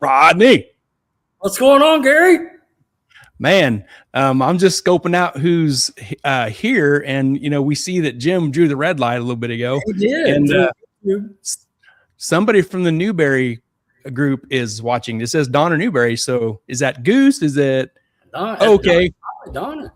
Rodney. What's going on, Gary? Man, I'm just scoping out who's here, and we see that Jim drew the red light a little bit ago. He did. And somebody from the Newberry group is watching. It says Donna Newberry. So is that Goose? Is it okay? Donna.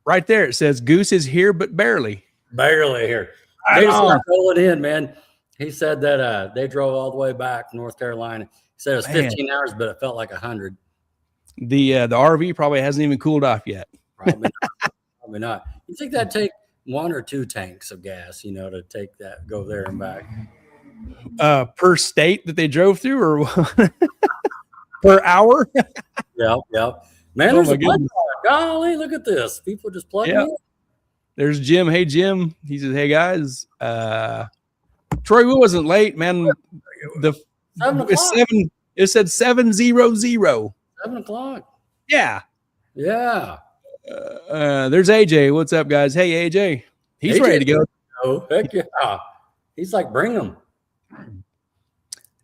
Right there, it says Goose is here, but barely. Barely here. They just want to fill it in, man. He said that they drove all the way back from North Carolina. He said it was 15 hours, but it felt like 100. The RV probably hasn't even cooled off yet. Probably not. Probably not. You think that'd take 1 or 2 tanks of gas, to take that, go there and back? Per state that they drove through, or per hour? Yep. Man, there's a plug. Golly, look at this. People just plugging in. There's Jim. Hey, Jim. He says, hey, guys. Troy, we wasn't late, man. 7 o'clock. It said 7:00. 7 o'clock. Yeah. There's AJ. What's up, guys? Hey, AJ. He's ready to go. Oh, heck yeah. He's like, bring him.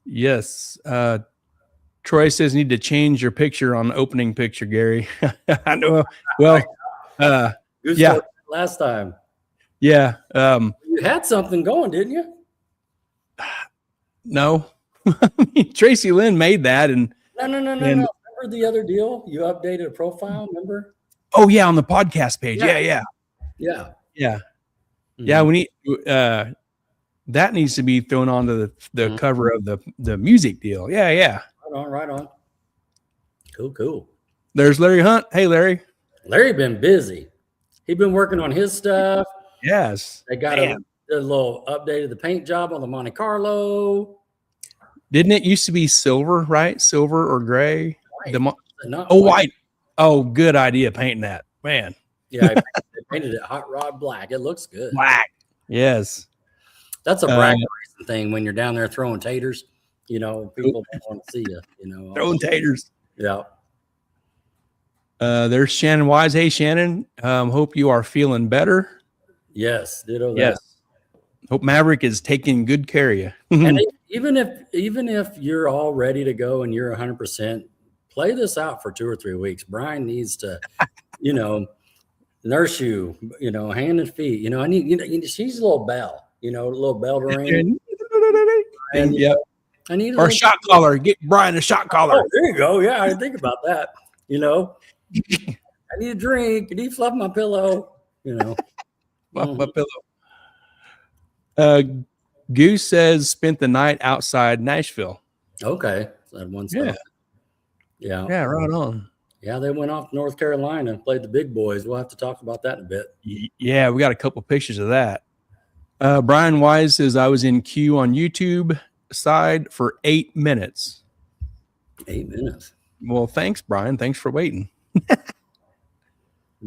Yes. Troy says need to change your picture on opening picture, Gary. I know. Well, last time. Yeah. You had something going, didn't you? No. Tracy Lynn made that. And No. Remember the other deal? You updated a profile, remember? Oh, yeah, on the podcast page. Yeah. Mm-hmm. Yeah, we need that needs to be thrown onto the cover of the music deal. Yeah. Right on. Cool. There's Larry Hunt. Hey, Larry. Larry been busy. He been working on his stuff. Yes. They got a little update of the paint job on the Monte Carlo. Didn't it used to be silver, right? Silver or gray? White. White. Oh, good idea painting that. Man. Yeah, they painted it hot rod black. It looks good. Black. Yes. That's a bragging thing when you're down there throwing taters. People don't want to see you, Throwing taters. Yeah. There's Shannon Wise. Hey, Shannon. Hope you are feeling better. Yes. Ditto that. Yes. Hope Maverick is taking good care of you. And even if you're all ready to go and you're 100%, play this out for 2 or 3 weeks. Brian needs to, nurse you, hand and feet. I need, she's a little bell, a little bell to ring. And I need a shot collar. Get Brian a shot collar. Oh, there you go. Yeah, I didn't think about that. I need a drink. Can you fluff my pillow? Fluff my pillow. Goose says spent the night outside Nashville. Okay. So that one stuff. Yeah. Yeah, right on. Yeah, they went off to North Carolina and played the big boys. We'll have to talk about that in a bit. Yeah, we got a couple pictures of that. Brian Wise says I was in queue on YouTube side for 8 minutes. 8 minutes. Well, thanks, Brian. Thanks for waiting.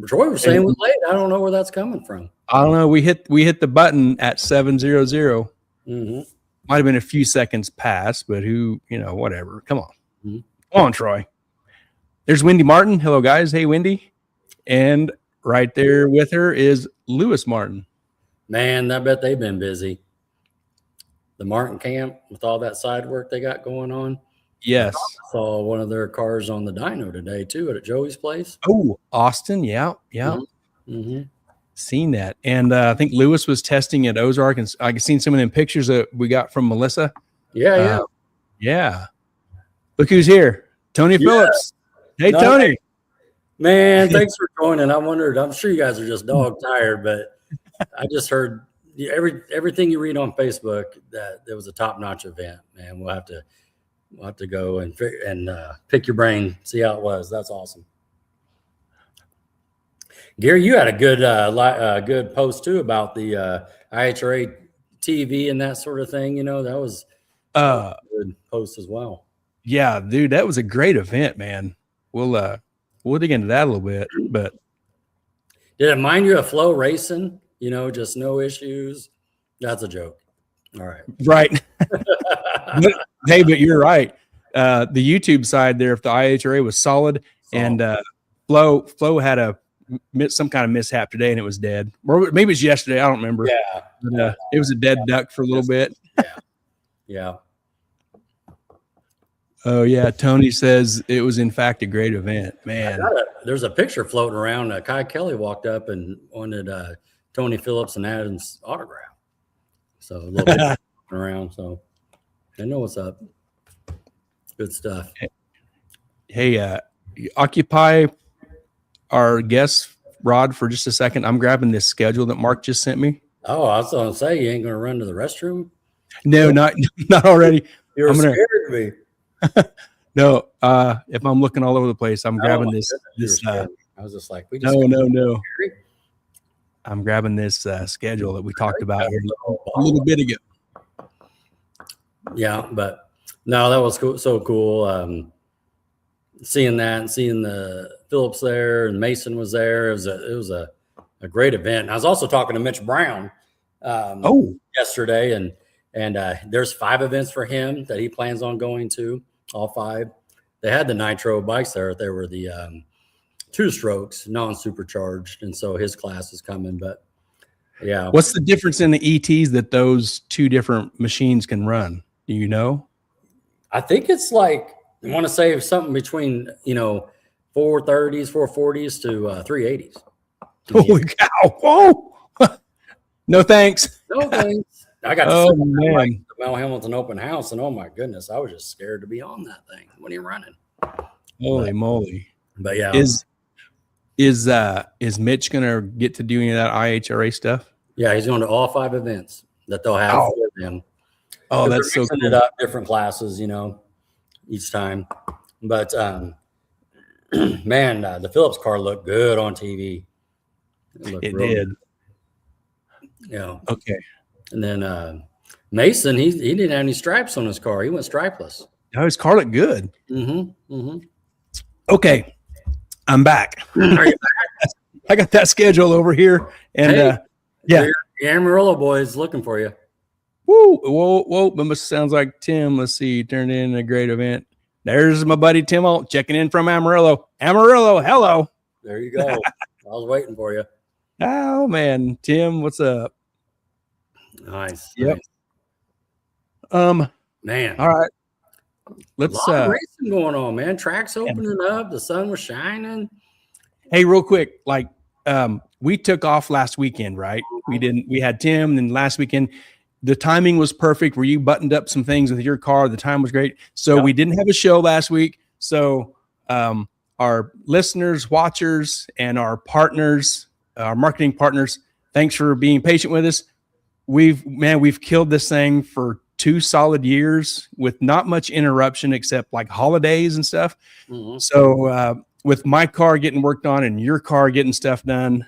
Troy was saying we're late. I don't know where that's coming from. I don't know. We hit the button at 7:00. Mm-hmm. Might have been a few seconds past, but whatever. Come on. Mm-hmm. Come on, Troy. There's Wendy Martin. Hello, guys. Hey, Wendy. And right there with her is Lewis Martin. Man, I bet they've been busy. The Martin camp with all that side work they got going on. Yes. I saw one of their cars on the dyno today, too, at Joey's place. Oh, Austin. Yeah. Mm-hmm. Seen that. And I think Lewis was testing at Ozark, and I've seen some of them pictures that we got from Melissa. Yeah. Look who's here. Tony Phillips. Hey, Tony. Man, thanks for joining. I'm sure you guys are just dog tired, but I just heard everything you read on Facebook that there was a top-notch event, man. We'll have to go and pick your brain, see how it was. That's awesome. Gary, you had a good post too about the IHRA TV and that sort of thing. That was a good post as well. Yeah, dude, that was a great event, man. We'll dig into that a little bit, but did it mind you of Flow Racing? Just no issues. That's a joke. All right. Right. But you're right. The YouTube side there, if the IHRA was solid and Flow had some kind of mishap today and it was dead. Or maybe it was yesterday. I don't remember. Yeah. But, it was a dead duck for a little bit. Yeah. Oh yeah, Tony says it was in fact a great event, man. There's a picture floating around. Kai Kelly walked up and wanted Tony Phillips and Adam's autograph. So a little bit around. So I know what's up. Good stuff. Hey, occupy our guest Rod for just a second. I'm grabbing this schedule that Mark just sent me. Oh, I was going to say, you ain't going to run to the restroom? No, not already. You're scared of me. No, if I'm looking all over the place, I'm grabbing this. I was just like, no. I'm grabbing this schedule that we talked about here a little bit ago. Yeah, but no, that was cool, so cool. Seeing that and seeing the Phillips there and Mason was there. It was a great event. And I was also talking to Mitch Brown yesterday, and there's 5 events for him that he plans on going to, all 5. They had the nitro bikes there. They were the 2-strokes, non-supercharged, and so his class is coming. But yeah, what's the difference in the ETs that those 2 different machines can run? Do you know? I think it's like, I want to say something between 430s, 440s to 380s. Holy cow! Whoa! No thanks. No thanks. I got man. the Mel Hamilton open house, and oh my goodness, I was just scared to be on that thing when you're running. Holy moly! But yeah, is Mitch gonna get to do any of that IHRA stuff? Yeah, he's going to all 5 events that they'll have for him. Oh, that's so cool. It up, different classes, each time. But man, the Phillips car looked good on TV. It did. Yeah. Okay. And then Mason, he didn't have any stripes on his car. He went stripeless. Oh, his car looked good. Mm-hmm. Mm-hmm. Okay, I'm back. Are you back? I got that schedule over here, and yeah, the Amarillo boys looking for you. Woo! Whoa! That sounds like Tim. Let's see. Turned in a great event. There's my buddy Tim Alt checking in from Amarillo. Amarillo, hello. There you go. I was waiting for you. Oh man, Tim, what's up? Nice. Yep. Nice. Man. All right. Let's a lot of racing going on, man. Tracks opening up. The sun was shining. Hey, real quick, we took off last weekend, right? We had Tim, and last weekend the timing was perfect where you buttoned up some things with your car. The time was great. So we didn't have a show last week. So our listeners, watchers, and our partners, our marketing partners, thanks for being patient with us. We've killed this thing for 2 solid years with not much interruption except like holidays and stuff. Mm-hmm. So with my car getting worked on and your car getting stuff done,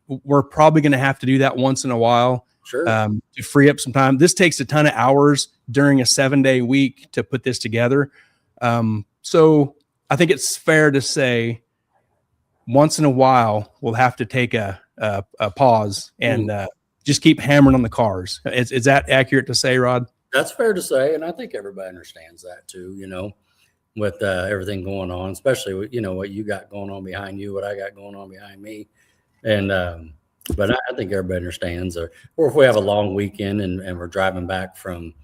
we're probably going to have to do that once in a while. Sure. To free up some time. This takes a ton of hours during a 7-day week to put this together. So I think it's fair to say once in a while we'll have to take a pause and just keep hammering on the cars. Is that accurate to say, Rod? That's fair to say, and I think everybody understands that too. With everything going on, especially with, what you got going on behind you, what I got going on behind me, and but I think everybody understands. Or if we have a long weekend and we're driving back from,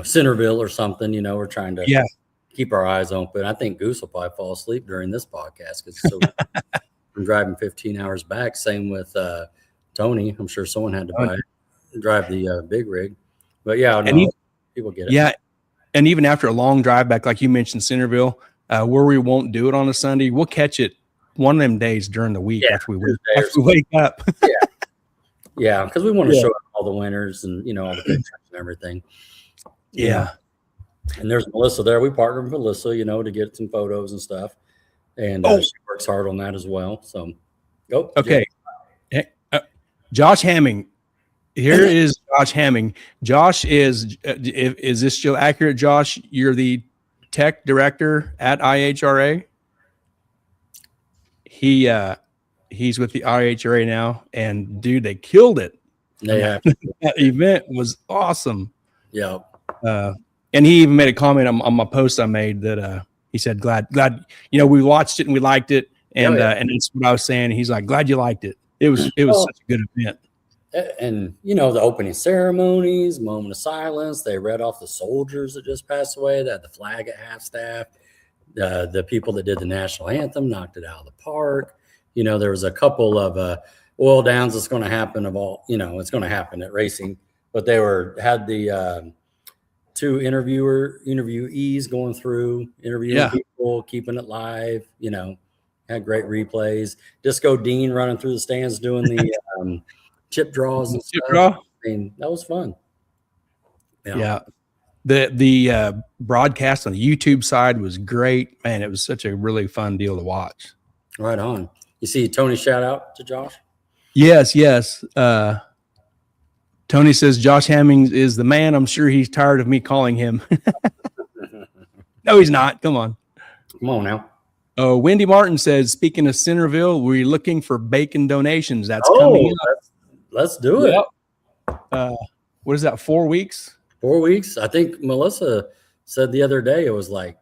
Centerville or something, we're trying to keep our eyes open. I think Goose will probably fall asleep during this podcast because I'm driving 15 hours back. Same with Tony. I'm sure someone had to drive the big rig. But people get it. Yeah, and even after a long drive back, like you mentioned, Centerville, where we won't do it on a Sunday, we'll catch it one of them days during the week after we wake up. Yeah, because we want to show all the winners and all the pictures and everything. Yeah. And there's Melissa there. We partnered with Melissa, to get some photos and stuff. And she works hard on that as well. So, okay. Josh Hamming. Here is Josh Hamming. Josh is this still accurate, Josh? You're the tech director at IHRA. He's with the IHRA now, and dude, they killed it. That event was awesome. Yeah. And he even made a comment on my post I made that he said, glad, we watched it and we liked it. And and that's what I was saying. He's like, glad you liked it. It was such a good event. And the opening ceremonies, moment of silence. They read off the soldiers that just passed away. They had the flag at half staff. The people that did the national anthem knocked it out of the park. There was a couple of oil downs that's going to happen it's going to happen at racing, but they had the two interviewees going through interviewing people, keeping it live. Had great replays. Disco Dean running through the stands doing the chip draws and stuff. I mean, that was fun. Yeah. The broadcast on the YouTube side was great. Man, it was such a really fun deal to watch. Right on. You see Tony shout out to Josh? Yes. Tony says Josh Hammings is the man. I'm sure he's tired of me calling him. No, he's not. Come on now. Oh, Wendy Martin says, speaking of Centerville, we're looking for bacon donations. That's coming up. Let's do it. Yep. What is that, 4 weeks? 4 weeks. I think Melissa said the other day it was like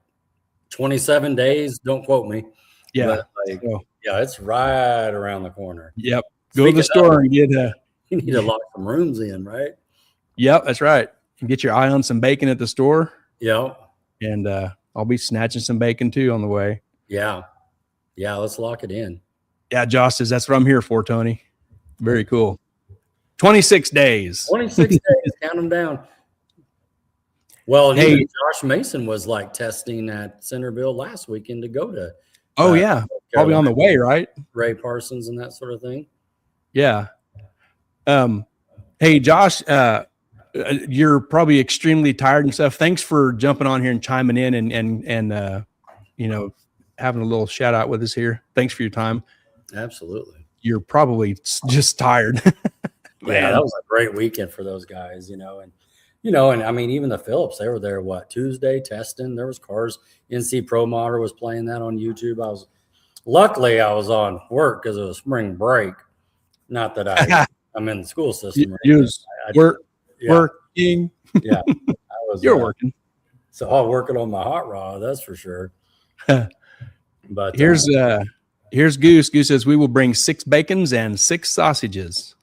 27 days. Don't quote me. Yeah. But it's right around the corner. Yep. Go to the store and get you need to lock some rooms in, right? Yep, that's right. And get your eye on some bacon at the store. Yep. And I'll be snatching some bacon too on the way. Yeah. Let's lock it in. Yeah, Josh says that's what I'm here for, Tony. Very cool. 26 days. 26 days. Count them down. Well, hey, Josh Mason was like testing at Centerville last weekend to go to. Oh, yeah. Probably on the way, right? Ray Parsons and that sort of thing. Yeah. Hey, Josh, you're probably extremely tired and stuff. Thanks for jumping on here and chiming in and having a little shout out with us here. Thanks for your time. Absolutely. You're probably just tired. Yeah, that was a great weekend for those guys, and I mean, even the Phillips, they were there, Tuesday testing. There was cars. NC Pro Motor was playing that on YouTube. Luckily I was on work because it was spring break. Not that I'm in the school system. Working. Yeah. You're working. So I'm working on my hot rod, that's for sure. But here's Goose. Goose says we will bring 6 bacons and 6 sausages.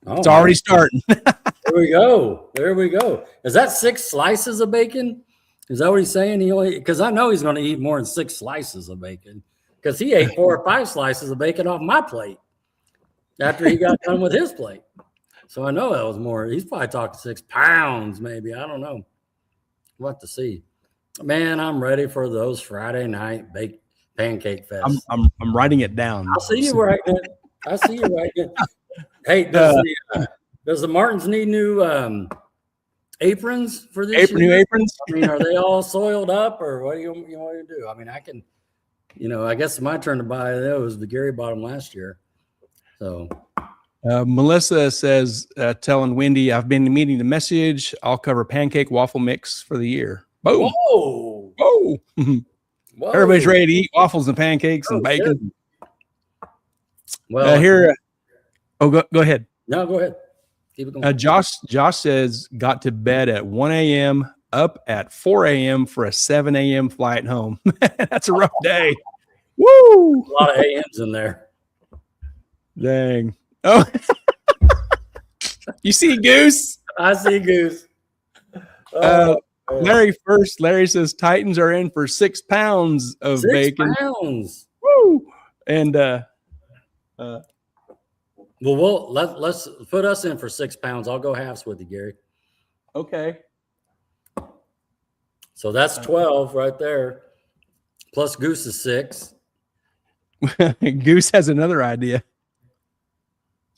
It's already starting. There we go. Is that 6 slices of bacon? Is that what he's saying? Because I know he's going to eat more than 6 slices of bacon because he ate 4 or 5 slices of bacon off my plate after he got done with his plate. So I know that was more. He's probably talking 6 pounds, maybe. I don't know. We'll have to see. Man, I'm ready for those Friday night pancake fest. I'm writing it down. I'll see you right there. Hey, does the Martins need new aprons for this year? New aprons? I mean, are they all soiled up, or what do you want to do? I mean, I can, I guess it's my turn to buy those. The Gary bought them last year. So Melissa says, telling Wendy, I've been meeting the message. I'll cover pancake waffle mix for the year. Boom. Whoa. Whoa. Everybody's ready to eat waffles and pancakes and bacon. Good. Well, go ahead. No, go ahead. Keep it going. Josh says got to bed at 1 a.m., up at 4 a.m. for a 7 a.m. flight home. That's a rough day. Woo! A lot of a.m.s in there. Dang. Oh, you see Goose? I see Goose. Larry says Titans are in for 6 pounds of 6 bacon. Pounds. Woo! And let's put us in for 6 pounds. I'll go halves with you, Gary. Okay. So that's 12 right there. Plus Goose is 6. Goose has another idea.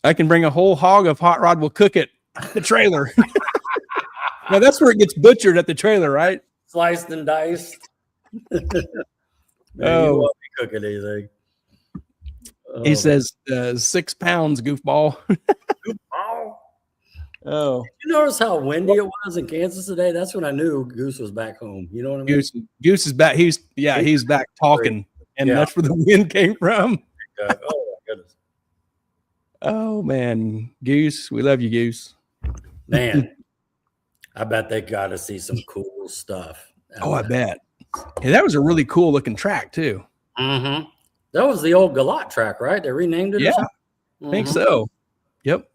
I can bring a whole hog of hot rod. We'll cook it at the trailer. Now that's where it gets butchered, at the trailer, right? Sliced and diced. You won't be cooking anything. He says 6 pounds, goofball. Goofball. Oh. Did you notice how windy it was in Kansas today? That's when I knew Goose was back home. You know what I mean? Goose is back. He's back talking, and that's where the wind came from. Oh my goodness. Oh man, Goose, we love you, Goose. Man, I bet they got to see some cool stuff. I bet. Hey, that was a really cool looking track too. Mm-hmm. That was the old Galat track, right? They renamed it. Yeah, I think so. Yep.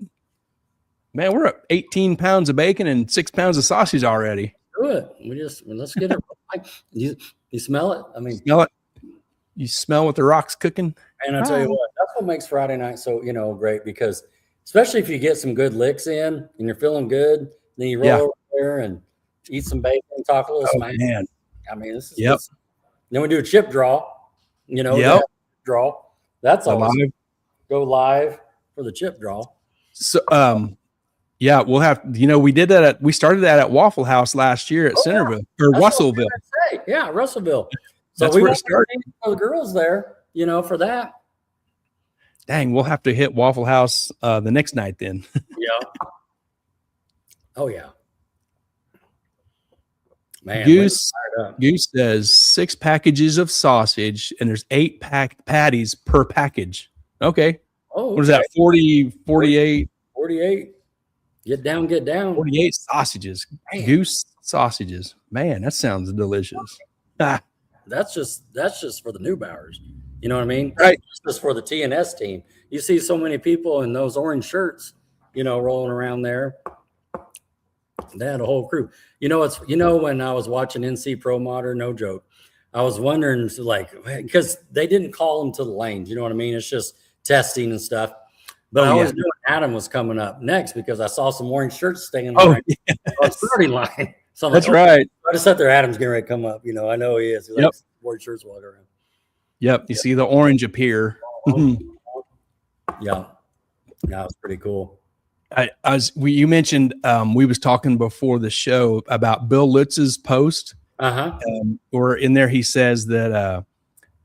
Man, we're at 18 pounds of bacon and 6 pounds of sausage already. Do it. Let's get it. You smell it? I mean, Smell it? You smell what the rock's cooking? And I'll tell you what, that's what makes Friday night so, great, because especially if you get some good licks in and you're feeling good, then you roll over there and eat some bacon, talk a little smack. Man. I mean, this is this. Then we do a chip draw, draw. That's always go live for the chip draw. So, we'll have, we started that at Waffle House last year at Centerville or Russellville. Yeah, Russellville. So that's we where want it started. for the girls there, for that. Dang, we'll have to hit Waffle House the next night then. Yeah. Oh yeah. Man, Goose says 6 packages of sausage and there's 8 patties per package. Okay. Oh, what is that? 40, 48? 48. Get down. 48 sausages. Man. Goose sausages. Man, that sounds delicious. That's just for the Neubauers. You know what I mean? Right. That's just for the TNS team. You see so many people in those orange shirts, rolling around there. They had a whole crew. When I was watching NC Pro Modder, no joke, I was wondering, because they didn't call them to the lanes. You know what I mean? It's just testing and stuff. But I was knew Adam was coming up next because I saw some orange shirts staying on the starting line. So that's right. I just sat there. Adam's getting ready to come up. I know he is. He likes orange shirts walking around. Yep. You see the orange appear. Yeah. That was pretty cool. You mentioned we was talking before the show about Bill Lutz's post. Or in there he says that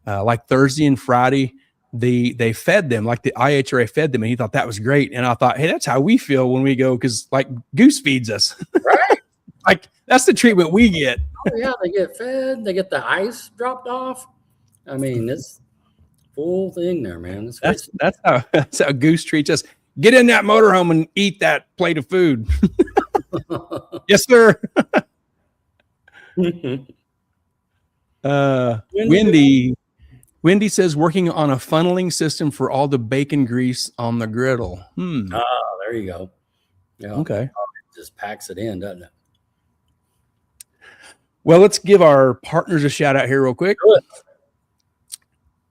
like Thursday and Friday they fed them, like the IHRA fed them, and he thought that was great. And I thought, hey, that's how we feel when we go, because like Goose feeds us, right? Like that's the treatment we get. Oh yeah, they get fed, they get the ice dropped off. I mean, it's full thing there, man. That's how Goose treats us. Get in that motorhome and eat that plate of food. Yes, sir. Wendy says working on a funneling system for all the bacon grease on the griddle. There you go. Yeah. Okay. It just packs it in, doesn't it? Well, let's give our partners a shout out here real quick. Good.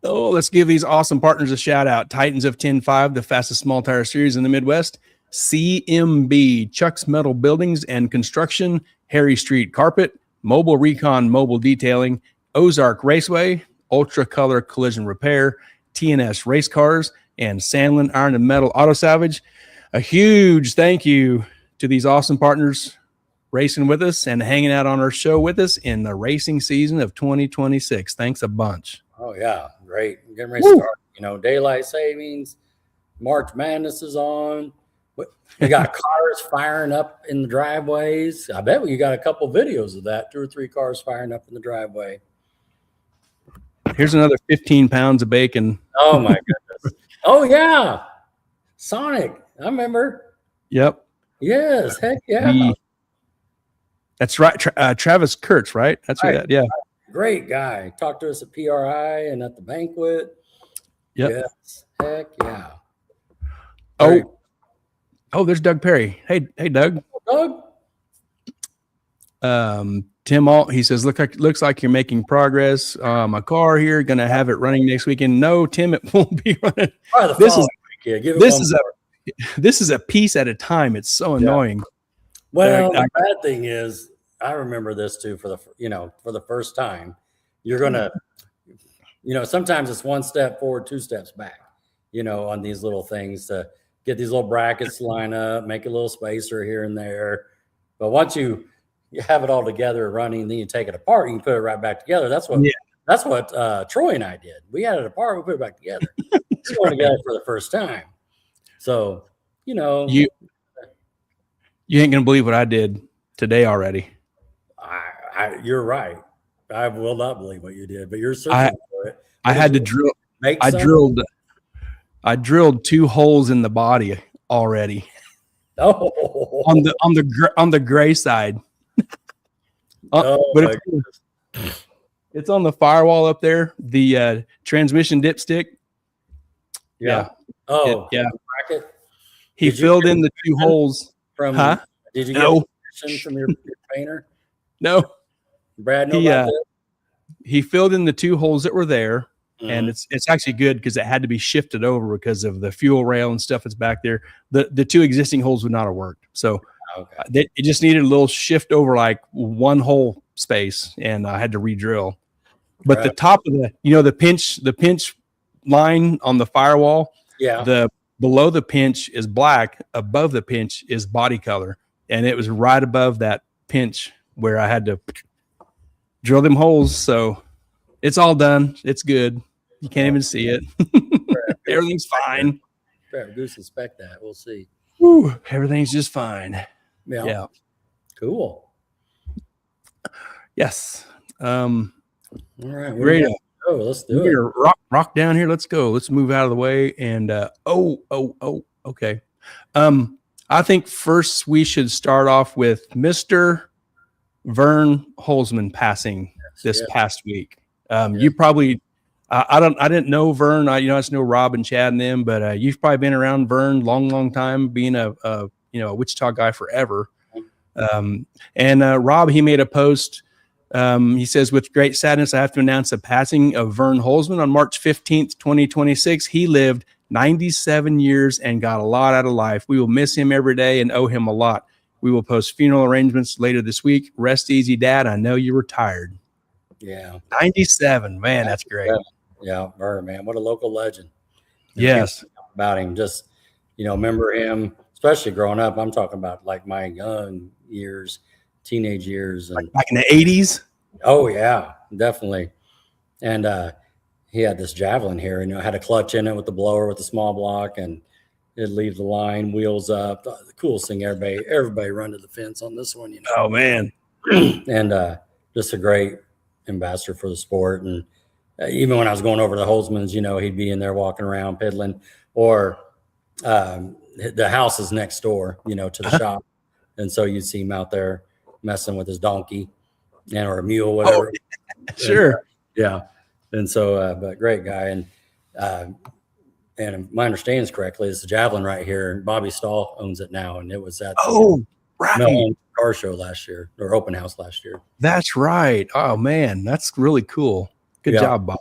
Oh, let's give these awesome partners a shout out. Titans of 10.5, the fastest small tire series in the Midwest. CMB, Chuck's Metal Buildings and Construction, Harry Street Carpet, Mobile Recon Mobile Detailing, Ozark Raceway, Ultra Color Collision Repair, TNS Race Cars, and Sandlin Iron and Metal Auto Salvage. A huge thank you to these awesome partners racing with us and hanging out on our show with us in the racing season of 2026. Thanks a bunch. Oh yeah, great. Getting ready to start. Daylight savings, March Madness is on. We got cars firing up in the driveways. I bet you got a couple videos of that, 2 or 3 cars firing up in the driveway. Here's another 15 pounds of bacon. Oh my goodness. Oh yeah. Sonic. I remember. Yep. Yes. Heck yeah. That's right. Travis Kurtz, right? That's right. Yeah. Great guy. Talked to us at PRI and at the banquet. Yep. Yes. Heck yeah. Oh, there's Doug Perry. Hey, Doug. Doug. Tim Alt, he says, looks like you're making progress. My car here, gonna have it running next weekend. No, Tim, it won't be running. This is a piece at a time. It's so annoying. Well, the bad thing is, I remember this too for the first time. You're gonna, sometimes it's 1 step forward, 2 steps back. On these little things to get these little brackets to line up, make a little spacer here and there. But once you have it all together running, then you take it apart, you can put it right back together. That's what Troy and I did. We had it apart, we put it back together. We went together for the first time. So, you ain't gonna believe what I did today already. You're right. I will not believe what you did, but you're searching for it. I had to drill. I drilled 2 holes in the body already. Oh, on the gray side. But it's on the firewall up there. The transmission dipstick. Yeah. Yeah. Bracket. He filled in the 2 holes. From Huh? Did you No. get permission from your painter? No. Brad know about that? He filled in the 2 holes that were there. And Mhm. it's actually good because it had to be shifted over because of the fuel rail and stuff that's back there. The 2 existing holes would not have worked. So it just needed a little shift over, like 1 hole space, and I had to re-drill. But the top of the pinch line on the firewall, the below the pinch is black, above the pinch is body color, and it was right above that pinch where I had to drill them holes. So it's all done. It's good. You can't even see it. Everything's fine. Goose inspect that. We'll see. Whew, everything's just fine. Yeah. Cool. Yes. All right. Ready to go. Let's do it. Rock down here. Let's go. Let's move out of the way. And okay. I think first we should start off with Mr. Vern Holzman passing this past week. You probably I didn't know Vern. I just know Rob and Chad and them, but you've probably been around Vern long time, being a Wichita guy forever. And Rob, he made a post. He says, with great sadness, I have to announce the passing of Vern Holzman on March 15th, 2026. He lived 97 years and got a lot out of life. We will miss him every day and owe him a lot. We will post funeral arrangements later this week. Rest easy, Dad. I know you were tired. Yeah. 97. Man, that's great. Yeah, Vern, man. What a local legend. Yes. About him. Just, remember him, especially growing up. I'm talking about like my young years, teenage years. And, like back in the 80s? Oh, yeah, definitely. And he had this javelin here, had a clutch in it with the blower with the small block, and it'd leave the line, wheels up. The coolest thing, everybody run to the fence on this one. Oh, man. And just a great ambassador for the sport. And even when I was going over to the Holzmans, he'd be in there walking around piddling, or the house is next door, to the shop. And so you'd see him out there messing with his donkey or a mule, whatever. Oh, sure. Yeah. And so, but great guy. And if my understanding is correctly, it's the javelin right here. And Bobby Stahl owns it now. And it was at right. car show last year, or open house last year. That's right. Oh, man. That's really cool. Good job, Bob.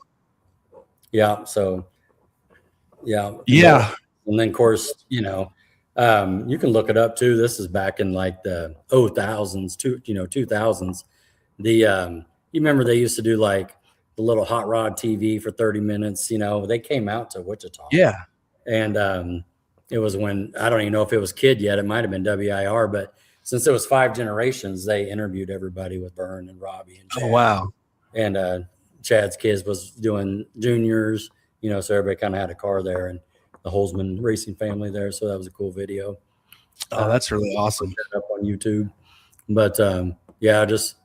Yeah. So, yeah. Yeah. And then, of course, you can look it up too. This is back in like the 2000s. You remember they used to do like the little hot rod TV for 30 minutes. They came out to Wichita. Yeah. And it was when, I don't even know if it was Kid yet. It might have been WIR, but since it was 5 generations, they interviewed everybody with Vern and Robbie and Chad. Oh, wow. And Chad's kids was doing juniors, so everybody kind of had a car there, and the Holzman racing family there. So that was a cool video. Oh, that's really awesome. Up on YouTube. But just,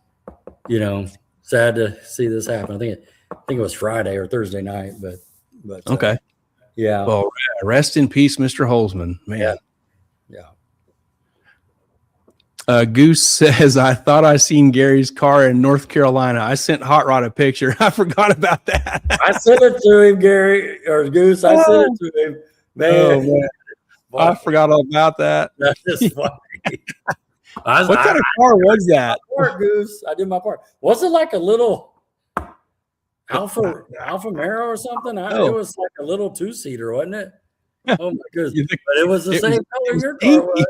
sad to see this happen. I think it was Friday or Thursday night, but okay. Yeah. Well, rest in peace, Mr. Holzman, man. Yeah. Goose says, I thought I seen Gary's car in North Carolina. I sent Hot Rod a picture. I forgot about that. I sent it to him, Gary, or Goose. I sent it to him. Man. I forgot all about that. That's just funny. What kind of car was that? Goose. I did my part. Was it like a little Alfa Mero or something? It was like a little 2-seater, wasn't it? Oh my goodness! But it was the same color your car was.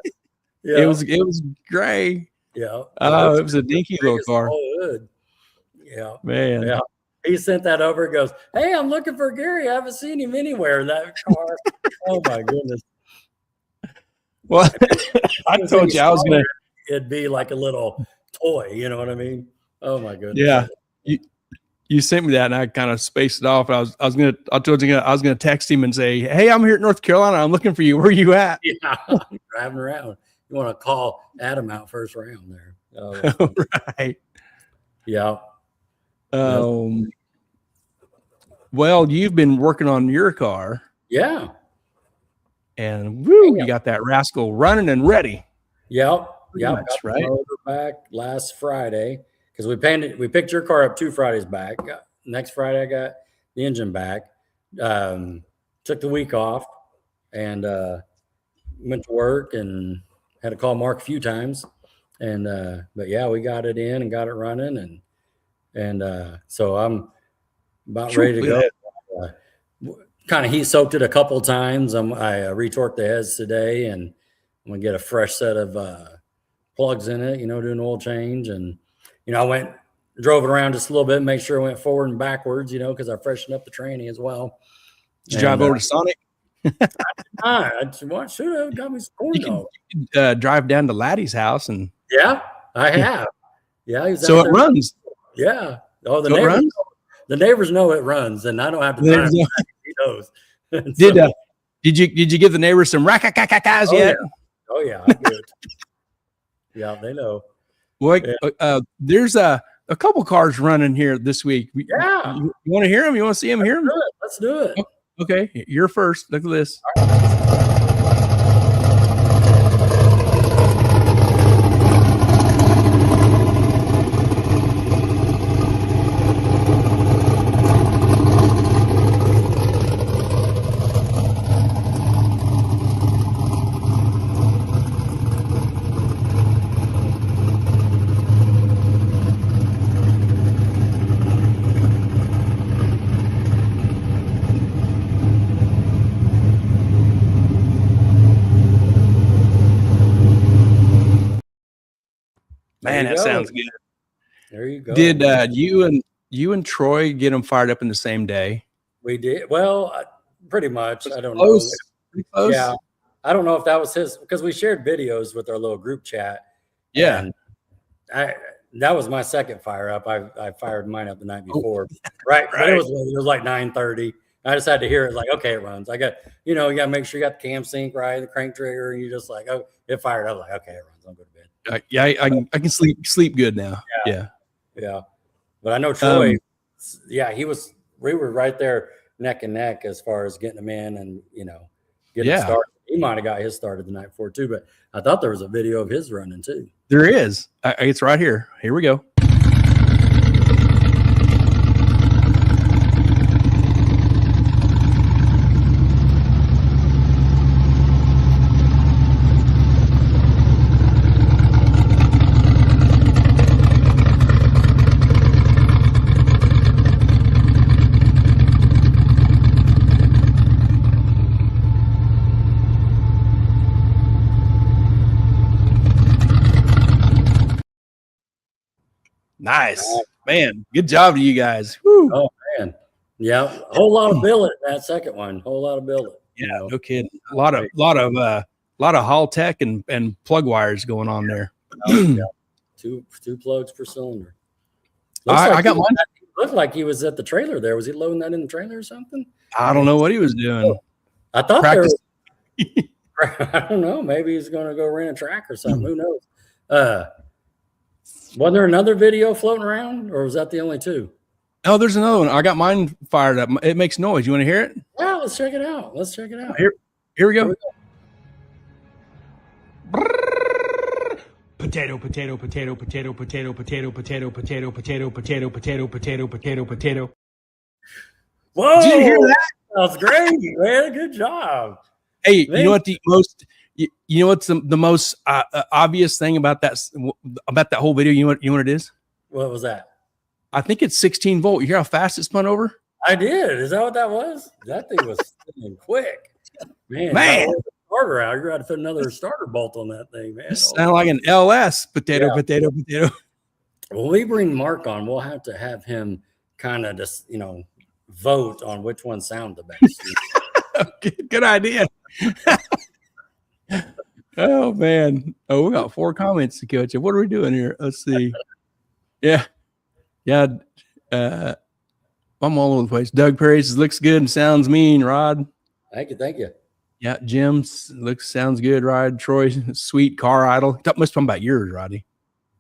Yeah. It was gray. Yeah. Oh, it was a dinky little car. Yeah. Man. Yeah. He sent that over and goes, hey, I'm looking for Gary. I haven't seen him anywhere in that car. Oh my goodness. Well, I told you I was gonna. It'd be like a little toy, you know what I mean? Oh my goodness. Yeah. You sent me that, and I kind of spaced it off. I told you I was gonna text him and say, hey, I'm here at North Carolina. I'm looking for you. Where are you at? Yeah, driving around. You want to call Adam out first round there. Right. Yeah. Well, you've been working on your car. Yeah. And you got that rascal running and ready. Yep. Yeah. That's right. Back last Friday, because we picked your car up 2 Fridays back. Next Friday I got the engine back. Took the week off, and went to work and had to call Mark a few times. And but yeah, we got it in and got it running, and so I'm about ready to go. Kind of heat soaked it a couple of times. I retorqued the heads today, and I'm gonna get a fresh set of plugs in it. Do an oil change, and I drove it around just a little bit, make sure it went forward and backwards. Because I freshened up the tranny as well. Did you drive over to Sonic? I should have got me some corn dog. You can drive down to Laddie's house and. Yeah, I have. Yeah, so it runs. Yeah. Oh, the neighbors know it runs, and I don't have to drive. He knows. Did you give the neighbors some rack-a-cack-a-cacks yet? Yeah. Oh yeah, I do. Yeah, they know. Well, there's a couple cars running here this week. Yeah. You want to hear them? You want to see them? Hear them? Let's do it. Okay, you're first. Look at this. Man, that sounds good. There you go. Did you and Troy get them fired up in the same day? We did. Well, pretty much. I don't know. Pretty close? Yeah. I don't know if that was his, because we shared videos with our little group chat. Yeah. That was my second fire up. I fired mine up the night before. Right. But it was like 9:30. I just had to hear it like, okay, it runs. I got, you got to make sure you got the cam sync right, the crank trigger, and you just like, oh, it fired up. Like, okay, it runs. I'm going to bed. Yeah, I can sleep good now. Yeah. But I know Troy. We were right there neck and neck as far as getting him in and getting him started. He might have got his started the night before too, but I thought there was a video of his running too. There is. It's right here. Here we go. Nice, man. Good job to you guys. Woo. Oh man, yeah, a whole lot of billet that second one. Whole lot of billet. Yeah, no kidding. A lot of Hall Tech and plug wires going on there. Yeah. Two plugs per cylinder. I got mine. Looked like he was at the trailer there. Was he loading that in the trailer or something? I don't know what he was doing. I thought I don't know. Maybe he's going to go rent a track or something. Who knows? Wasn't there another video floating around, or was that the only two? Oh, there's another one. I got mine fired up. It makes noise. You want to hear it? Yeah, let's check it out. Here we go. Potato, potato, potato, potato, potato, potato, potato, potato, potato, potato, potato, potato, potato, potato. Whoa! Did you hear that? That's great, man. Good job. Hey, you know what what's the most obvious thing about that whole video? You know what it is? What was that? I think it's 16 volt. You hear how fast it spun over? I did. Is that what that was? That thing was spinning quick. Man. Starter out. You're going to put another starter bolt on that thing, man. It sounds like an LS potato. When we bring Mark on, we'll have to have him kind of just, vote on which one sound the best. Good idea. Oh man. Oh, we got 4 comments to catch up. What are we doing here? Let's see. Yeah. I'm all over the place. Doug Perry says looks good and sounds mean, Rod. Thank you. Yeah, Jim sounds good, Rod. Troy, sweet car idle. That must have been about yours, Roddy.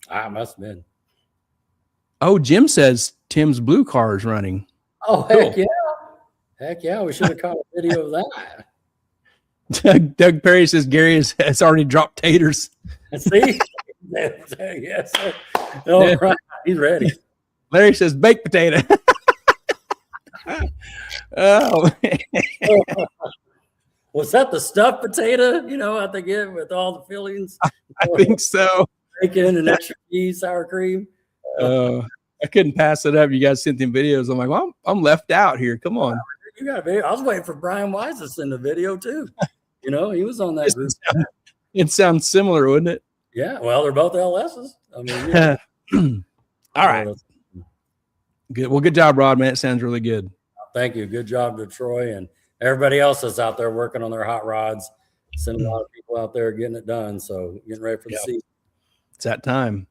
I must have been. Oh, Jim says Tim's blue car is running. Oh, heck yeah. Heck yeah. We should have caught a video of that. Doug Perry says Gary has already dropped taters. See? Yes, sir. All right. He's ready. Larry says baked potato. Oh, man. Was that the stuffed potato? You know, how they get with all the fillings? I think so. Bacon and extra cheese, sour cream. I couldn't pass it up. You guys sent them videos. I'm like, well, I'm left out here. Come on. You got a video. I was waiting for Brian Wise to send a video too. You know, he was on that group. It sounds similar, wouldn't it? Yeah. Well, they're both LSs. I mean, yeah. All right. Good. Well, good job, Rod, man. It sounds really good. Thank you. Good job to Troy and everybody else that's out there working on their hot rods. Sending a lot of people out there getting it done. So getting ready for the season. It's that time.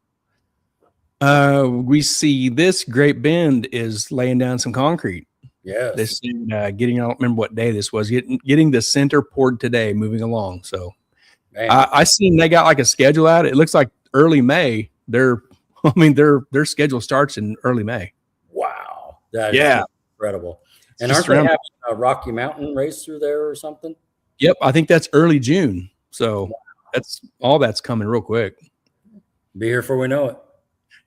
We see this Great Bend is laying down some concrete. Yes. This getting, I don't remember what day this was, getting the center poured today, moving along. So I seen they got like a schedule out. It looks like early May. Their schedule starts in early May. Wow. That is incredible. And aren't they having a Rocky Mountain race through there or something? Yep. I think that's early June. So that's coming real quick. Be here before we know it.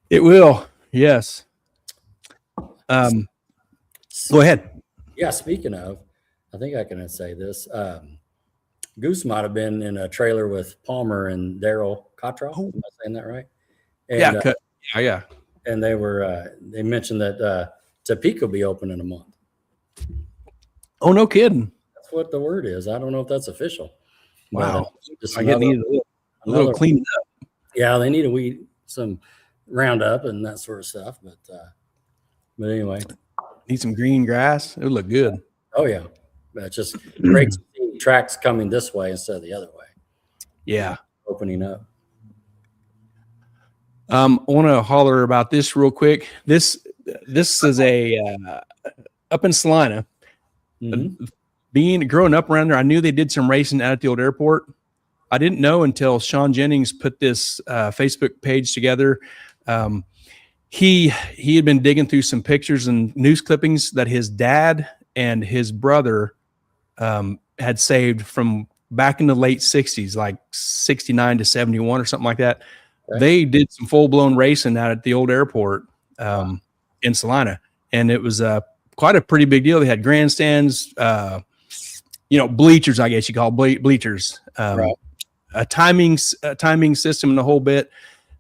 It will. Yes. Go ahead. Yeah. Speaking of, I think I can say this. Goose might have been in a trailer with Palmer and Daryl Cottrell. Am I saying that right? And, yeah. And they mentioned that Topeka will be open in a month. Oh, no kidding. That's what the word is. I don't know if that's official. Wow. Just I get a little cleaned up. Yeah, they need to weed some Roundup and that sort of stuff. But anyway. Need some green grass. It would look good. Oh, yeah. That's just great to see tracks coming this way instead of the other way. Yeah. Opening up. I want to holler about this real quick. This is a up in Salina. Growing up around there, I knew they did some racing out at the old airport. I didn't know until Sean Jennings put this Facebook page together. He had been digging through some pictures and news clippings that his dad and his brother had saved from back in the late 60s, like 69 to 71 or something like that. Okay. They did some full-blown racing out at the old airport in Salina, and it was quite a pretty big deal. They had grandstands, bleachers, I guess you call bleachers, a timing system and the whole bit.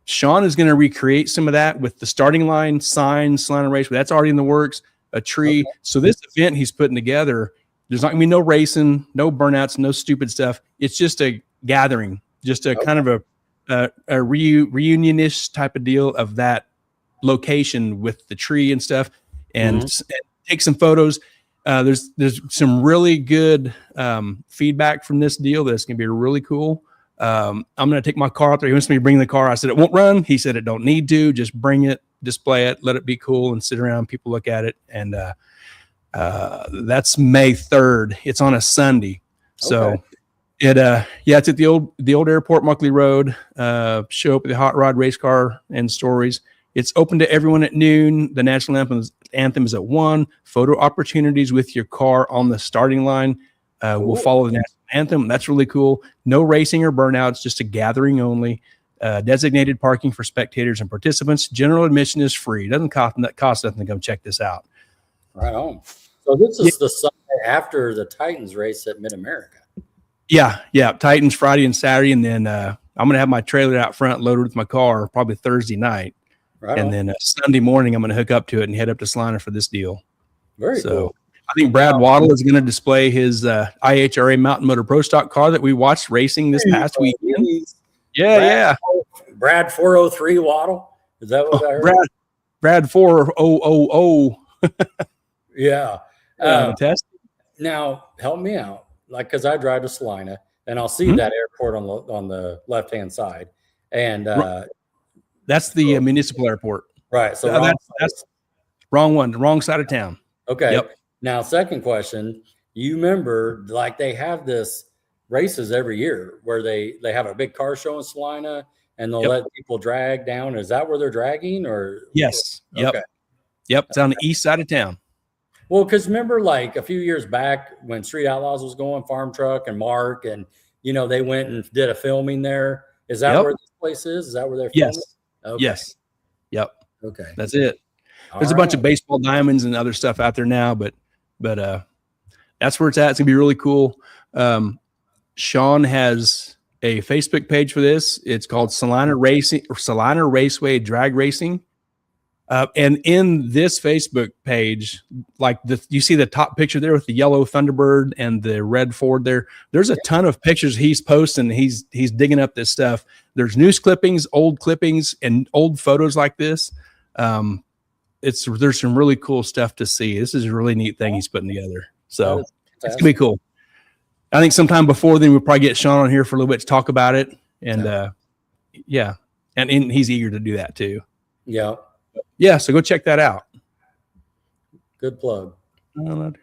Sean is going to recreate some of that with the starting line, signs, Salina Raceway. That's already in the works, a tree. Okay. So this event he's putting together, there's not going to be no racing, no burnouts, no stupid stuff. It's just a gathering, just a kind of a reunion-ish type of deal of that location with the tree and stuff, and take some photos. There's some really good feedback from this deal that's going to be really cool. I'm going to take my car out there. He wants me to bring the car. I said, it won't run. He said, it don't need to. Just bring it, display it, let it be cool, and sit around. People look at it. And that's May 3rd. It's on a Sunday. So it's at the old airport, Muckley Road. Show up at the Hot Rod Race Car and Stories. It's open to everyone at noon. The national anthem is at 1. Photo opportunities with your car on the starting line will follow the national anthem. That's really cool. No racing or burnouts, just a gathering only. Designated parking for spectators and participants. General admission is free. It doesn't cost nothing to come check this out. Right on. So this is the Sunday after the Titans race at Mid-America. Yeah. Titans Friday and Saturday, and then I'm going to have my trailer out front loaded with my car probably Thursday night. Right on. Then Sunday morning, I'm going to hook up to it and head up to Salina for this deal. Very cool. I think Brad Waddle is going to display his IHRA Mountain Motor Pro Stock car that we watched racing this past weekend. Brad 403 Waddle. Is that what I heard? Brad 4000. Yeah. Test. Now help me out, because I drive to Salina and I'll see that airport on the left hand side, and that's the municipal airport. Right. So that's wrong one, the wrong side of town. Okay. Yep. Now, second question, you remember, they have this races every year where they have a big car show in Salina and they'll let people drag down. Is that where they're dragging, or? Yes. Yep. Okay. Yep. It's on the east side of town. Well, because remember, a few years back when Street Outlaws was going, Farm Truck and Mark, and, they went and did a filming there. Is that where this place is? Is that where they're filming? Yes. Okay. Yes. Yep. Okay. That's it. There's a bunch of baseball diamonds and other stuff out there now, but That's where it's at. It's gonna be really cool. Sean has a Facebook page for this. It's called Salina Raceway Drag Racing. And in this Facebook page, like you see the top picture there with the yellow Thunderbird and the red Ford there. There's a ton of pictures he's posting. He's digging up this stuff. There's news clippings, and old photos like this. There's some really cool stuff to see. This is a really neat thing he's putting together. So it's gonna be cool. I think sometime before then we'll probably get Sean on here for a little bit to talk about it. And and he's eager to do that too. Yeah. Yeah, so go check that out. Good plug. Look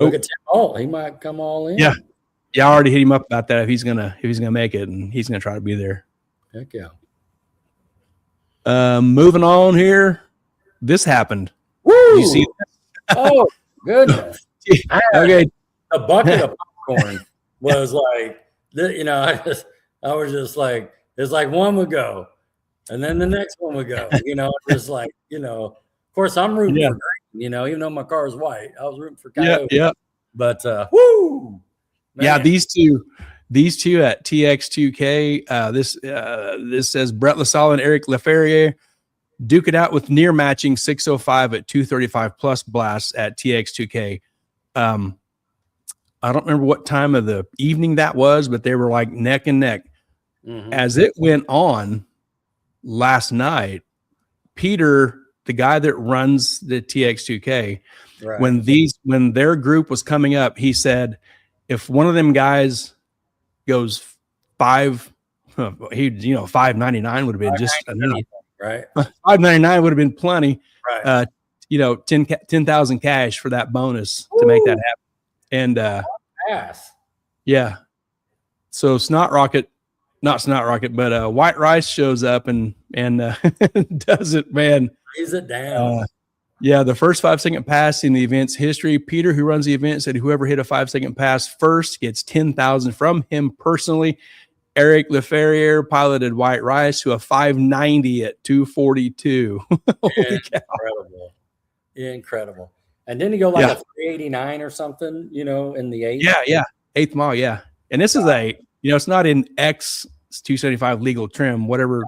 at Tim Alt. He might come all in. Yeah. I already hit him up about that if he's gonna make it, and he's gonna try to be there. Heck yeah. Moving on here. This happened. Woo! You see that? Oh goodness. Okay. A bucket of popcorn was like, I was just like, it's like one would go. And then the next one would go, just like, of course I'm rooting for green, even though my car is white. I was rooting for Coyote. Yeah. But woo! Man. Yeah, these two at TX2K. This says Brett LaSalle and Eric Leferrier duke it out with near matching 605 at 235 plus blasts at TX2K. I don't remember what time of the evening that was, but they were like neck and neck. Mm-hmm. As it went on last night, Peter, the guy that runs the TX2K, right, when their group was coming up, he said, if one of them guys goes 599 would have been just enough. Right. 599 would have been plenty. Right. 10,000 cash for that bonus to make that happen. And yeah. So not Snot Rocket, but White Rice shows up and does it, man. Lays it down. Yeah, the first 5-second pass in the event's history. Peter, who runs the event, said whoever hit a 5-second pass first gets 10,000 from him personally. Eric Leferrier piloted White Rice to a 590 at 242. Incredible. And didn't he go like a 389 or something, in the 8th? Yeah. 8th mile, yeah. And this is it's not in X 275 legal trim, whatever.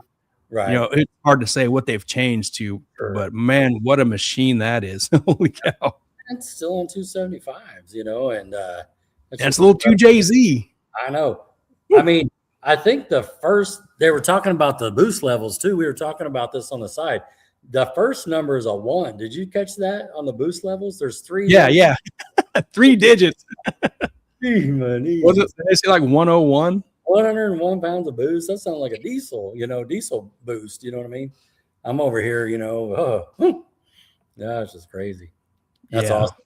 Right. It's hard to say what they've changed to, but man, what a machine that is. Holy cow. It's still on 275s, and it's a little too Jay-Z. I know. I mean, I think they were talking about the boost levels too. We were talking about this on the side. The first number is a 1. Did you catch that on the boost levels? There's 3. Yeah. 3 digits. Was it? Did they say like 101? 101 pounds of boost. That sounds like a diesel, diesel boost. You know what I mean? I'm over here, it's just crazy. That's awesome.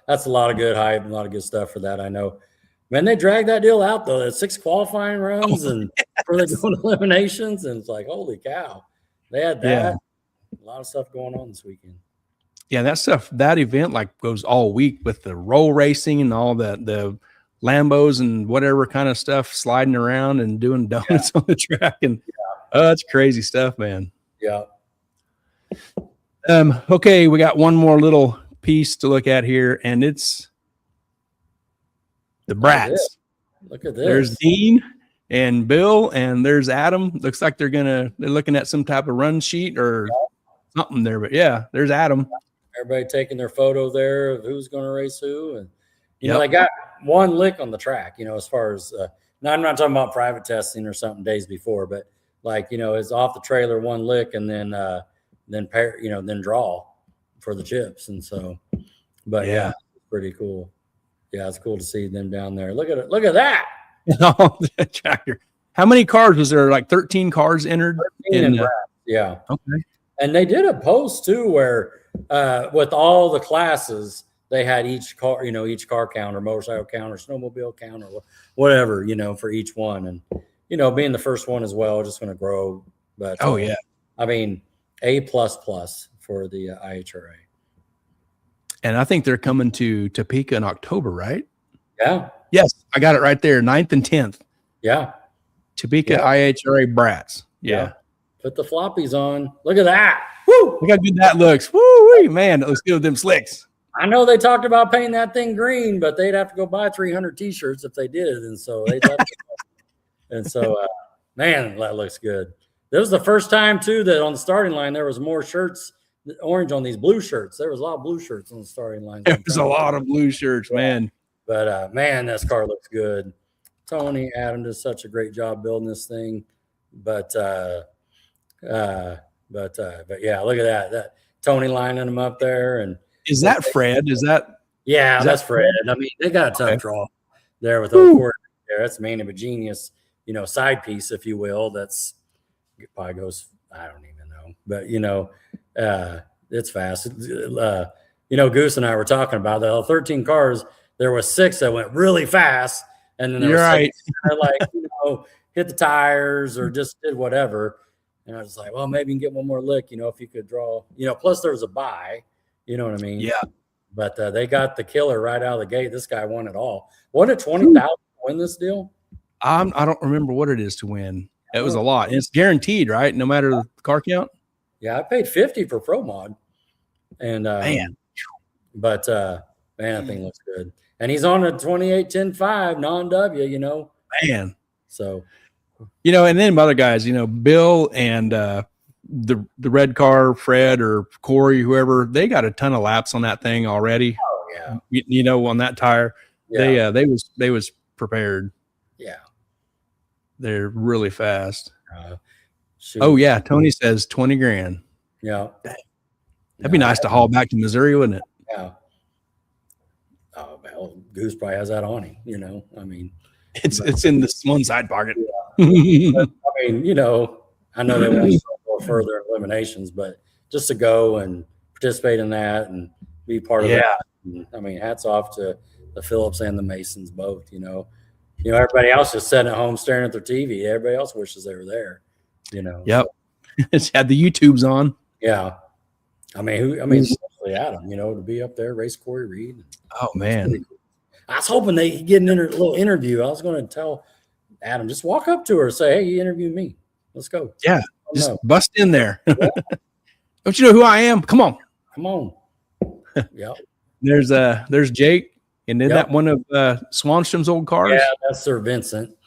That's a lot of good hype and a lot of good stuff for that. I know. Man, they dragged that deal out though. 6 qualifying runs and before they go to eliminations, and it's like, holy cow, they had that. Yeah. A lot of stuff going on this weekend. Yeah, that event like goes all week with the roll racing and all the Lambos and whatever kind of stuff sliding around and doing donuts on the track, and it's crazy stuff, man. Yeah. Okay, we got one more little piece to look at here, and it's the brats. Look at this. There's Dean and Bill, and there's Adam. Looks like they're looking at some type of run sheet or something there, but yeah, there's Adam. Everybody taking their photo there of who's going to race who, and they got one lick on the track. As far as now, I'm not talking about private testing or something days before, but it's off the trailer, one lick, and then draw for the chips, and so. But yeah, it's pretty cool. Yeah, it's cool to see them down there. Look at it. Look at that. The tractor. How many cars was there? Like 13 cars entered? 13 yeah. Okay. And they did a post too where with all the classes, they had each car count or motorcycle count or snowmobile count or whatever, for each one. And, being the first one as well, just going to grow. But I mean, A++ for the IHRA. And I think they're coming to Topeka in October, right? Yeah. Yes, I got it right there. 9th and 10th. Yeah. Topeka IHRA brats. Yeah. Put the floppies on. Look at that. Woo! Look how good that looks. Woo, man, it looks good with them slicks. I know they talked about painting that thing green, but they'd have to go buy 300 T-shirts if they did, and so man, that looks good. This was the first time too that on the starting line there was more shirts, orange on these blue shirts. There was a lot of blue shirts on the starting line. There was a lot of blue shirts, man. But man, this car looks good. Tony, Adam did such a great job building this thing. But yeah, look at that. That Tony lining them up there. And is that Fred? That's Fred. I mean, they got a ton of draw there with those quarters there. That's Man of a Genius, side piece, if you will. That's probably goes, I don't even know. But it's fast. Goose and I were talking about the 13 cars. There were 6 that went really fast, and then there were 6 that like hit the tires or just did whatever. And I was like, well, maybe you can get one more lick, if you could draw, plus there was a buy, you know what I mean? Yeah. But they got the killer right out of the gate. This guy won it all. Wasn't it 20,000 to win this deal? I don't remember what it is to win. It was a lot. And it's guaranteed, right? No matter the car count. Yeah, I paid 50 for Pro Mod. And man, that thing looks good. And he's on a 28-10-5 non-W, Man. So, and then other guys, Bill and the red car, Fred or Corey, whoever, they got a ton of laps on that thing already. Oh yeah. On that tire. Yeah. They was prepared. Yeah. They're really fast. Oh yeah. Tony says 20 grand. Yeah. That'd be nice to haul back to Missouri, wouldn't it? Yeah. Oh, well, Goose probably has that on him, I mean. It's in this one side pocket. Yeah. But, I mean, I know they want to go further eliminations, but just to go and participate in that and be part of that. And, I mean, hats off to the Phillips and the Masons both, everybody else is sitting at home staring at their TV. Everybody else wishes they were there, Yep. So. It's had the YouTubes on. Yeah. Especially Adam, to be up there, race Corey Reed. Oh, man. Cool. I was hoping they get a little interview. I was going to tell Adam, just walk up to her and say, hey, you interviewed me. Let's go. Yeah. Just bust in there. Yeah. Don't you know who I am? Come on. Yeah. There's Jake. And then that one of Swanstrom's old cars. Yeah, that's Sir Vincent.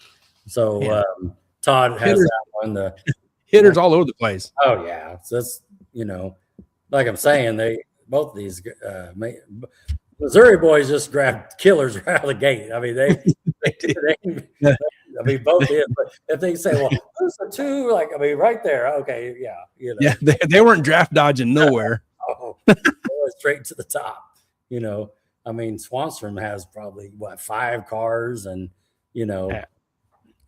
So Todd has that one. The hitters all over the place. Oh, yeah. So that's, like I'm saying, both of these Missouri boys just grabbed killers right out of the gate. I mean, both did. But if they say, well, who's the two? Right there. Okay, yeah. Yeah, they weren't draft dodging nowhere. Straight to the top. Swanstrom has probably 5 cars, and I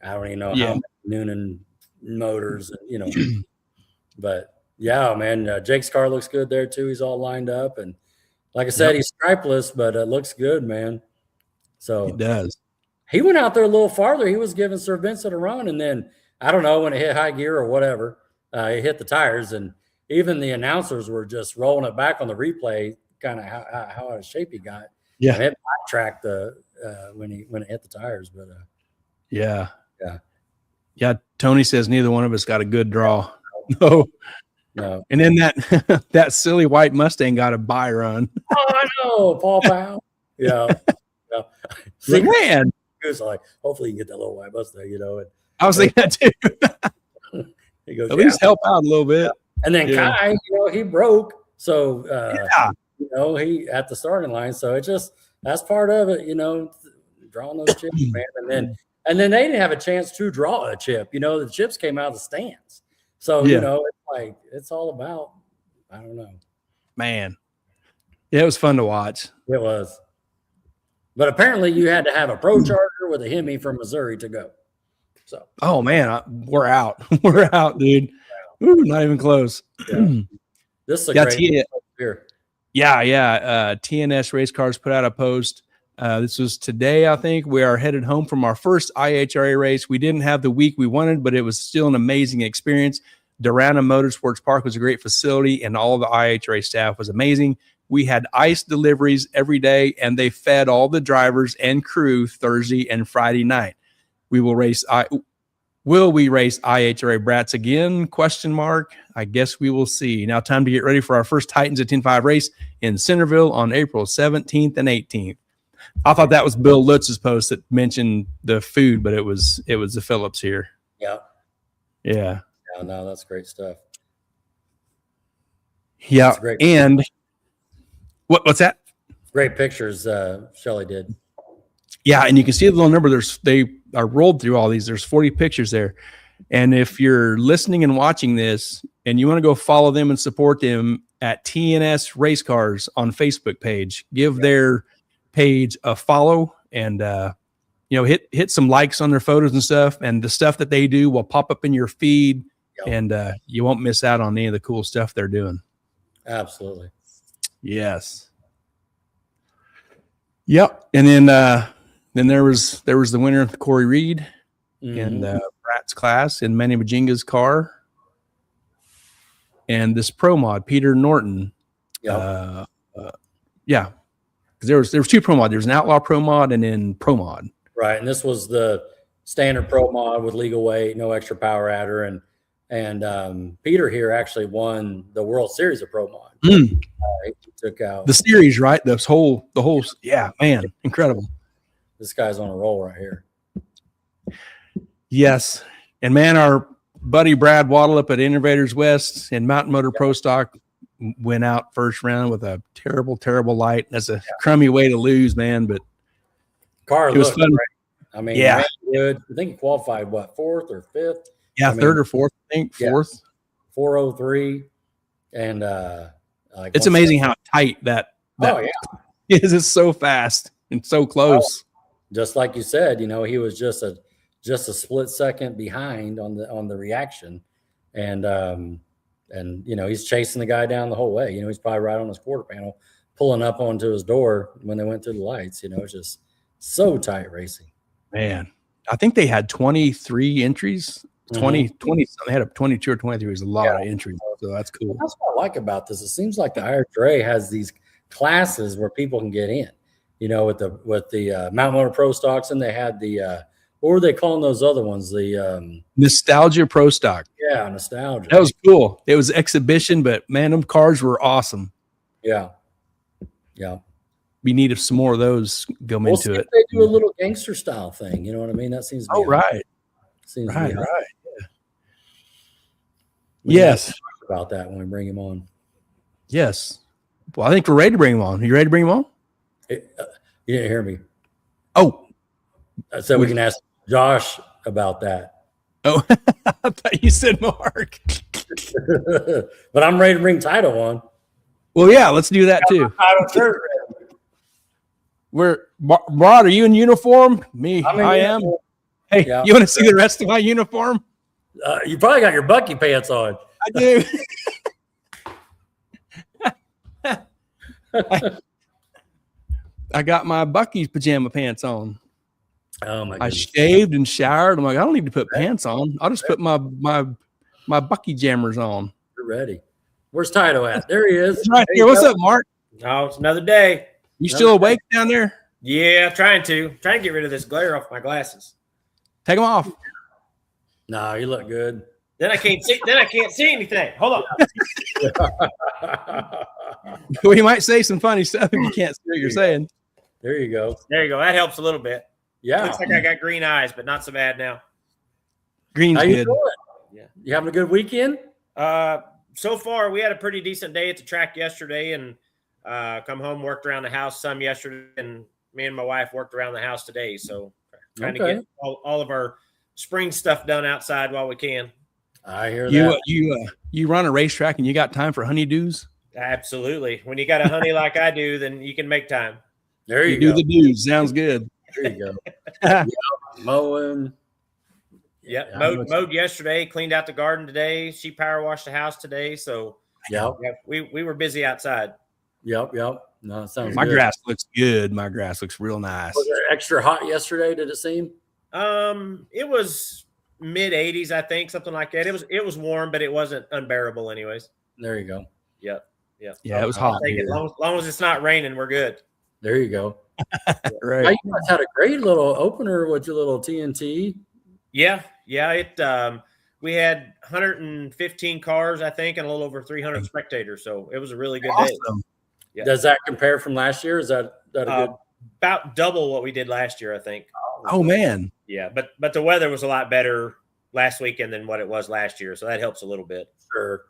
don't even know how many Noonan motors, but yeah, man, Jake's car looks good there too. He's all lined up, and like I said, he's stripeless, but it looks good, man. So it does. He went out there a little farther. He was giving Sir Vincent a run, and then I don't know when it hit high gear or whatever, it hit the tires, and even the announcers were just rolling it back on the replay, kind of how out of shape he got. Yeah, and it backtracked when it hit the tires, but yeah. Tony says neither one of us got a good draw. No. And then that silly white Mustang got a buy run. Oh, I know, Paul Powell. Yeah. See, man, he was like, hopefully you can get that little white Mustang, And I was thinking that too. He goes, at least help out a little bit. And then Kai, he broke. So he at the starting line. So that's part of it, drawing those chips, man. And then they didn't have a chance to draw a chip. The chips came out of the stands. So, it's it's all about, I don't know. Man. Yeah, it was fun to watch. It was. But apparently you had to have a Pro Charger with a Hemi from Missouri to go. So. Oh, man, we're out. We're out, dude. Ooh, not even close. Yeah. This is a great here. Yeah. TNS Race Cars put out a post. This was today, I think. We are headed home from our first IHRA race. We didn't have the week we wanted, but it was still an amazing experience. Durana Motorsports Park was a great facility, and all of the IHRA staff was amazing. We had ice deliveries every day, and they fed all the drivers and crew Thursday and Friday night. We will race Will we race IHRA brats again? Question mark. I guess we will see. Now time to get ready for our first Titans at 10-5 race in Centerville on April 17th and 18th. I thought that was Bill Lutz's post that mentioned the food, but it was the Phillips here. Yeah. Yeah. Yeah, no, that's great stuff. Yeah. And what's that? Great pictures Shelly did. Yeah, and you can see the little number. They are rolled through all these. There's 40 pictures there. And if you're listening and watching this and you want to go follow them and support them at TNS Race Cars on Facebook page, give their page a follow and hit some likes on their photos and stuff. And the stuff that they do will pop up in your feed, and you won't miss out on any of the cool stuff they're doing. Absolutely. Yes. Yep. And then there was the winner, Corey Reed, in Brat's class in Manny Majinga's car, and this pro mod Peter Norton. Yeah, because there was two pro mod. There's an outlaw pro mod and then pro mod. Right, and this was the standard pro mod with legal weight, no extra power adder, and Peter here actually won the World Series of pro mod. He took out the series, right? The whole, yeah, man, incredible. This guy's on a roll right here. Yes. And man, our buddy Brad Waddle up at Innovators West and Mountain Motor Pro Stock went out first round with a terrible, terrible light. That's a crummy way to lose, man. But car it was fun. Great. I mean, yeah, good. I think he qualified fourth or fifth. Yeah, third or fourth. I think fourth. 403, and it's amazing how tight that is. It's so fast and so close. Just like you said, he was just a split second behind on the reaction, and he's chasing the guy down the whole way. He's probably right on his quarter panel, pulling up onto his door when they went through the lights. It's just so tight racing. Man, I think they had 23 entries. 20 they had a 22 or 23. It was a lot of entries, so that's cool. That's what I like about this. It seems like the IHRA has these classes where people can get in. With the Mount Motor Pro Stocks, and they had the what were they calling those other ones? The Nostalgia Pro Stock. Yeah, Nostalgia. That was cool. It was exhibition, but man, them cars were awesome. Yeah. We need some more of those going into it. They do a little gangster style thing. You know what I mean? That seems to be right. Seems right. We yes. talk about that when we bring him on. Yes. Well, I think we're ready to bring him on. Are you ready to bring him on? You didn't hear me. Oh. So we can ask Josh about that. Oh, I thought you said Mark. But I'm ready to bring TYDO on. Well, yeah, let's do that too. TYDO shirt ready. Rod, are you in uniform? I am. Hey, you want to see the rest of my uniform? You probably got your Bucky pants on. I do. I got my Bucky's pajama pants on. Oh my! I shaved and showered. I'm like, I don't need to put pants on. I'll just put my Bucky jammers on. You're ready. Where's TYDO at? There he is. He's right here. What's up, Mark? Oh, it's another day. You still awake down there? Yeah, trying to get rid of this glare off my glasses. Take them off. No, you look good. Then I can't see. Anything. Hold on. Well, you might say some funny stuff if you can't see what you're saying. There you go. That helps a little bit. Yeah. Looks like I got green eyes, but not so bad now. Green's How good. You doing? Yeah. You having a good weekend? So far we had a pretty decent day at the track yesterday, and come home, worked around the house some yesterday, and me and my wife worked around the house today. So trying to get all of our spring stuff done outside while we can. I hear that. You run a racetrack and you got time for honeydews? Absolutely. When you got a honey like I do, then you can make time. There you go. Do the dudes. Sounds good. There you go. Mowing. Yep. Mowed yesterday, cleaned out the garden today. She power washed the house today. So we were busy outside. Yep. No, it sounds My good. grass looks good. My grass looks real nice. Was it extra hot yesterday, did it seem? It was mid-80s, I think, something like that. It was warm, but it wasn't unbearable anyways. There you go. Yep. Yeah, it was hot. As long as it's not raining, we're good. There you go. Right. You guys had a great little opener with your little TNT. Yeah. It we had 115 cars, I think, and a little over 300 spectators. So it was a really good day. Yeah. Does that compare from last year? Is that a good? About double what we did last year, I think. Oh man. Yeah, but the weather was a lot better last weekend than what it was last year, so that helps a little bit. Sure.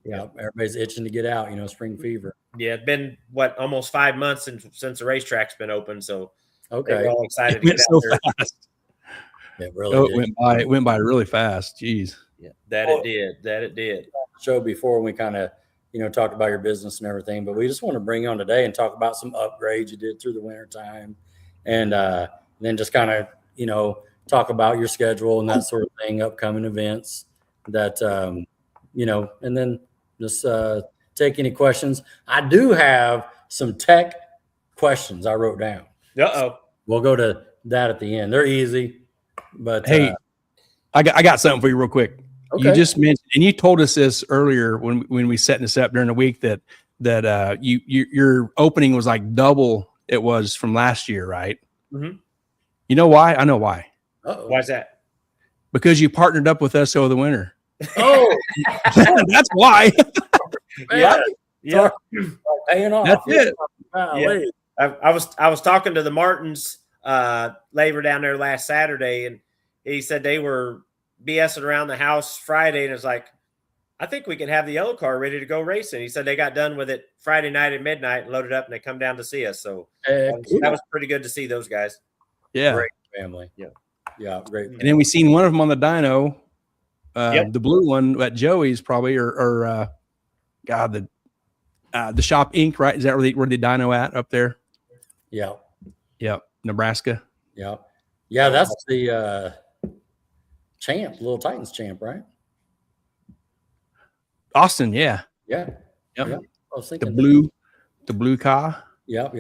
Yeah, everybody's itching to get out. Spring fever. Yeah, it's been almost 5 months since the racetrack's been open, so okay, we're all excited to get out there. Fast. It really it went by really fast. Jeez. Yeah, it did. Show before we kind of talked about your business and everything, but we just want to bring you on today and talk about some upgrades you did through the winter time, and then just kind of talk about your schedule and that sort of thing, upcoming events that and then just take any questions. I do have some tech questions I wrote down. We'll go to that at the end. They're easy, but hey, I got something for you real quick. Okay. You just mentioned, and you told us this earlier when we set this up during the week that your opening was like double it was from last year, right? Mm-hmm. You know why? I know why. Why's that? Because you partnered up with us over the winter. Oh, that's why. Yeah. Paying off. That's it. Yeah. I was talking to the Martins labor down there last Saturday, and he said they were BSing around the house Friday, and it's like, I think we could have the yellow car ready to go racing. He said they got done with it Friday night at midnight and loaded up, and they come down to see us. So that was pretty good to see those guys. Yeah, great family. Yeah, great. And then we seen one of them on the dyno, the blue one at Joey's probably, or the Shop Inc. Right? Is that where the dyno at up there? Yeah. Yep. Nebraska. Yeah. Yeah, that's the champ, Little Titans champ, right? Austin, yeah. Yeah. Yep. Yeah. I was thinking the blue car. Yep.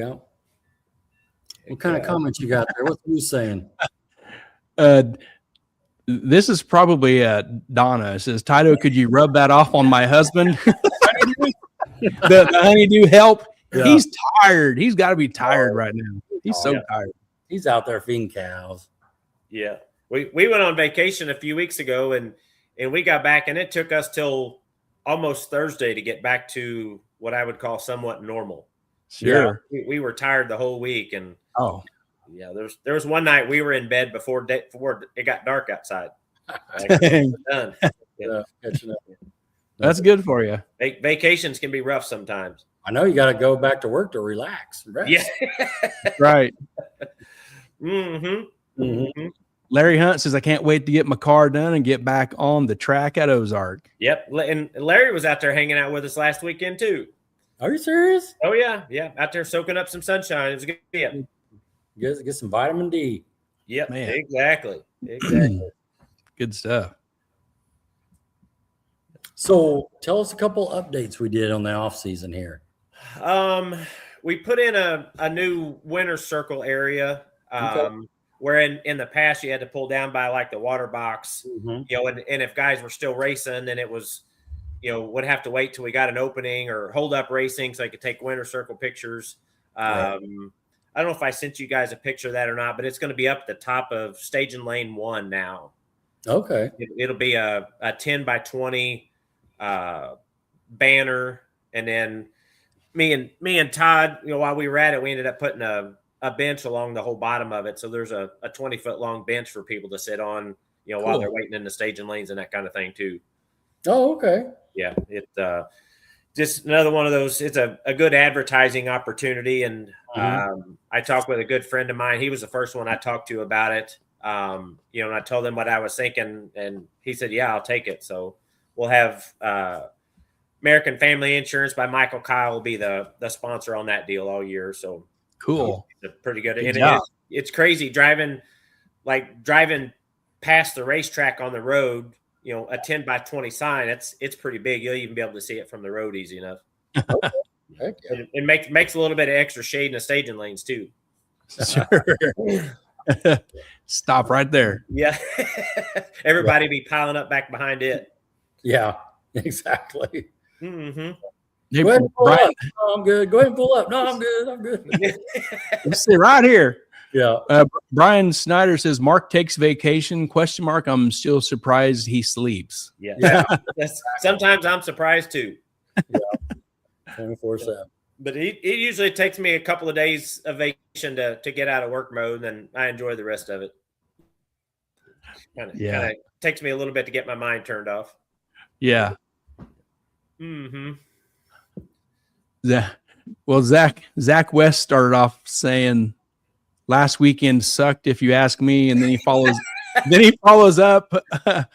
What kind of comments you got there? What's you saying? This is probably Donna. It says, TYDO, could you rub that off on my husband? the honeydew help. Yeah. He's tired. He's got to be tired right now. He's tired. He's out there feeding cows. Yeah. We went on vacation a few weeks ago, and we got back, and it took us till almost Thursday to get back to what I would call somewhat normal. Sure. Yeah, we were tired the whole week, and yeah, there was one night we were in bed before it got dark outside. Done. Yeah. That's good for you. Vacations can be rough sometimes. I know you got to go back to work to relax. Rest. Yeah. Right. Mm-hmm. Mm-hmm. Larry Hunt says, I can't wait to get my car done and get back on the track at Ozark. Yep. And Larry was out there hanging out with us last weekend too. Are you serious? Oh yeah. Yeah. Out there soaking up some sunshine. It was a good day. Get some vitamin D. Yep. Man. Exactly. Good stuff. So tell us a couple updates we did on the off season here. We put in a new winter circle area. Where in the past you had to pull down by like the water box, and if guys were still racing, then it was, would have to wait till we got an opening or hold up racing so they could take winter circle pictures. Right. I don't know if I sent you guys a picture of that or not, but it's going to be up at the top of staging lane 1 now. Okay. It'll be a 10 by 20 banner. And then me and Todd, while we were at it, we ended up putting a bench along the whole bottom of it. So there's a 20-foot long bench for people to sit on, while they're waiting in the staging lanes and that kind of thing too. Oh, okay. Yeah. It just another one of those, it's a good advertising opportunity. And I talked with a good friend of mine. He was the first one I talked to about it. And I told him what I was thinking, and he said, yeah, I'll take it. So we'll have American Family Insurance by Michael Kyle will be the sponsor on that deal all year. So cool. It's pretty good. And it's crazy driving past the racetrack on the road, a 10 by 20 sign. It's pretty big. You'll even be able to see it from the road easy enough. It makes a little bit of extra shade in the staging lanes too. Sure. Stop right there. Yeah. Everybody be piling up back behind it. Yeah, exactly. Mm-hmm. Go ahead and pull up. No, I'm good. Go ahead and pull up. No, I'm good. Let's sit right here. Yeah. Brian Snyder says Mark takes vacation ? I'm still surprised he sleeps. Yeah. Sometimes I'm surprised too. 24/7. But it usually takes me a couple of days of vacation to get out of work mode, and then I enjoy the rest of it. Kind of takes me a little bit to get my mind turned off. Yeah. Mm-hmm. Well, Zach West started off saying last weekend sucked, if you ask me, and then he follows up. Let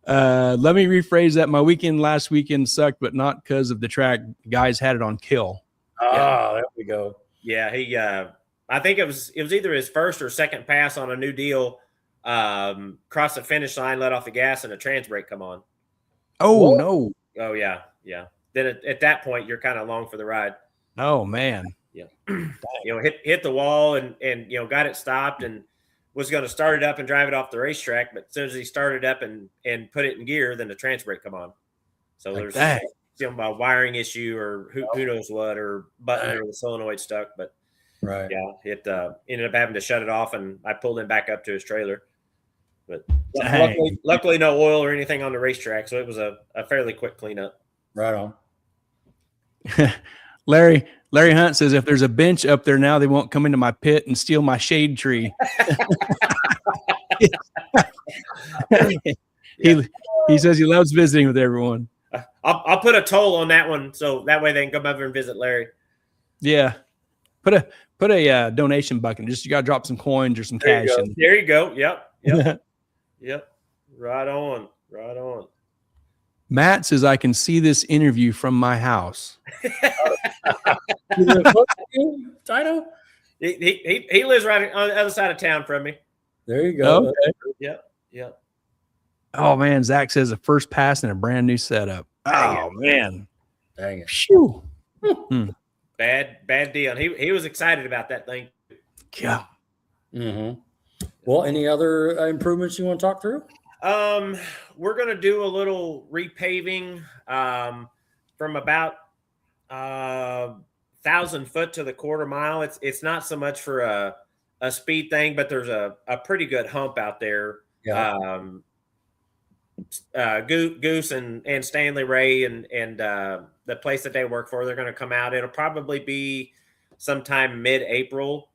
me rephrase that. My weekend last weekend sucked, but not because of the track. Guys had it on kill. There we go. Yeah, he. I think it was either his first or second pass on a new deal. Crossed the finish line, let off the gas, and a trans brake come on. Oh, Whoa. no. Oh yeah. Then at that point, you're kind of along for the ride. Oh man. Yeah. Hit the wall and got it stopped and was going to start it up and drive it off the racetrack. But as soon as he started up and put it in gear, then the trans brake come on. So there's a wiring issue or who knows what, or button or the solenoid stuck. But right. Yeah, it ended up having to shut it off, and I pulled him back up to his trailer. But luckily no oil or anything on the racetrack, so it was a fairly quick cleanup. Right on. Larry Hunt says if there's a bench up there now, they won't come into my pit and steal my shade tree. He says he loves visiting with everyone. I'll put a toll on that one, so that way they can come over and visit Larry. Yeah, put a donation bucket. Just you got to drop some coins or some cash in. There you go. Yep. Yep. Right on. Matt says I can see this interview from my house. TYDO? He lives right on the other side of town from me. There you go. Okay. Yep. Oh man, Zach says the first pass in a brand new setup. Oh man, dang it! Phew. Bad deal. He was excited about that thing. Yeah. Mm-hmm. Well, any other improvements you want to talk through? We're gonna do a little repaving from about 1,000 foot to the quarter mile. It's not so much for a speed thing, but there's a pretty good hump out there. Yeah. Goose and Stanley Ray and the place that they work for, they're going to come out. It'll probably be sometime mid-April,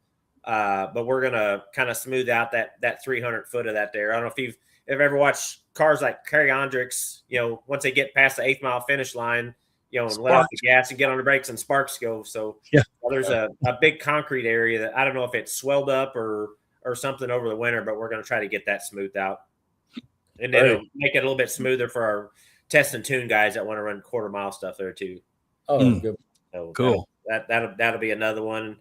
but we're going to kind of smooth out that 300 foot of that there. I don't know if you've ever watched cars like Kerry Ondrick's, once they get past the 8th mile finish line, and let off the gas and get on the brakes and sparks go. So there's a big concrete area that I don't know if it's swelled up or something over the winter, but we're going to try to get that smoothed out. And then it'll make it a little bit smoother for our test and tune guys that want to run quarter mile stuff there too. Oh, good. So cool. That'll be another one.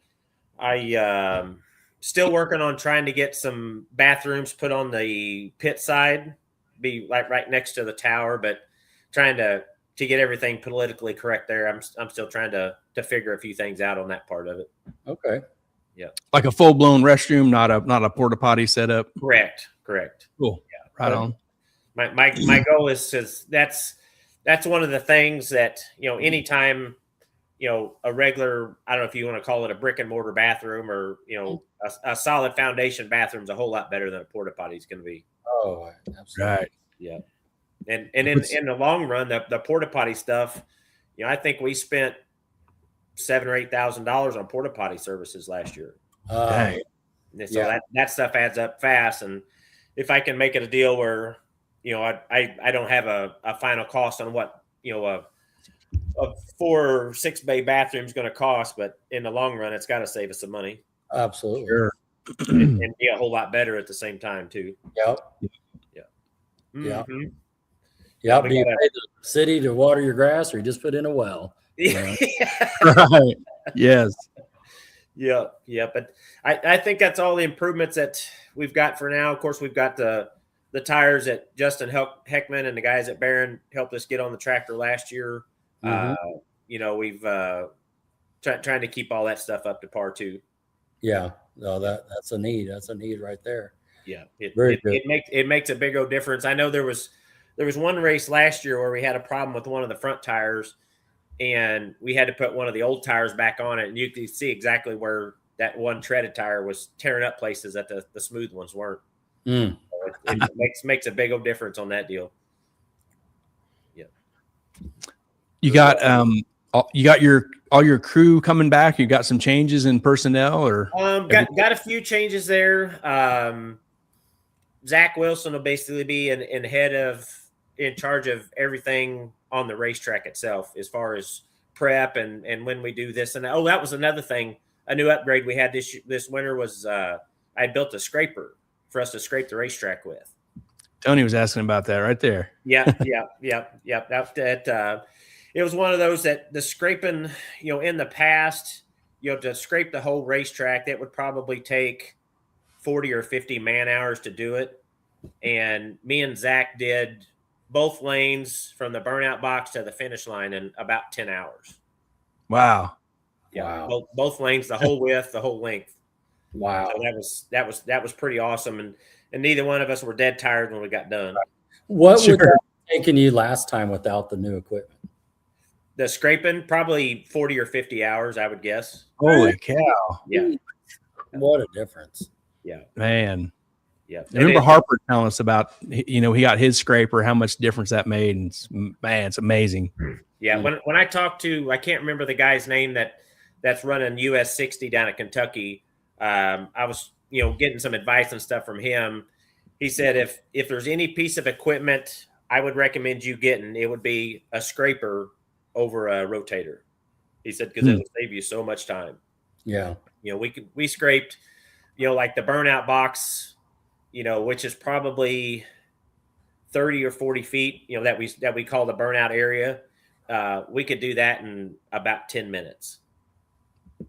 I still working on trying to get some bathrooms put on the pit side, be like right next to the tower, but trying to get everything politically correct there. I'm still trying to figure a few things out on that part of it. Okay. Yeah. Like a full blown restroom, not a porta potty setup. Correct. Cool. Yeah. Right on. My goal is that's one of the things that, anytime, a regular, I don't know if you want to call it a brick and mortar bathroom or, a solid foundation bathroom is a whole lot better than a porta potty is going to be. Oh, absolutely. Right. Yeah. And in the long run, the porta potty stuff, I think we spent $7,000 or $8,000 on porta potty services last year. Dang. And so that stuff adds up fast. And if I can make it a deal where, I don't have a final cost on what, a 4 or 6 bay bathroom is going to cost, but in the long run, it's got to save us some money. Absolutely. Sure. and be a whole lot better at the same time too. Yep. Yeah. Mm-hmm. Yeah. Do you pay the city to water your grass, or you just put in a well? Yeah. Right. Yes. Yeah. But I think that's all the improvements that we've got for now. Of course, we've got the tires that Justin Heckman and the guys at Barron helped us get on the tractor last year. Mm-hmm. We've trying to keep all that stuff up to par too. Yeah. No, that's a need. That's a need right there. Yeah. It makes a big old difference. I know there was one race last year where we had a problem with one of the front tires, and we had to put one of the old tires back on it, and you could see exactly where that one treaded tire was tearing up places that the smooth ones weren't. Mm. So it makes a big old difference on that deal. Yeah. You got all your crew coming back. You got some changes in personnel, or got a few changes there. Zach Wilson will basically be in charge of everything on the racetrack itself, as far as prep and when we do this. And that was another thing. A new upgrade we had this winter was I built a scraper for us to scrape the racetrack with. Tony was asking about that right there. Yeah. It was one of those that the scraping, in the past, to scrape the whole racetrack, that would probably take 40 or 50 man hours to do it. And me and Zach did both lanes from the burnout box to the finish line in about 10 hours. Wow. Yeah. Wow. Both lanes, the whole width, the whole length. Wow. So that was pretty awesome. And neither one of us were dead tired when we got done. What would that have taken you last time without the new equipment? The scraping, probably 40 or 50 hours, I would guess. Holy cow. Yeah. What a difference. Yeah. Man. Yeah. I remember Harper telling us about, he got his scraper, how much difference that made. And it's amazing. Yeah. When I talked to, I can't remember the guy's name that's running US 60 down at Kentucky. I was, getting some advice and stuff from him. He said, if there's any piece of equipment I would recommend you getting, it would be a scraper over a rotator. He said, because it will save you so much time. Yeah. We scraped, like the burnout box, which is probably 30 or 40 feet, that we call the burnout area. We could do that in about 10 minutes.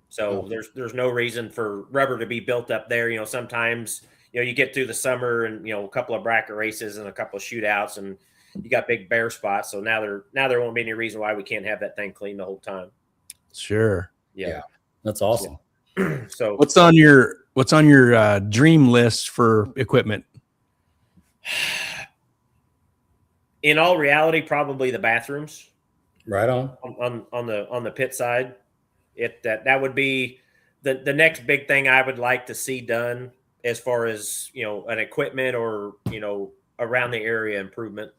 So there's no reason for rubber to be built up there. Sometimes, you get through the summer and, a couple of bracket races and a couple of shootouts and you got big bare spots. So now there won't be any reason why we can't have that thing clean the whole time. Sure. Yeah. That's awesome. Yeah. So what's on your dream list for equipment? In all reality, probably the bathrooms. Right on the pit side. That would be the next big thing I would like to see done as far as, an equipment or, around the area improvement.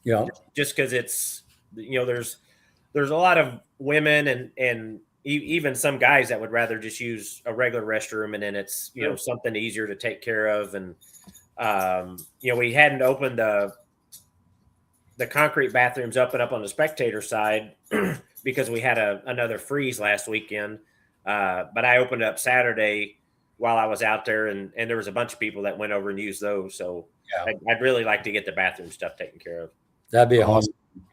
Yeah. Just because it's, there's a lot of women and even some guys that would rather just use a regular restroom, and then it's, something easier to take care of. And, we hadn't opened the concrete bathrooms up on the spectator side because we had another freeze last weekend. But I opened up Saturday while I was out there, and there was a bunch of people that went over and used those. So yeah. I'd really like to get the bathroom stuff taken care of. That'd be awesome.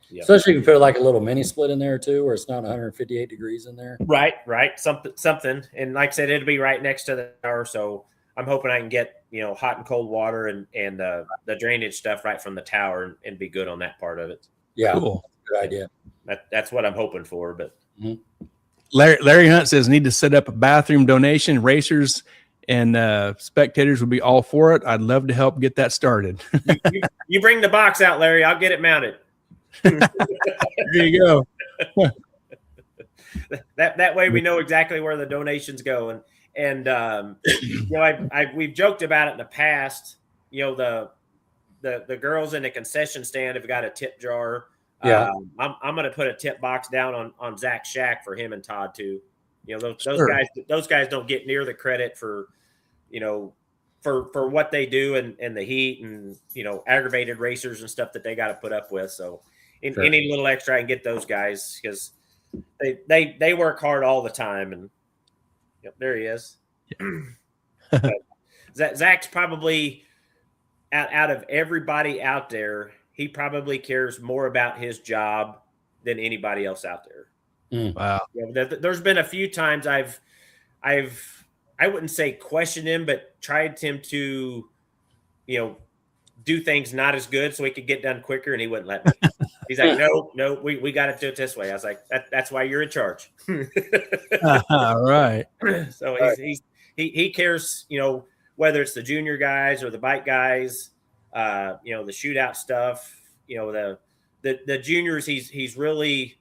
Yeah. Especially if you put like a little mini split in there too, where it's not 158 degrees in there. Right. Something. And like I said, it'll be right next to the tower. So I'm hoping I can get, hot and cold water and the drainage stuff right from the tower and be good on that part of it. Yeah. Cool. Good idea. That's what I'm hoping for. But Larry Hunt says need to set up a bathroom donation. Racers and spectators would be all for it. I'd love to help get that started. you bring the box out, Larry. I'll get it mounted. There you go. that way we know exactly where the donations go. And we've joked about it in the past. The girls in the concession stand have got a tip jar. Yeah. I'm going to put a tip box down on Zach's shack for him and Todd too. Those Sure. those guys don't get near the credit for what they do and the heat and, aggravated racers and stuff that they got to put up with. So Sure. any little extra I can get those guys, because they work hard all the time. And there he is. Zach's probably out of everybody out there, he probably cares more about his job than anybody else out there. Wow. There's been a few times I wouldn't say question him, but tried him to, do things not as good so he could get done quicker, and he wouldn't let me. He's like, no, we got to do it this way. I was like, that's why you're in charge. Right. So he cares, whether it's the junior guys or the bike guys, the shootout stuff, the juniors, he's really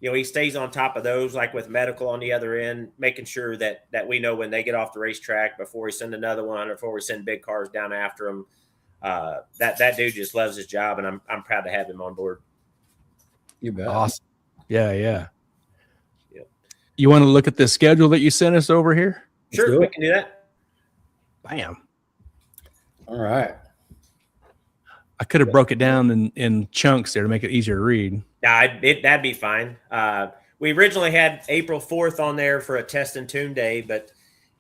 he stays on top of those, like with medical on the other end, making sure that we know when they get off the racetrack before we send another one or before we send big cars down after them. That dude just loves his job, and I'm proud to have him on board. You bet. Awesome. Yeah. Yep. You want to look at the schedule that you sent us over here? Sure, we can do that. Bam. All right. I could have broke it down in chunks there to make it easier to read. Yeah, that'd be fine. We originally had April 4th on there for a test and tune day, but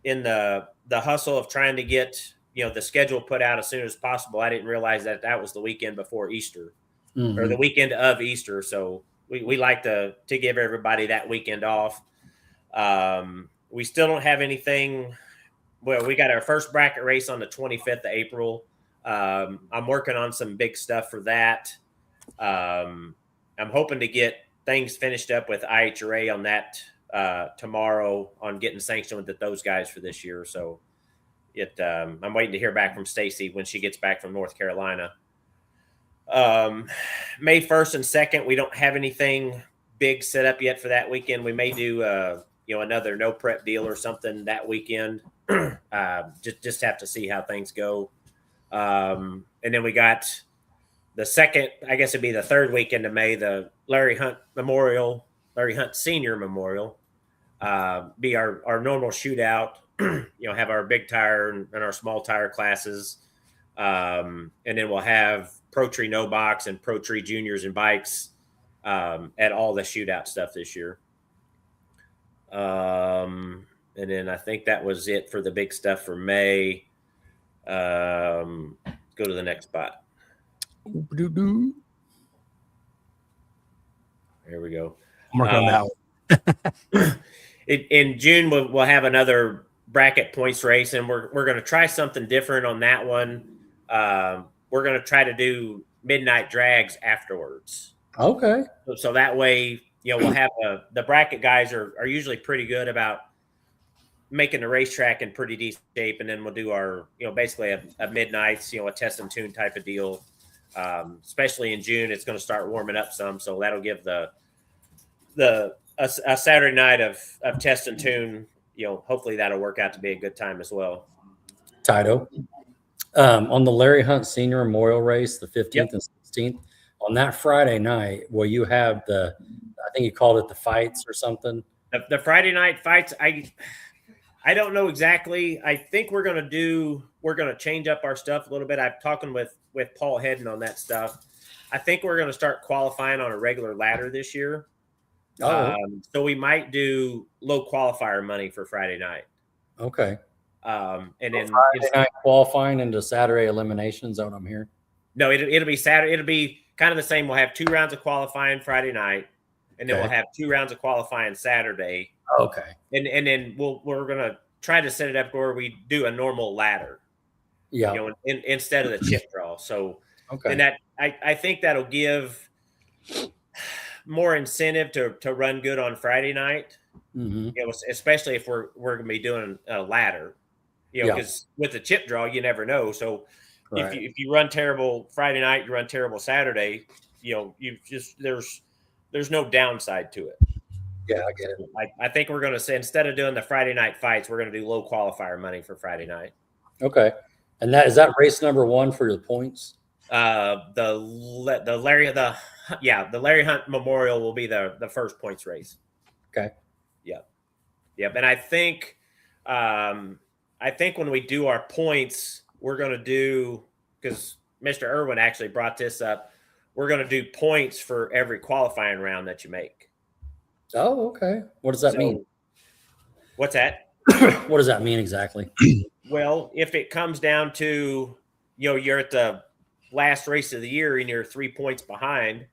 in the hustle of trying to get the schedule put out as soon as possible, I didn't realize that was the weekend before Easter or the weekend of Easter. So we like to give everybody that weekend off. We still don't have anything. Well, we got our first bracket race on the 25th of April. I'm working on some big stuff for that. I'm hoping to get things finished up with IHRA on that tomorrow on getting sanctioned with those guys for this year. So I'm waiting to hear back from Stacy when she gets back from North Carolina. May 1st and 2nd, we don't have anything big set up yet for that weekend. We may do another no prep deal or something that weekend. Just have to see how things go. And then we got the second, I guess it'd be the third weekend of May, the Larry Hunt Senior Memorial, be our normal shootout, have our big tire and our small tire classes. And then we'll have Pro Tree No Box and Pro Tree Juniors and bikes, at all the shootout stuff this year. And then I think that was it for the big stuff for May. Go to the next spot. There we go. I'm working on that one. In June, we'll have another bracket points race, and we're going to try something different on that one. We're going to try to do midnight drags afterwards. Okay. So that way, we'll have the bracket guys are usually pretty good about making the racetrack in pretty decent shape, and then we'll do our, basically a midnights, a test and tune type of deal. Especially in June, it's going to start warming up some, so that'll give a Saturday night of test and tune. Hopefully that'll work out to be a good time as well. TYDO, on the Larry Hunt Senior Memorial Race, the 15th and 16th, on that Friday night, will you have I think you called it the fights or something? The Friday night fights, I don't know exactly. I think we're going to change up our stuff a little bit. I'm talking with Paul Hedden on that stuff. I think we're going to start qualifying on a regular ladder this year. So we might do low qualifier money for Friday night. Okay. And then Friday night qualifying into Saturday elimination. Is that what I'm hearing? No, it'll be Saturday. It'll be kind of the same. We'll have 2 rounds of qualifying Friday night, and then we'll have 2 rounds of qualifying Saturday. Okay. And then we're gonna try to set it up where we do a normal ladder. Yeah. Instead of the chip draw. So okay. And that I think that'll give more incentive to run good on Friday night. Mm-hmm. Especially if we're gonna be doing a ladder. Because with the chip draw, you never know. So right. if you run terrible Friday night, you run terrible Saturday, there's no downside to it. Yeah, I get it. I think we're going to say, instead of doing the Friday night fights, we're going to do low qualifier money for Friday night. Okay. And is that race number 1 for the points? The Larry Hunt Memorial will be the first points race. Okay. Yep. And I think when we do our points, we're going to do, because Mr. Irwin actually brought this up, we're going to do points for every qualifying round that you make. Oh, okay. What does that mean? What's that? What does that mean exactly? Well, if it comes down to, you're at the last race of the year and you're 3 points behind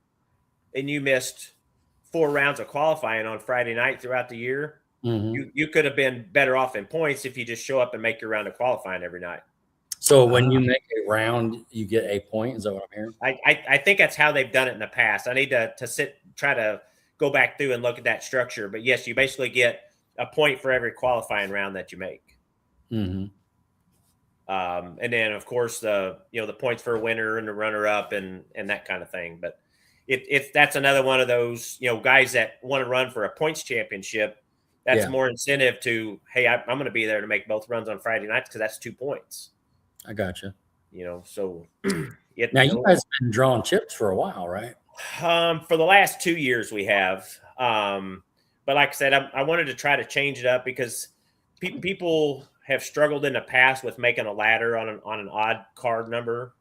and you missed 4 rounds of qualifying on Friday night throughout the year, mm-hmm. you could have been better off in points if you just show up and make your round of qualifying every night. So when you make a round, you get a point? Is that what I'm hearing? I think that's how they've done it in the past. I need to try to go back through and look at that structure. But yes, you basically get a point for every qualifying round that you make. Mm-hmm. And then of course the points for a winner and the runner up and that kind of thing. But that's another one of those, guys that want to run for a points championship. That's more incentive to, hey, I'm going to be there to make both runs on Friday nights because that's 2 points. I gotcha. So now you guys have been drawing chips for a while, right? For the last 2 years we have. But like I said, I wanted to try to change it up because people have struggled in the past with making a ladder on an odd number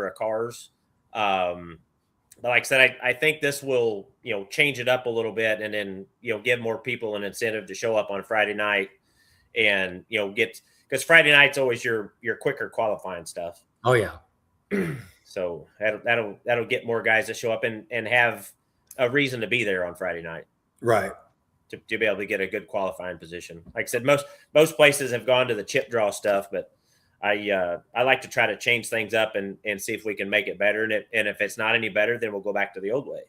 of cars. But like I said, I think this will, change it up a little bit and then, give more people an incentive to show up on Friday night and, because Friday night's always your quicker qualifying stuff. Oh yeah. So that'll get more guys to show up and have a reason to be there on Friday night. Right. To be able to get a good qualifying position. Like I said, most places have gone to the chip draw stuff, but I like to try to change things up and see if we can make it better. And if it's not any better, then we'll go back to the old way.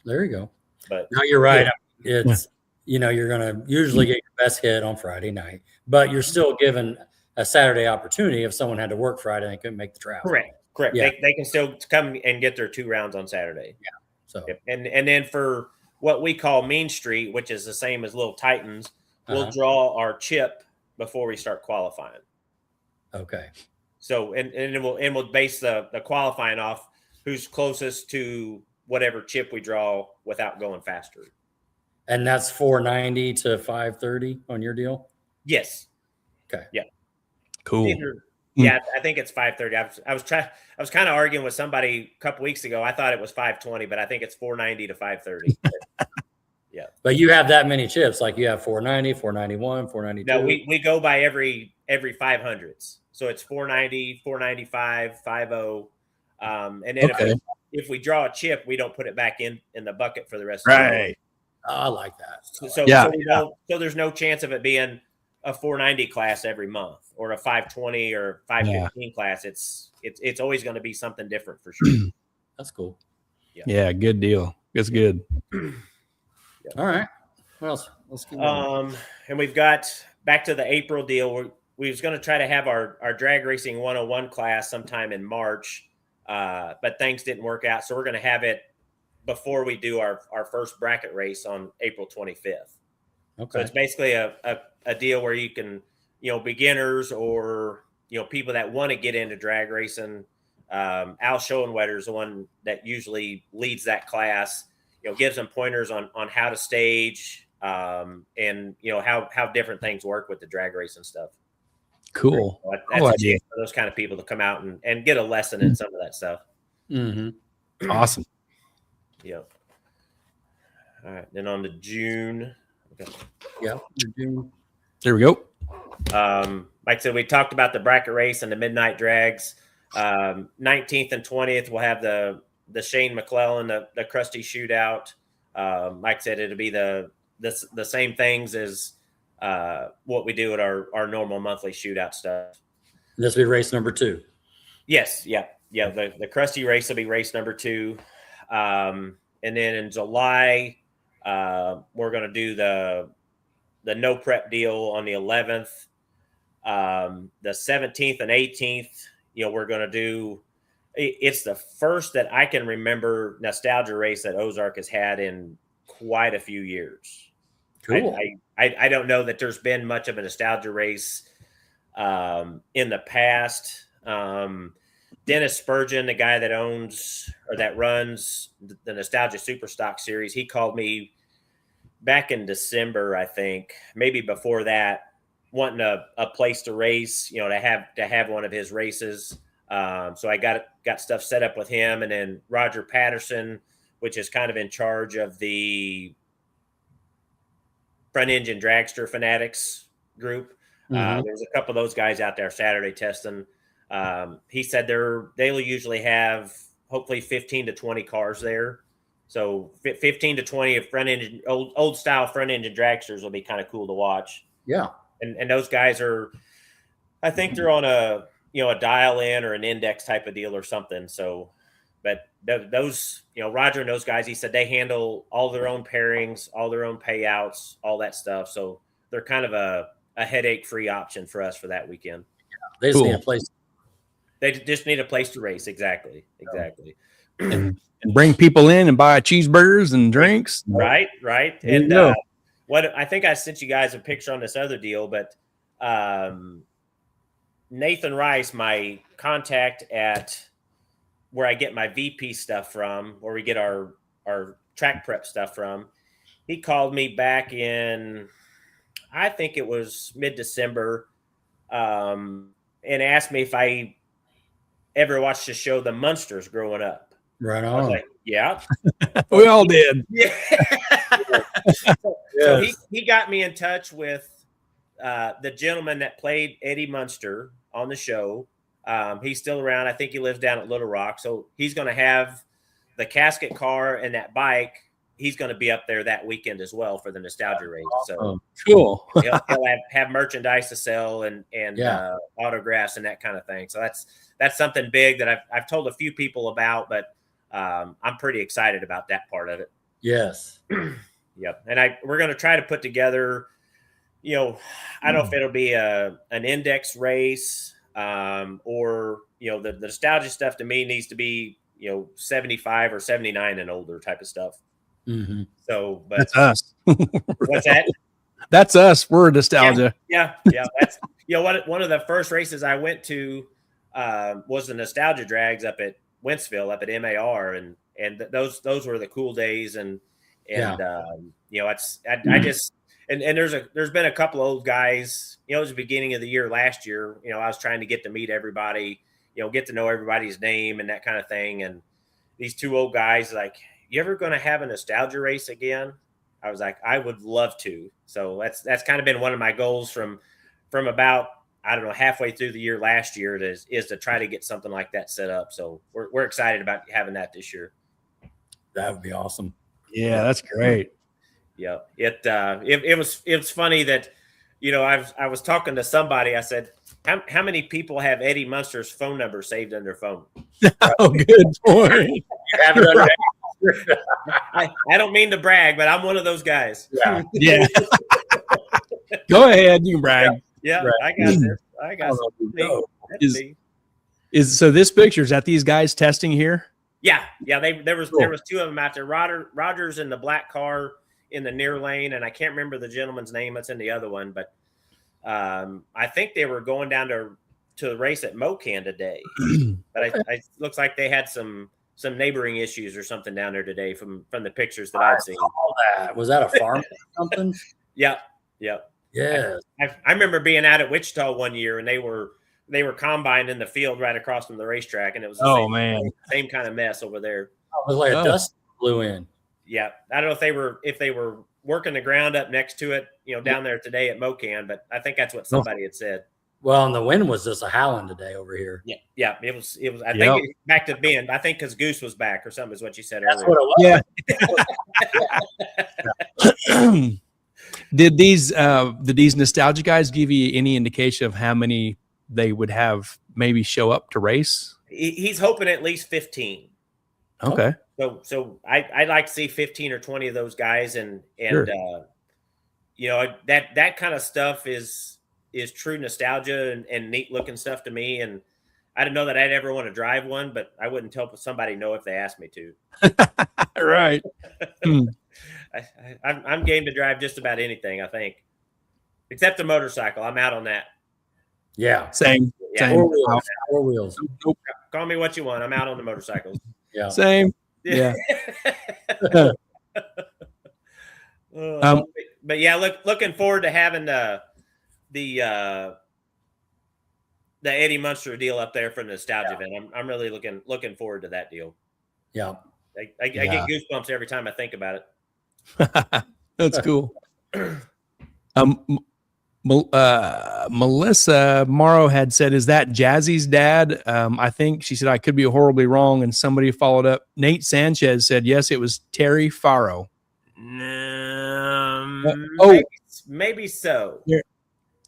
There you go. But no, you're right. It's, you're going to usually get your best hit on Friday night, but you're still given a Saturday opportunity if someone had to work Friday and couldn't make the travel. Correct. Yeah. They can still come and get their 2 rounds on Saturday. Yeah. So, and then for what we call Mean Street, which is the same as Little Titans, we'll draw our chip before we start qualifying. Okay. So and we'll base the qualifying off who's closest to whatever chip we draw without going faster. And that's 490 to 530 on your deal? Yes. Okay. Yeah. Cool. Yeah, I think it's 530. I was kind of arguing with somebody a couple weeks ago. I thought it was 520, but I think it's 490 to 530. Yeah. But you have that many chips, like you have 490, 491, 492. No, we go by every 500s. So it's 490, 495, 50. And then if we draw a chip, we don't put it back in the bucket for the rest of the year. Oh, I like that. So there's no chance of it being a 490 class every month or a 520 or 515 class. It's always going to be something different for sure. That's cool. Yeah, good deal. That's good. All right. What else? Let's keep going. And we've got back to the April deal. We was going to try to have our drag racing 101 class sometime in March, but things didn't work out. So we're going to have it before we do our first bracket race on April 25th. Okay. So it's basically a deal where you can, beginners or, people that want to get into drag racing. Al Schoenwetter's is the one that usually leads that class, gives them pointers on how to stage and, how different things work with the drag racing stuff. Cool. So that's a chance for those kind of people to come out and get a lesson in some of that stuff. Mm-hmm. Awesome. Yeah. All right. Then on to June. Okay. Yeah. June. There we go. Like I said, we talked about the bracket race and the midnight drags. 19th and 20th, we'll have the Shane McClellan, the Krusty shootout. Like I said, it'll be the same things as what we do at our normal monthly shootout stuff. This will be race number 2. Yes. Yeah. The Krusty race will be race number 2. And then in July, we're going to do the no prep deal on the 11th. The 17th and 18th, we're going to do, it's the first that I can remember nostalgia race that Ozark has had in quite a few years. Cool. I don't know that there's been much of a nostalgia race in the past. Dennis Spurgeon, the guy that owns or that runs the Nostalgia Superstock series, he called me back in December, I think, maybe before that, wanting a place to race, to have one of his races. So I got stuff set up with him, and then Roger Patterson, which is kind of in charge of the Front Engine Dragster Fanatics group. There's a couple of those guys out there Saturday testing. He said they'll usually have hopefully 15 to 20 cars there. So 15 to 20 of front engine, old style front engine dragsters will be kind of cool to watch. Yeah. And those guys I think they're on a dial in or an index type of deal or something. So, but those, Roger and those guys, he said they handle all their own pairings, all their own payouts, all that stuff. So they're kind of a headache free option for us for that weekend. They just need a place. They just need a place to race. Exactly. and bring people in and buy cheeseburgers and drinks. Right. There you And go. what I think I sent you guys a picture on this other deal, but Nathan Rice, my contact at where I get my VP stuff from, where we get our track prep stuff from, he called me back in, I think it was mid-December, and asked me if I ever watched the show The Munsters growing up. Right on. I was like, yeah. We all did. Yeah. So he got me in touch with the gentleman that played Eddie Munster on the show. He's still around. I think he lives down at Little Rock. So he's going to have the casket car and that bike. He's going to be up there that weekend as well for the nostalgia race. So cool. he'll have merchandise to sell and autographs and that kind of thing. So that's something big that I've told a few people about, but I'm pretty excited about that part of it. Yes. Yep. And we're going to try to put together, I don't know if it'll be an index race or, the nostalgia stuff to me needs to be, 75 or 79 and older type of stuff. Mm-hmm. So, but that's us. What's that? That's us. We're nostalgia. Yeah. That's, one of the first races I went to was the nostalgia drags up at Wentzville, up at MAR. And those were the cool days. And there's been a couple of old guys, it was the beginning of the year last year, I was trying to get to meet everybody, get to know everybody's name and that kind of thing. And these two old guys, like, you ever going to have a nostalgia race again? I was like, I would love to. So that's kind of been one of my goals from about, I don't know, halfway through the year last year is to try to get something like that set up. So we're excited about having that this year. That would be awesome. Yeah, that's great. Yeah. It was funny that, I was talking to somebody. I said, how many people have Eddie Munster's phone number saved on their phone? Oh, good point. You have it under I don't mean to brag, but I'm one of those guys. Yeah. Go ahead. You can brag. Yeah. Right. I got this. I got something. So this picture, is that these guys testing here? Yeah. There was two of them out there. Rogers in the black car in the near lane, and I can't remember the gentleman's name that's in the other one, but I think they were going down to the race at Mocan today. But I looks like they had some neighboring issues or something down there today from the pictures that I've seen. Was that a farm or something? Yeah. Yeah. I remember being out at Wichita one year, and they were combined in the field right across from the racetrack, and it was the same kind of mess over there. It was like a dust blew in. Yeah, I don't know if they were working the ground up next to it, down there today at Mocan, but I think that's what somebody had said. Well, and the wind was just a howling today over here. Yeah, it was. I think it was back to Bend. I think because Goose was back or something is what you said That's earlier. what it was. Yeah. Did these nostalgia guys give you any indication of how many they would have maybe show up to race? He's hoping at least 15. Okay. So I'd like to see 15 or 20 of those guys, and Sure. That kind of stuff is true nostalgia and neat looking stuff to me. And I don't know that I'd ever want to drive one, but I wouldn't tell somebody no if they asked me to. Right. I'm game to drive just about anything, I think, except a motorcycle. I'm out on that. Yeah. Same. Yeah. Same. Four wheels. Nope. Call me what you want. I'm out on the motorcycles. Yeah. Same. Yeah. But yeah, looking forward to having the Eddie Munster deal up there for the nostalgia event. I'm really looking forward to that deal. Yeah. I get goosebumps every time I think about it. That's cool. Melissa Morrow had said, "Is that Jazzy's dad?" I think she said, "I could be horribly wrong." And somebody followed up. Nate Sanchez said, "Yes, it was Terry Faro." Maybe so. Yeah.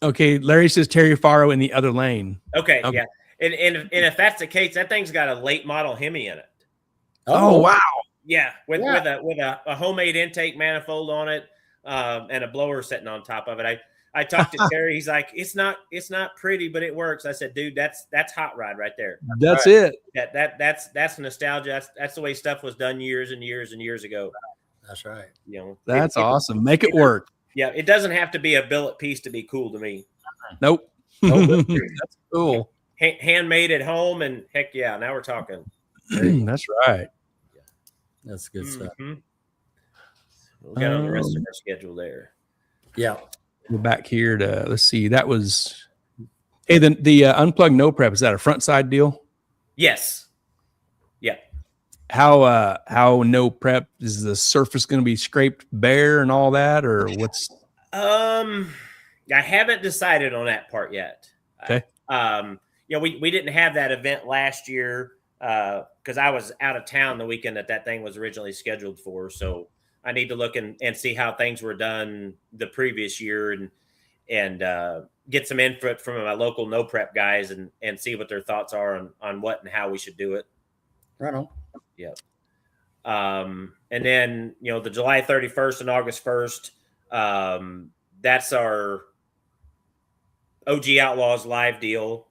Okay, Larry says Terry Faro in the other lane. Okay. Yeah. And if that's the case, that thing's got a late model Hemi in it. Oh wow. Yeah, with a homemade intake manifold on it, and a blower sitting on top of it. I talked to Terry. He's like, it's not pretty, but it works. I said, dude, that's hot rod right there. That's it. That's nostalgia. That's the way stuff was done years and years and years ago. That's right. You know, That's awesome. Make it work. Yeah, it doesn't have to be a billet piece to be cool to me. Nope. That's cool. Handmade at home, and heck yeah, now we're talking. That's right. That's good stuff. We got on the rest of our schedule there. Yeah. Go back here to, let's see. That was, hey, the unplugged no prep, is that a front side deal? Yes. Yeah. How no prep, is the surface going to be scraped bare and all that, or what's? I haven't decided on that part yet. Okay. You know, we didn't have that event last year because I was out of town the weekend that thing was originally scheduled for. So I need to look and see how things were done the previous year and get some input from my local no prep guys and see what their thoughts are on what and how we should do it. Right on. Yeah. And then, you know, the July 31st and August 1st, that's our OG Outlaws live deal.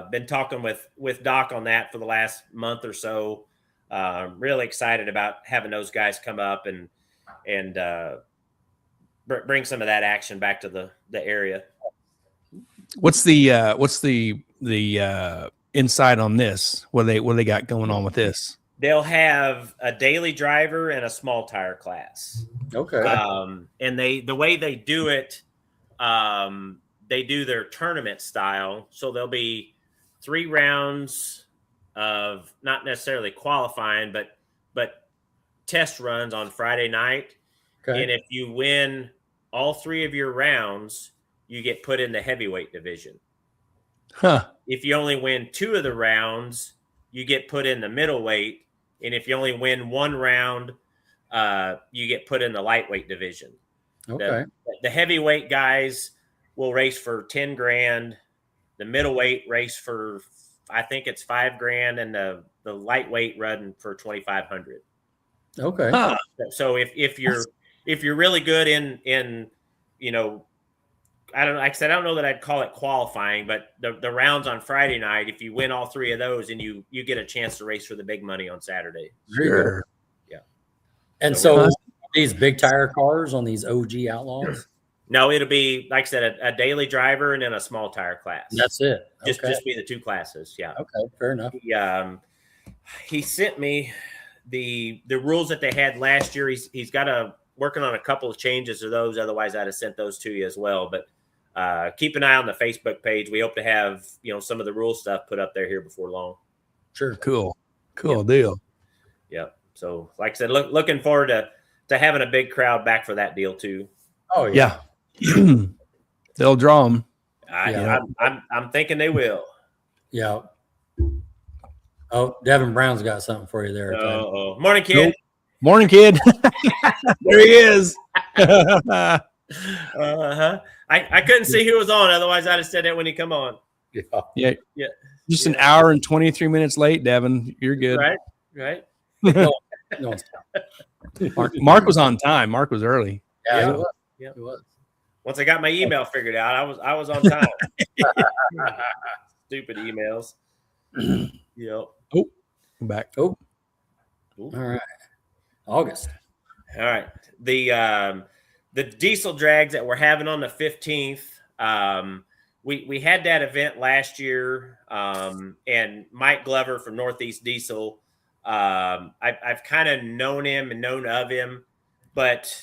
Been talking with Doc on that for the last month or so. Really excited about having those guys come up and bring some of that action back to the area. What's the insight on this? What they got going on with this? They'll have a daily driver and a small tire class. Okay. And the way they do it, they do their tournament style. So there'll be 3 rounds of not necessarily qualifying, but test runs on Friday night. Okay. And if you win all 3 of your rounds, you get put in the heavyweight division. Huh. If you only win 2 of the rounds, you get put in the middleweight. And if you only win 1 round, you get put in the lightweight division. Okay. The heavyweight guys will race for 10 grand. The middleweight race for, I think it's 5 grand, and the lightweight run for 2,500. Okay. Huh. So if you're really good in you know, I don't know. Like I said, I don't know that I'd call it qualifying, but the rounds on Friday night, if you win all 3 of those, and you get a chance to race for the big money on Saturday. Sure. Yeah. And so these big tire cars on these OG Outlaws? No, it'll be, like I said, a daily driver and then a small tire class. That's it. Just be the 2 classes. Yeah. Okay. Fair enough. He sent me the rules that they had last year. He's got working on a couple of changes to those. Otherwise, I'd have sent those to you as well. But keep an eye on the Facebook page. We hope to have, you know, some of the rule stuff put up there here before long. Sure. Cool deal. Yeah. So, like I said, looking forward to having a big crowd back for that deal too. Oh yeah. They'll draw them. I'm thinking they will. Yeah. Oh, Devin Brown's got something for you there. Oh, morning, kid. Nope. Morning, kid. There he is. I couldn't see who was on. Otherwise, I'd have said that when he come on. Yeah. Just an hour and 23 minutes late, Devin. You're good. Right. No. Mark was on time. Mark was early. Yeah. It was. Once I got my email figured out, I was on time. Stupid emails. Yep. Oh, I'm back. Oh. All right. August. All right. The diesel drags that we're having on the 15th. We had that event last year, and Mike Glover from Northeast Diesel. I've kind of known him and known of him, but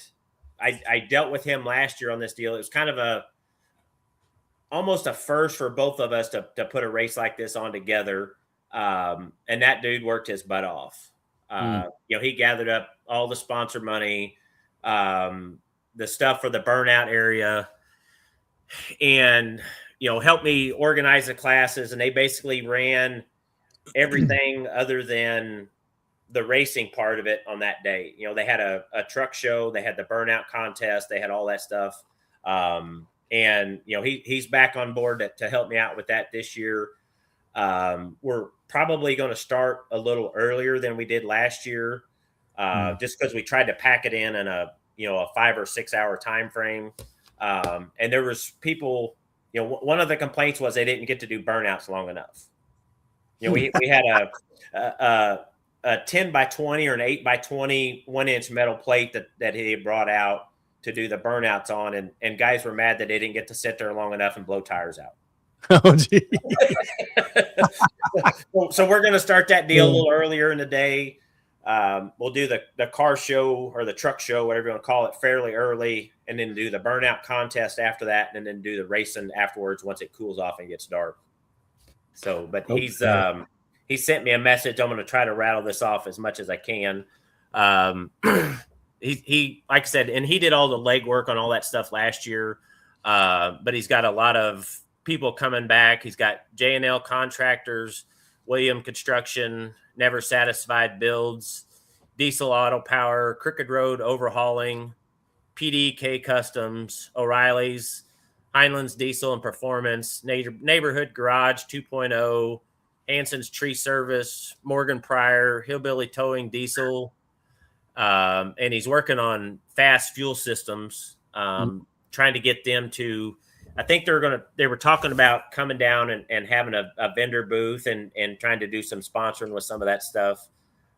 I dealt with him last year on this deal. It was kind of almost a first for both of us to put a race like this on together. And that dude worked his butt off. You know, he gathered up all the sponsor money, the stuff for the burnout area, and, you know, helped me organize the classes. And they basically ran everything other than the racing part of it on that day. You know, they had a truck show, they had the burnout contest, they had all that stuff. And, you know, he's back on board to help me out with that this year. We're probably going to start a little earlier than we did last year, just because we tried to pack it in a 5 or 6 hour time frame. And there was people, one of the complaints was they didn't get to do burnouts long enough. We had a 10 by 20 or an 8 by 20 1-inch metal plate that he had brought out to do the burnouts on, and guys were mad that they didn't get to sit there long enough and blow tires out. Oh, gee. So we're going to start that deal a little earlier in the day. We'll do the car show or the truck show, whatever you want to call it, fairly early, and then do the burnout contest after that, and then do the racing afterwards once it cools off and gets dark. So, but he sent me a message. I'm going to try to rattle this off as much as I can. He like I said, and he did all the legwork on all that stuff last year. But he's got a lot of people coming back. He's got J&L Contractors, William Construction, Never Satisfied Builds, Diesel Auto Power, Crooked Road Overhauling, PDK Customs, O'Reilly's, Heinlen's Diesel and Performance, Neighborhood Garage 2.0, Hanson's Tree Service, Morgan Pryor, Hillbilly Towing Diesel, and he's working on fast fuel systems, trying to get them to, I think they were talking about coming down and having a vendor booth and trying to do some sponsoring with some of that stuff.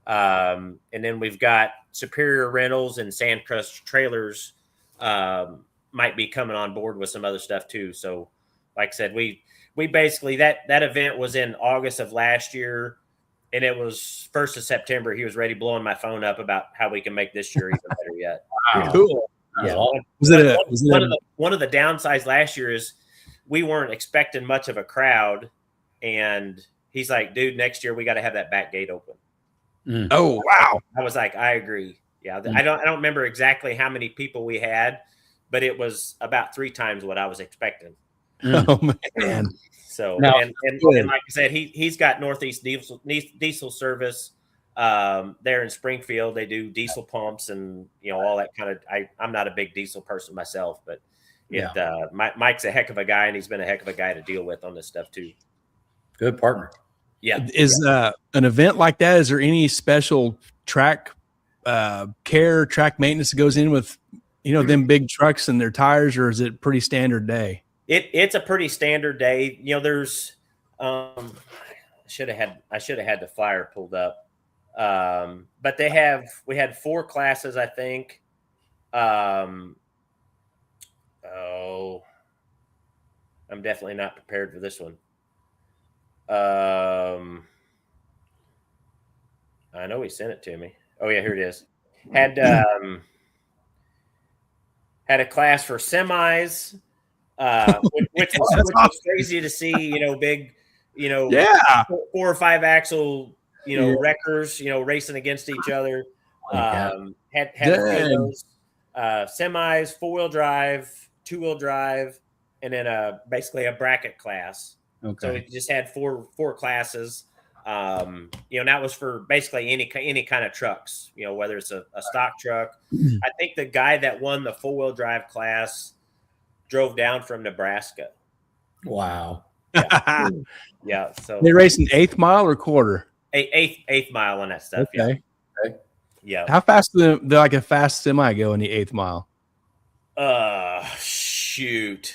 And then we've got Superior Rentals and Sandcrest Trailers might be coming on board with some other stuff too. So like I said, we basically, that event was in August of last year, and it was 1st of September. He was ready blowing my phone up about how we can make this year even better yet. Wow. Cool. Yeah. One of the downsides last year is we weren't expecting much of a crowd, and he's like, dude, next year we got to have that back gate open. Oh, wow. I was like, I agree. Yeah. I don't remember exactly how many people we had, but it was about 3 times what I was expecting. Oh, man. So, No, and like I said, he's got Northeast Diesel Service there in Springfield. They do diesel pumps and, all that kind of, I'm not a big diesel person myself, but Mike's a heck of a guy, and he's been a heck of a guy to deal with on this stuff too. Good partner. Yeah. Is an event like that, is there any special track care, track maintenance that goes in with, them big trucks and their tires, or is it pretty standard day? It's a pretty standard day. There's I should have had the flyer pulled up. But we had 4 classes, I think. I'm definitely not prepared for this one. I know he sent it to me. Oh yeah, here it is. Had a class for semis, which was crazy to see, big, 4 or 5 axle, wreckers, racing against each other. Had those, semis, 4-wheel drive, 2-wheel drive, and then basically a bracket class. Okay. So it just had four classes. And that was for basically any kind of trucks, whether it's a stock truck. I think the guy that won the 4-wheel drive class drove down from Nebraska. Wow. Yeah. Yeah. So they racing 1/8 mile or quarter? Eighth mile on that stuff. Okay. Yeah. How fast do like a fast semi go in the 1/8 mile? Shoot.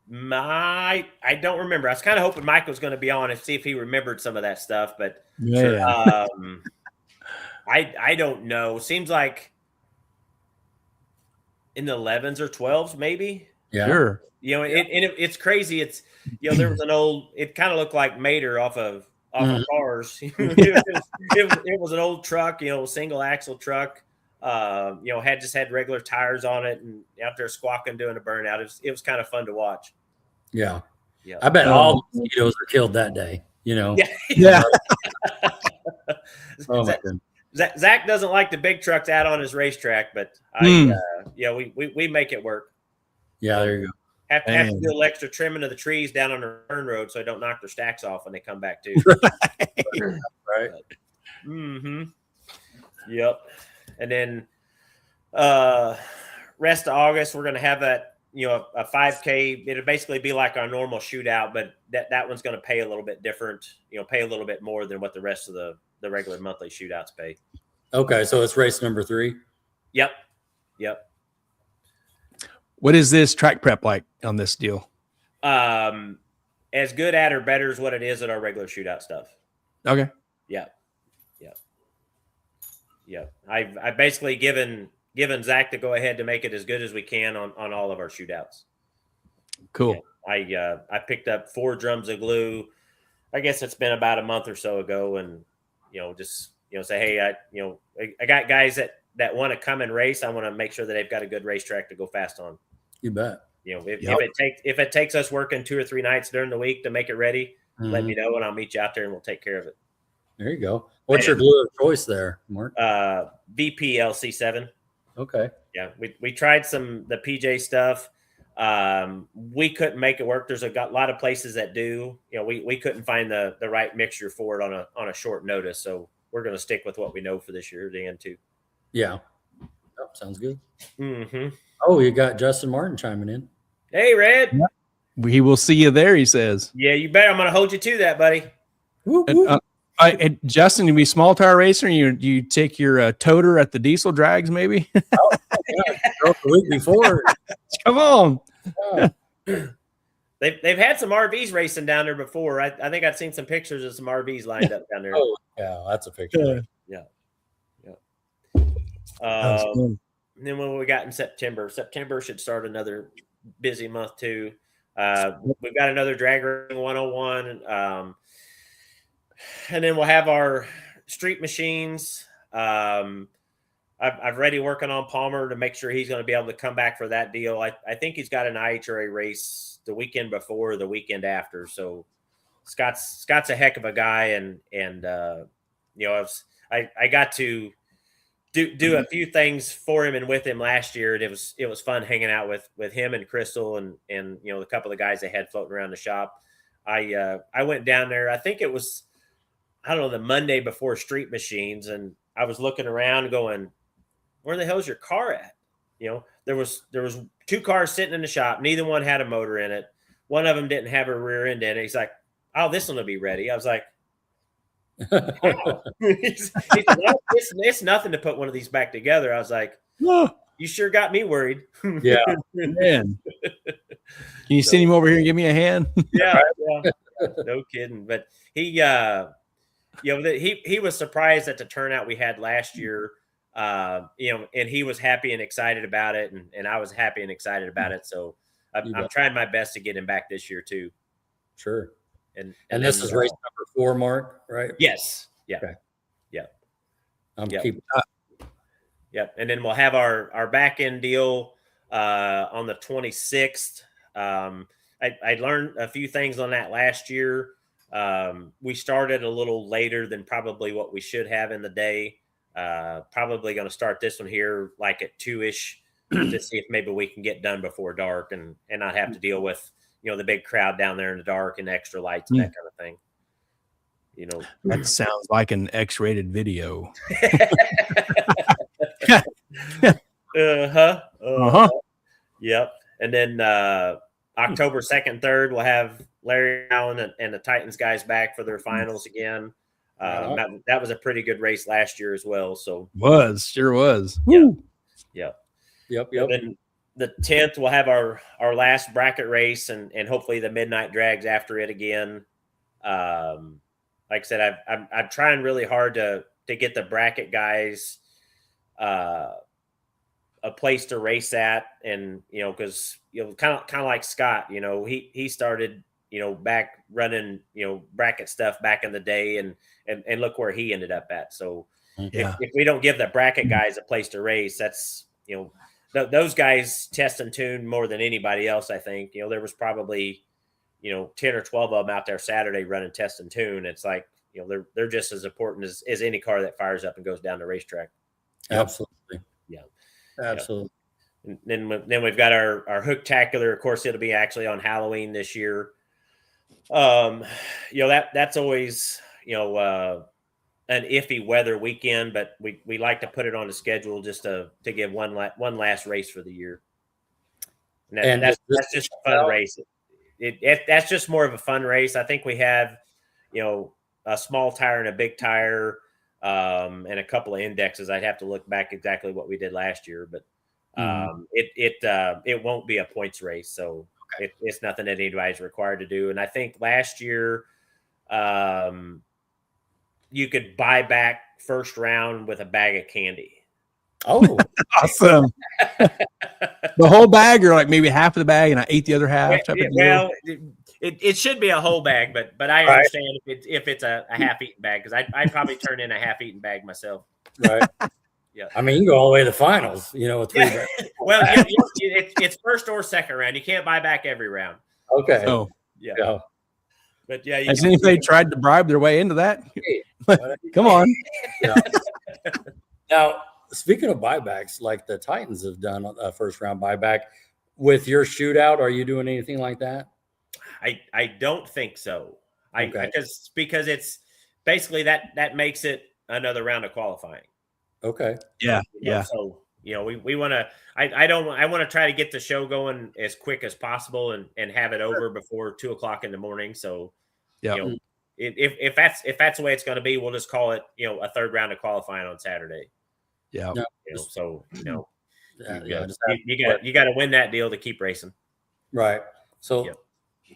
I don't remember. I was kind of hoping Mike was going to be on and see if he remembered some of that stuff, but I don't know. Seems like in the 11s or 12s, maybe. Yeah. Sure. It's crazy. It's there was an old. It kind of looked like Mater off of Cars. it was an old truck, single axle truck. Had regular tires on it, and out there squawking, doing a burnout. It was kind of fun to watch. Yeah. I bet all mosquitoes are killed that day. Yeah. Oh my goodness. Zach doesn't like the big trucks out on his racetrack, but we make it work. Yeah, there you go. Have to do a little extra trimming of the trees down on the turn road so they don't knock their stacks off when they come back too. Right. Yep. And then rest of August, we're going to have that, a 5K. It'll basically be like our normal shootout, but that one's going to pay a little bit different, pay a little bit more than what the rest of the regular monthly shootouts pay. Okay. So it's race number 3. Yep. What is this track prep like on this deal? As good at or better as what it is at our regular shootout stuff. Okay. Yeah. I've basically given Zach the go ahead to make it as good as we can on all of our shootouts. Cool. Yeah. I picked up 4 drums of glue. I guess it's been about a month or so ago, and just say, hey, I got guys that want to come and race. I want to make sure that they've got a good racetrack to go fast on. You bet. If it takes us working 2 or 3 nights during the week to make it ready, let me know and I'll meet you out there and we'll take care of it. There you go. What's your glue of choice there, Mark? VP LC7. Okay. Yeah, we tried the PJ stuff. We couldn't make it work. There's a lot of places that do. We couldn't find the right mixture for it on a short notice. So we're going to stick with what we know for this year, Dan, too. Yeah. Oh, sounds good. Mm-hmm. Oh, you got Justin Martin chiming in. Hey, Red. Yeah. He will see you there, he says. Yeah, you bet. I'm going to hold you to that, buddy. Justin, you be small tire racer, and you take your toter at the diesel drags, maybe? The week before. Come on. Yeah. They've had some RVs racing down there before. I think I've seen some pictures of some RVs lined up down there. Oh, yeah, that's a picture. Yeah. And then what we got in September? September should start another busy month too. We've got another drag racing 101, and then we'll have our street machines. I've already working on Palmer to make sure he's going to be able to come back for that deal. I think he's got an IHRA race the weekend before, or the weekend after. So Scott's a heck of a guy, and I got to do a few things for him and with him last year. And it was fun hanging out with him and Crystal and a couple of guys they had floating around the shop. I went down there. I think it was, I don't know, the Monday before Street Machines, and I was looking around going, where the hell's your car at? There was 2 cars sitting in the shop. Neither one had a motor in it. One of them didn't have a rear end in it. He's like, oh, this one will be ready. I was like, wow. He's like, well, it's nothing to put one of these back together. I was like, you sure got me worried. Yeah. Man. Can you send him over here and give me a hand? Yeah. No kidding. But he was surprised at the turnout we had last year. And he was happy and excited about it, and I was happy and excited about it. So I'm trying my best to get him back this year too. Sure. And this is race number 4, Mark, right? Yes. Yeah. Okay. Yeah. Keeping Yep. And then we'll have our back end deal on the 26th. I learned a few things on that last year. We started a little later than probably what we should have in the day. Probably going to start this one here like at 2-ish to see if maybe we can get done before dark and not have to deal with the big crowd down there in the dark and extra lights and that kind of thing. That sounds like an X-rated video. Yep. And then October 2nd, 3rd, we'll have Larry Allen and the Titans guys back for their finals again. That was a pretty good race last year as well. So sure was. Yep. Yep. And then the 10th, we'll have our last bracket race and hopefully the midnight drags after it again. Like I said, I'm trying really hard to get the bracket guys a place to race at, and because kind of like Scott, he started back running bracket stuff back in the day, and look where he ended up at. So if we don't give the bracket guys a place to race, that's those guys test and tune more than anybody else. I think there was probably 10 or 12 of them out there Saturday running test and tune. It's like they're just as important as any car that fires up and goes down the racetrack. Absolutely. Yeah. Absolutely. And then we've got our Hooktacular. Of course, it'll be actually on Halloween this year. That's always an iffy weather weekend, but we like to put it on the schedule just to give one last race for the year. And that's just a fun race. That's just more of a fun race. I think we have a small tire and a big tire, and a couple of indexes. I'd have to look back exactly what we did last year, but It won't be a points race, so it's nothing that anybody's required to do. And I think last year, you could buy back first round with a bag of candy. Oh, awesome! The whole bag, or like maybe half of the bag, and I ate the other half. Type of deal? Well, it should be a whole bag, but I understand if it's a half-eaten bag, because I'd probably turn in a half-eaten bag myself. Right. Yeah. I mean, you can go all the way to the finals, with 3 bags. Well, it's first or second round. You can't buy back every round. Okay. Oh, Yeah. But yeah, has anybody tried to bribe their way into that? Come on. Yeah. Now, speaking of buybacks, like the Titans have done a first round buyback with your shootout, are you doing anything like that? I don't think so. Because it's basically that makes it another round of qualifying. Okay. Yeah. So we want to. I want to try to get the show going as quick as possible and have it over before 2:00 in the morning. So, if that's the way it's going to be, we'll just call it a third round of qualifying on Saturday. Yeah. So you you got to win that deal to keep racing. Right. So,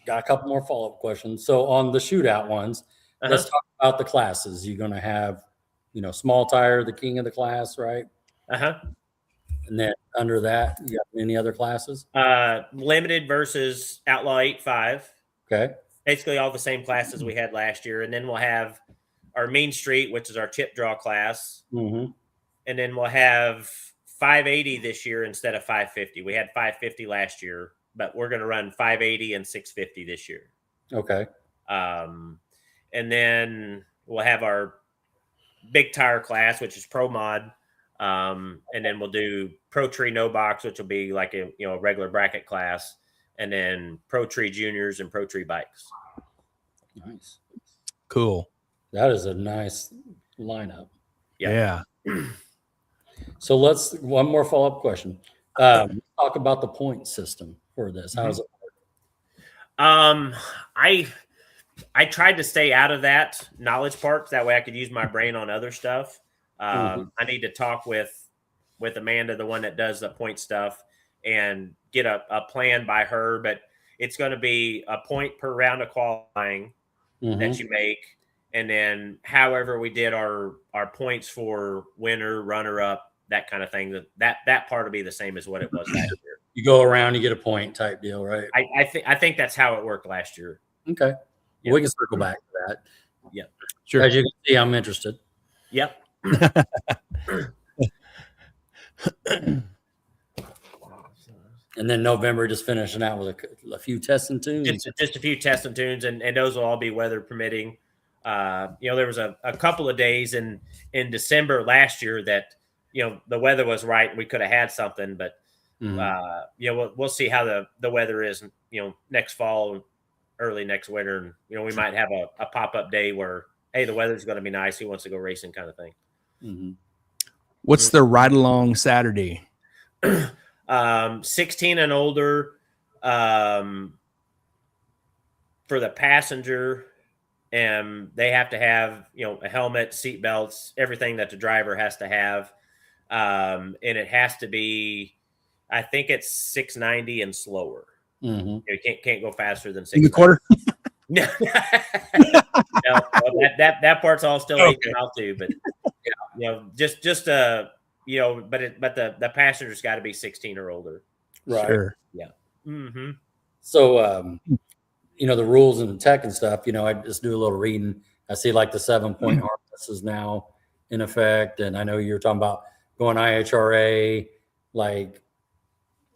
got a couple more follow-up questions. So on the shootout ones, let's talk about the classes. You're going to have, small tire, the king of the class, right? And then under that, you got any other classes? Limited versus Outlaw 8.5. Okay. Basically all the same classes we had last year. And then we'll have our Mean Street, which is our chip draw class. Mm-hmm. And then we'll have 580 this year instead of 550. We had 550 last year, but we're going to run 580 and 650 this year. Okay. And then we'll have our big tire class, which is Pro Mod. And then we'll do Pro Tree No Box, which will be like a regular bracket class, and then Pro Tree Juniors and Pro Tree Bikes. Nice. Cool. That is a nice lineup. Yeah. So one more follow-up question. Talk about the point system for this. How does it work? I tried to stay out of that knowledge part. That way I could use my brain on other stuff. I need to talk with Amanda, the one that does the point stuff, and get a plan by her. But it's going to be a point per round of qualifying that you make. And then however we did our points for winner, runner up, that kind of thing, that part will be the same as what it was last year. You go around, you get a point type deal, right? I think that's how it worked last year. Okay. We can circle back to that. Yeah. Sure. As you can see, I'm interested. Yep. And then November, just finishing out with a few tests and tunes. Just a few tests and tunes, and those will all be weather permitting. There was a couple of days in December last year that the weather was right and we could have had something, but we'll see how the weather is next fall, early next winter, and we might have a pop-up day where, hey, the weather's going to be nice, who wants to go racing, kind of thing. What's the ride along Saturday? 16 and older, for the passenger, and they have to have a helmet, seat belts, everything that the driver has to have, and it has to be, I think it's 690 and slower. You can't go faster than 690. In the quarter. No, that part's all still 8 miles too, but but the passenger's got to be 16 or older. Right. Sure. Yeah. So, the rules and the tech and stuff, I just do a little reading. I see like the 7-point harness is now in effect. And I know you're talking about going IHRA. Like,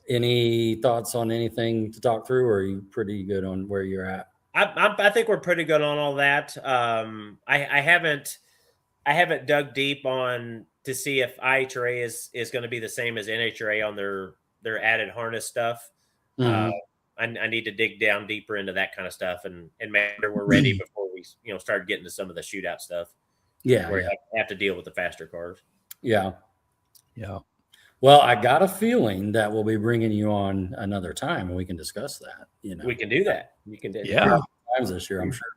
any thoughts on anything to talk through, or are you pretty good on where you're at? I think we're pretty good on all that. I haven't dug deep on to see if IHRA is going to be the same as NHRA on their added harness stuff. I need to dig down deeper into that kind of stuff and make sure we're ready before we start getting to some of the shootout stuff. Yeah, where you have to deal with the faster cars. Yeah. Well, I got a feeling that we'll be bringing you on another time and we can discuss that. We can do that. You can do it. Yeah. Times this year, I'm sure.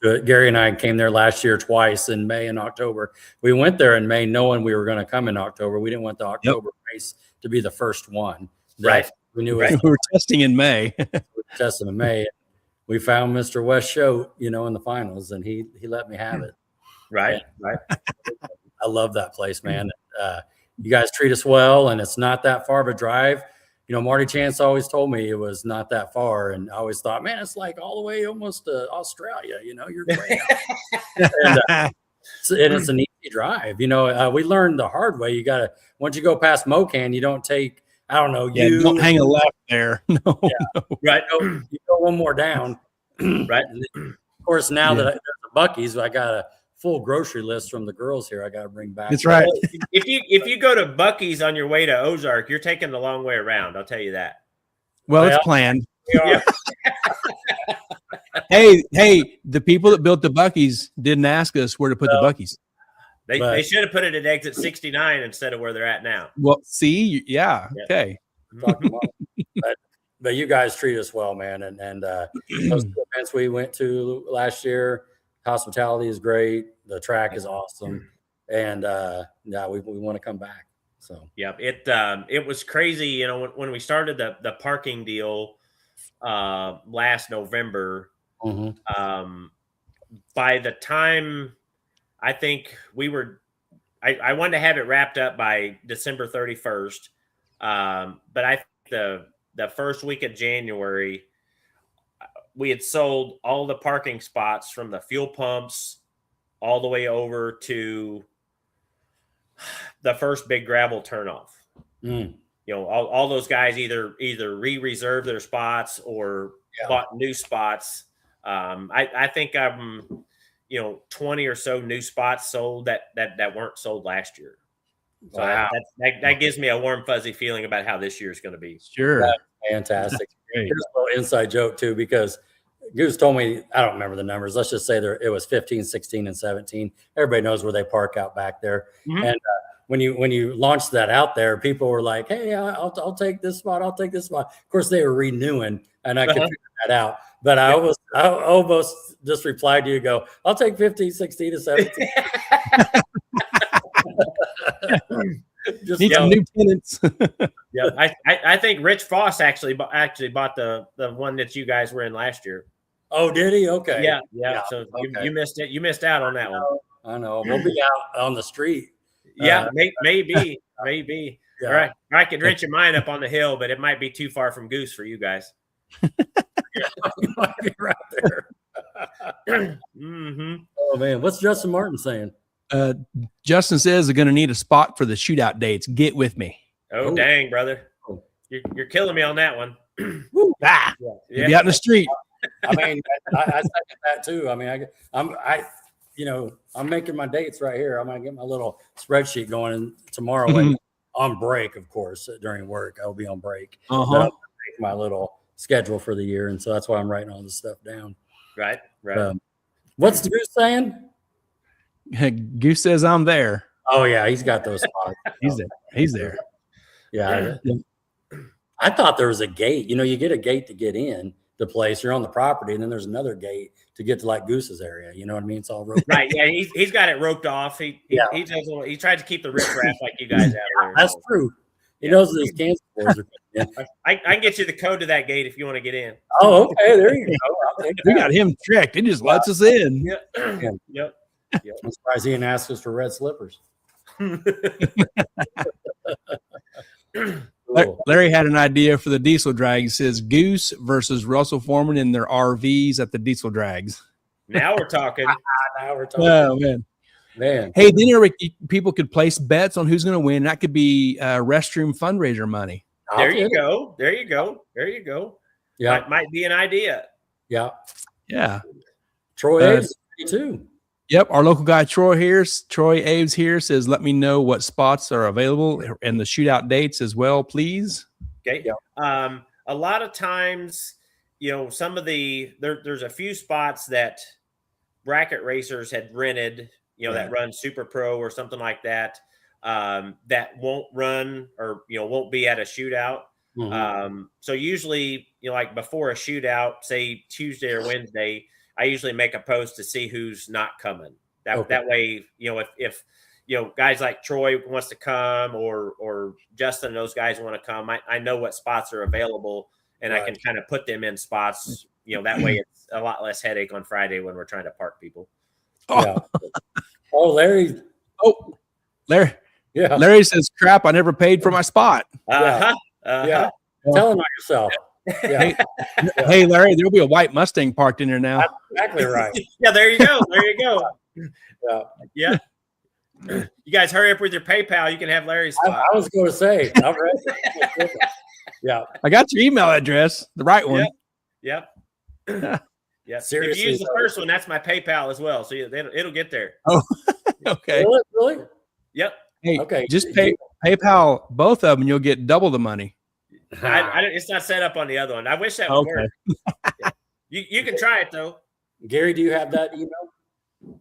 to it. Gary and I came there last year twice in May and October. We went there in May knowing we were going to come in October. We didn't want the October race to be the first one. Right. We knew we were testing in May. we were testing in May. We found Mr. West Shote, in the finals, and he let me have it. Right. I love that place, man. You guys treat us well, and it's not that far of a drive. Marty Chance always told me it was not that far, and I always thought, man, it's like all the way almost to Australia. You're great. And it's an easy drive. We learned the hard way. You got to, once you go past Mocan, you don't take, I don't know. Yeah, don't hang a left there. No. Right. You go one more down. Right. Of course, now that there's a Buc-ee's, I got a full grocery list from the girls here. I got to bring back. That's right. If you go to Buc-ee's on your way to Ozark, you're taking the long way around. I'll tell you that. Well, it's planned. Yeah. Hey, the people that built the Buc-ee's didn't ask us where to put the Buc-ee's. They should have put it at exit 69 instead of where they're at now. Well, see, okay. But you guys treat us well, man. And those events we went to last year, hospitality is great. The track is awesome. And we want to come back. So it was crazy. When we started the parking deal last November, by the time I think I wanted to have it wrapped up by December 31st. But I think the first week of January, we had sold all the parking spots from the fuel pumps all the way over to the first big gravel turnoff. All those guys either re-reserved their spots or bought new spots. I think I'm 20 or so new spots sold that weren't sold last year. So that gives me a warm, fuzzy feeling about how this year is going to be. Sure. That's fantastic. Here's a little inside joke too, because Goose told me, I don't remember the numbers. Let's just say it was 15, 16, and 17. Everybody knows where they park out back there. And when you launched that out there, people were like, hey, I'll take this spot. I'll take this spot. Of course, they were renewing, and I could figure that out. But I almost just replied to you, I'll take 15, 16, and 17. Just need some new tenants. I think Rich Foss actually bought the one that you guys were in last year. Oh, did he? Okay. Yeah. So you missed it. You missed out on that one. I know. We'll be out on the street. Maybe. Yeah. All right. I could wrench your mind up on the hill, but it might be too far from Goose for you guys. You might be right there. Oh man, what's Justin Martin saying? Justin says they're going to need a spot for the shootout dates. Get with me. Oh, dang, brother. You're killing me on that one. Be out in the street. I mean, I second that too. I mean, I'm making my dates right here. I'm going to get my little spreadsheet going and tomorrow on break, of course, during work. I'll be on break. But I'll make my little schedule for the year. And so that's why I'm writing all this stuff down. Right. What's the Goose saying? Goose says I'm there. Oh yeah, he's got those spots. He's there. Yeah. I thought there was a gate. You get a gate to get in the place. You're on the property, and then there's another gate to get to like Goose's area. You know what I mean? It's all roped. Right. Yeah. He's got it roped off. He tried to keep the riprap like you guys out there. That's true. He knows these cancer boards are coming in. I can get you the code to that gate if you want to get in. Oh, okay. There you go. We got him tricked. He just lets us in. Yep. I'm surprised he didn't ask us for red slippers. Larry had an idea for the diesel drag. He says Goose versus Russell Foreman in their RVs at the diesel drags. Now we're talking. Oh, man. Hey, then people could place bets on who's going to win. That could be restroom fundraiser money. There you go. Yeah. That might be an idea. Yeah. Troy Aves too. Yep, our local guy Troy Aves here says, let me know what spots are available and the shootout dates as well, please. Okay. Yeah. A lot of times, some of there's a few spots that bracket racers had rented, that run Super Pro or something like that, that won't run or, won't be at a shootout. So usually, like before a shootout, say Tuesday or Wednesday, I usually make a post to see who's not coming. Okay. That way, if guys like Troy wants to come or Justin and those guys want to come, I know what spots are available, and I can kind of put them in spots. That way it's a lot less headache on Friday when we're trying to park people. Yeah. Oh, Larry. Oh, Larry. Yeah. Larry says, "Crap! I never paid for my spot." Yeah. Tell him on yourself. Yeah. Hey, Larry, there'll be a white Mustang parked in there now. That's exactly right. Yeah, there you go. There you go. Yeah. You guys hurry up with your PayPal. You can have Larry's spot. I was going to say, I'm ready. Yeah. I got your email address, the right one. Yep. Yeah. Seriously, if you use the first one, that's my PayPal as well. So it'll get there. Oh, okay. Really? Yep. Hey, Okay. just PayPal both of them, you'll get double the money. It's not set up on the other one. I wish that would work. Yeah. You can try it though. Gary, do you have that email?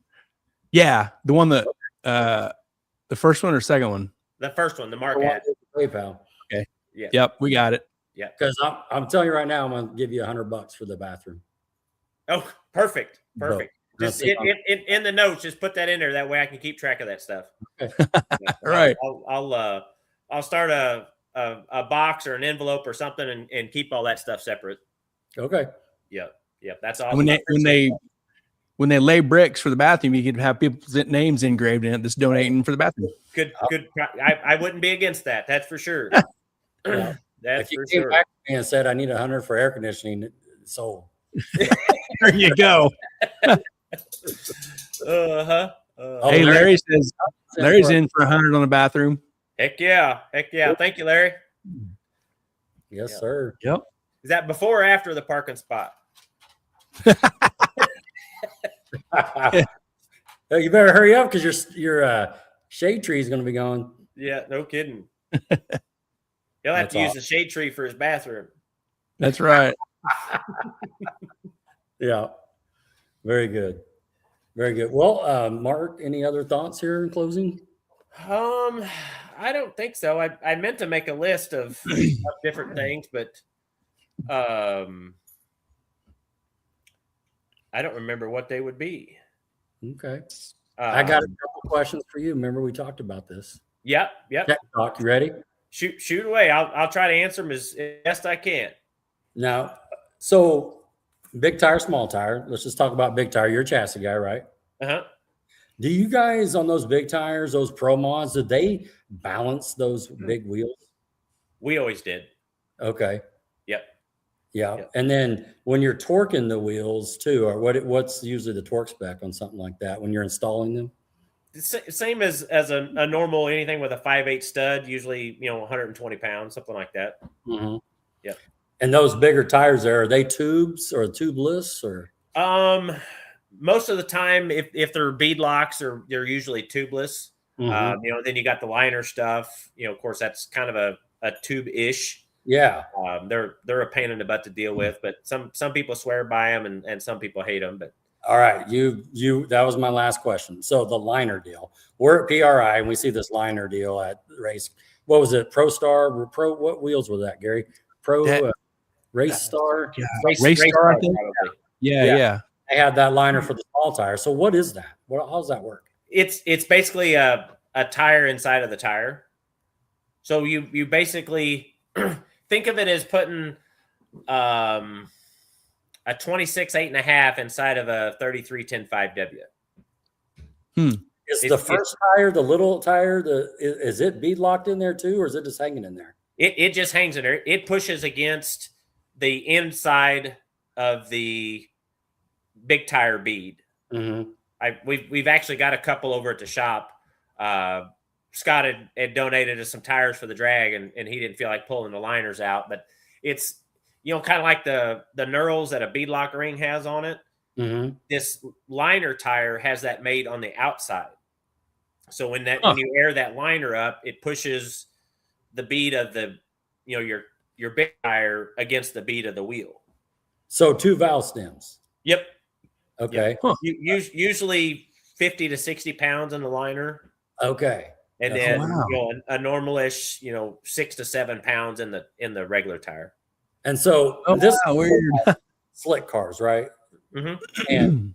Yeah, the one that the first one or second one. The first one, the Mark I want ad. PayPal. Okay. Yeah. Yep, we got it. Yeah. Because I'm telling you right now, I'm going to give you $100 for the bathroom. Oh, perfect. Perfect. Just in the notes, just put that in there. That way I can keep track of that stuff. Okay. Right. I'll start a box or an envelope or something and keep all that stuff separate. Okay. Yep. That's awesome. When they lay bricks for the bathroom, you could have people's names engraved in it that's donating for the bathroom. Good. I wouldn't be against that. That's for sure. Yeah. That's if you for came sure. back to me and said I need $100 for air conditioning, sold. There you go. Hey, Larry's in for 100 on the bathroom. Heck yeah. Thank you, Larry. Yes, sir. Yep. Is that before or after the parking spot? You better hurry up because your shade tree is going to be gone. Yeah, no kidding. He'll have to use the shade tree for his bathroom. That's right. Yeah. Very good. Very good. Well, Mark, any other thoughts here in closing? I don't think so. I meant to make a list of different things, but I don't remember what they would be. Okay. I got a couple questions for you. Remember we talked about this. Yep. Tech talk. You ready? Shoot away. I'll try to answer them as best I can. Now, so big tire, small tire. Let's just talk about big tire. You're a chassis guy, right? Uh-huh. Do you guys on those big tires, those Pro Mods, did they balance those big wheels? We always did. Okay. Yep. Yeah. Yep. And then when you're torquing the wheels too, or what's usually the torque spec on something like that when you're installing them? Same as a normal anything with a 5/8 stud, usually 120 pounds, something like that. Mm-hmm. Yeah. And those bigger tires there, are they tubes or tubeless or? Most of the time, if they're bead locks, they're usually tubeless. Mm-hmm. Then you got the liner stuff. Of course, that's kind of a tube-ish. Yeah. They're a pain in the butt to deal with, but some people swear by them and some people hate them. But all right, that was my last question. So the liner deal. We're at PRI and we see this liner deal at the race. What was it? Pro Star? What wheels were that, Gary? Race Star? Yeah. Race Star, I think. Yeah. I had that liner for the small tire. So what is that? How does that work? It's basically a tire inside of the tire. So you basically think of it as putting a 26 8.5 inside of a 33 10 5W. Is the first tire, the little tire, is it bead locked in there too, or is it just hanging in there? It just hangs in there. It pushes against the inside of the big tire bead. Mm-hmm. We've actually got a couple over at the shop. Scott had donated us some tires for the drag, and he didn't feel like pulling the liners out. But it's kind of like the knurls that a bead lock ring has on it. Mm-hmm. This liner tire has that made on the outside. So when you air that liner up, it pushes the bead of the your big tire against the bead of the wheel. So 2 valve stems. Yep. Okay. Yep. Usually 50 to 60 pounds in the liner. Okay. And then a normalish 6 to 7 pounds in the regular tire. And so weird slick cars, right? And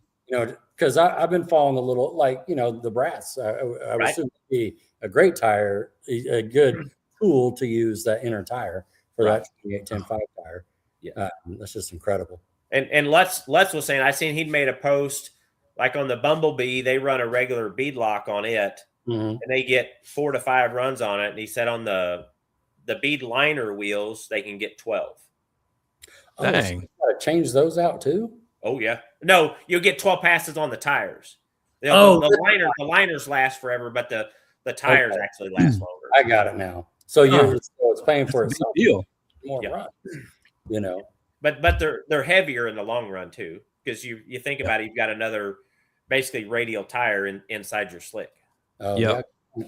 because I've been following a little, like the Brats. I would assume it'd be a great tire, a good tool to use that inner tire for that 28-10-5 tire. Yeah, that's just incredible. And Lutz was saying, I seen he'd made a post like on the Bumblebee. They run a regular bead lock on it, and they get 4 to 5 runs on it. And he said on the bead liner wheels they can get 12. Dang. So you gotta change those out too? Oh yeah. No, you'll get 12 passes on the tires. The liners last forever, but the tires actually last longer. I got it now. So it's paying for That's a itself. big deal. More runs, But they're heavier in the long run too, because you think about it, you've got another basically radial tire inside your slick. Oh, yeah.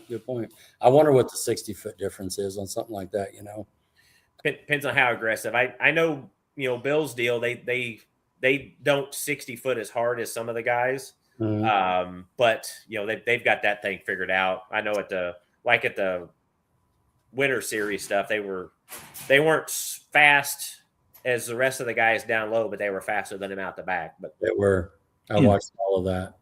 Good point. I wonder what the 60-foot difference is on something like that. Depends on how aggressive. I know Bill's deal. They don't 60-foot as hard as some of the guys, but they've got that thing figured out. I know at the Winter Series stuff, they weren't fast as the rest of the guys down low, but they were faster than him out the back. But they were. I watched all of that.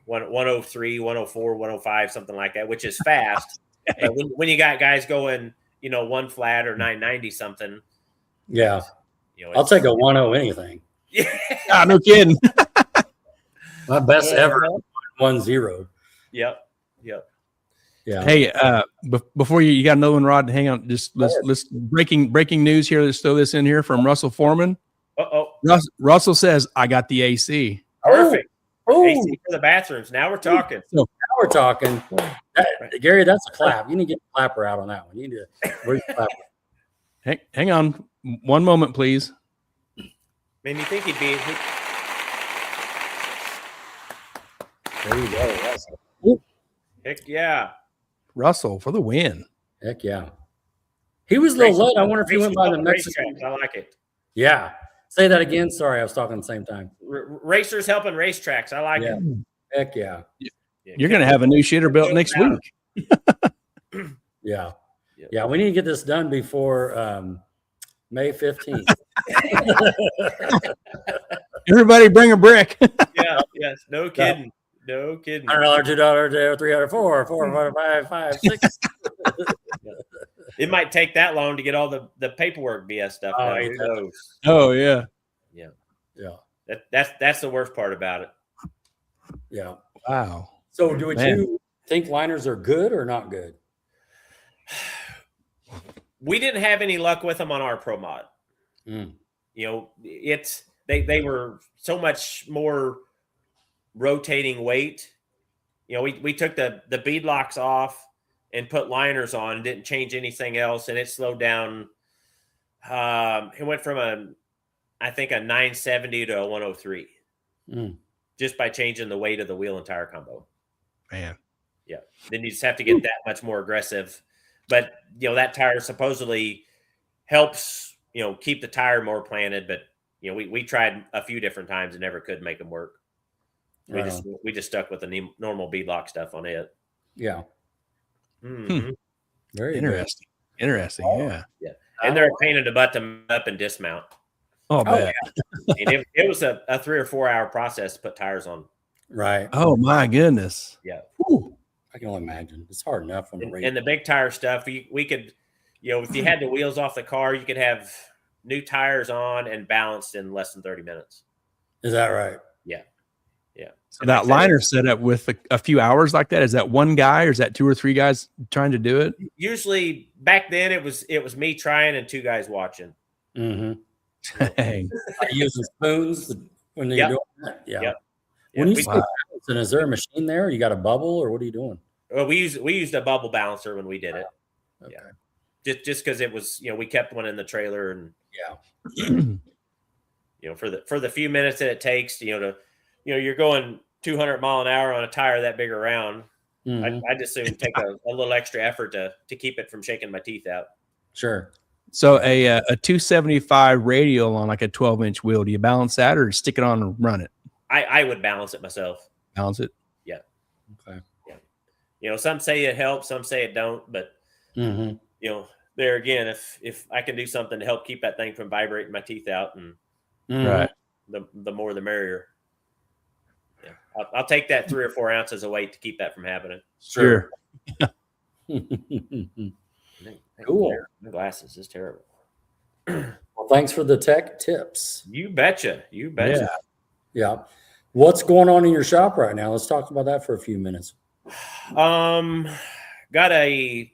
103, 104, 105, something like that, which is fast. But when you got guys going, one flat or 990 something. Yeah. I'll take a 1-0 anything. Yeah, no kidding. My best ever 1-0. Yep. Yeah. Hey, before you got another one, Rod. Hang on, just let's breaking news here. Let's throw this in here from Russell Foreman. Russell says, "I got the AC." Perfect. Oh. AC for the bathrooms. Now we're talking. So now we're talking. Gary, that's a clap. You need to get the clapper out on that one. You need to. Where's the clapper? Hang on, one moment, please. Man, you think he'd be? There you go. Russell. Heck yeah. Russell for the win. Heck yeah. He was a little late. I wonder if he went by the Mexican. I like it. Yeah. Say that again. Sorry, I was talking at the same time. Racers helping racetracks. I like it. Heck yeah. You're going to have a new shitter belt next week. Yeah. Yeah. We need to get this done before May 15th. Everybody bring a brick. Yeah. Yes. No kidding. No kidding. $100, $2, $300, $4, $5, $5, $6. It might take that long to get all the paperwork BS stuff done. Oh yeah. Yeah. That's the worst part about it. Yeah. Wow. So do you think liners are good or not good? We didn't have any luck with them on our Pro Mod. It's they were so much more rotating weight. We took the bead locks off and put liners on and didn't change anything else, and it slowed down. It went from I think a 970 to a 103 just by changing the weight of the wheel and tire combo. Man. Yeah. Then you just have to get that much more aggressive. But, that tire supposedly helps, keep the tire more planted. But, we tried a few different times and never could make them work. We just stuck with the normal beadlock stuff on it. Yeah. Mm-hmm. Very interesting. good. Interesting. Yeah. Yeah. And they're a pain in the butt to up and dismount. Oh, bad. And it was a 3 or 4 hour process to put tires on. Right. Oh my goodness. Yeah. Whew. I can only imagine. It's hard enough on the race. And the big tire stuff, we could, if you had the wheels off the car, you could have new tires on and balanced in less than 30 minutes. Is that right? Yeah. Yeah. So that liner setup with a few hours like that, is that one guy or is that 2 or 3 guys trying to do it? Usually back then it was me trying and 2 guys watching. Mm-hmm. Dang. Using spoons when you're doing that? Yeah. Yep. When you say balancing, is there a machine there? Or you got a bubble or what are you doing? Well, we used a bubble balancer when we did it. Okay. Yeah. Just because it was, we kept one in the trailer and for the few minutes that it takes, you're going 200 mile an hour on a tire that big around. I'd just soon take a little extra effort to keep it from shaking my teeth out. Sure. So a 275 radial on like a 12-inch wheel, do you balance that or stick it on and run it? I would balance it myself. Balance it? Okay. Yeah. Some say it helps, some say it don't, but there again, if I can do something to help keep that thing from vibrating my teeth out and right. the more the merrier. Yeah, I'll take that 3 or 4 ounces of weight to keep that from happening. Sure. Cool. My glasses is terrible. Well, thanks for the tech tips. You betcha. You betcha. Yeah. What's going on in your shop right now? Let's talk about that for a few minutes. Got a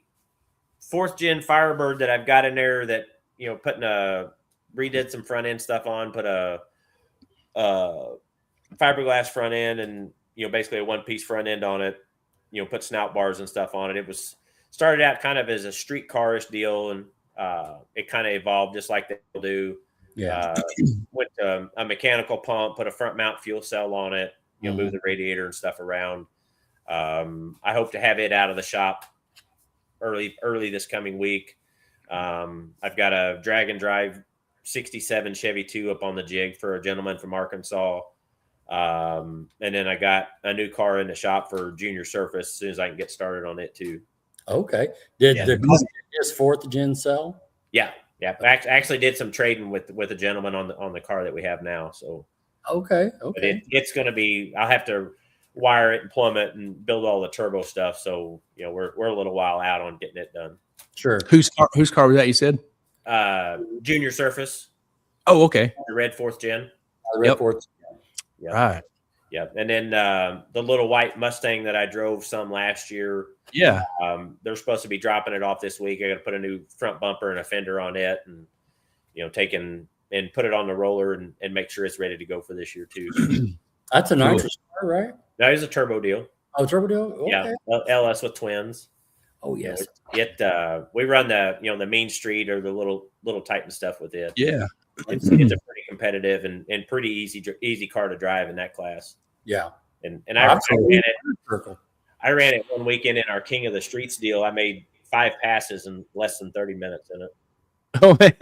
4th gen Firebird that I've got in there that, redid some front end stuff on, put a fiberglass front end and, basically a 1-piece front end on it, put snout bars and stuff on it. It was started out kind of as a street car-ish deal, and it kind of evolved just like they'll do. Yeah. Went to a mechanical pump, put a front mount fuel cell on it, move the radiator and stuff around. I hope to have it out of the shop early this coming week. I've got a drag and drive 67 Chevy 2 up on the jig for a gentleman from Arkansas. And then I got a new car in the shop for junior surface as soon as I can get started on it too. Okay. Did the his 4th gen sell? Yeah. Yeah. I actually did some trading with a gentleman on the car that we have now. So, okay. But it's going to be, I'll have to wire it and plumb it and build all the turbo stuff. So, we're a little while out on getting it done. Sure. Whose car was that, you said? Junior surface. Oh, okay. The red 4th gen. Red 4th. Yeah. Right. Yeah. And then the little white Mustang that I drove some last year. Yeah. They're supposed to be dropping it off this week. I got to put a new front bumper and a fender on it and, taking and put it on the roller and make sure it's ready to go for this year too. That's a nitrous car, right? That is a turbo deal. Oh, turbo deal? Okay. Yeah. LS with twins. Oh, yes. We run the mean street or the little Titan stuff with it. Yeah. It's a pretty competitive and pretty easy car to drive in that class. Yeah. And I ran it one weekend in our King of the Streets deal. I made 5 passes in less than 30 minutes in it. Oh man.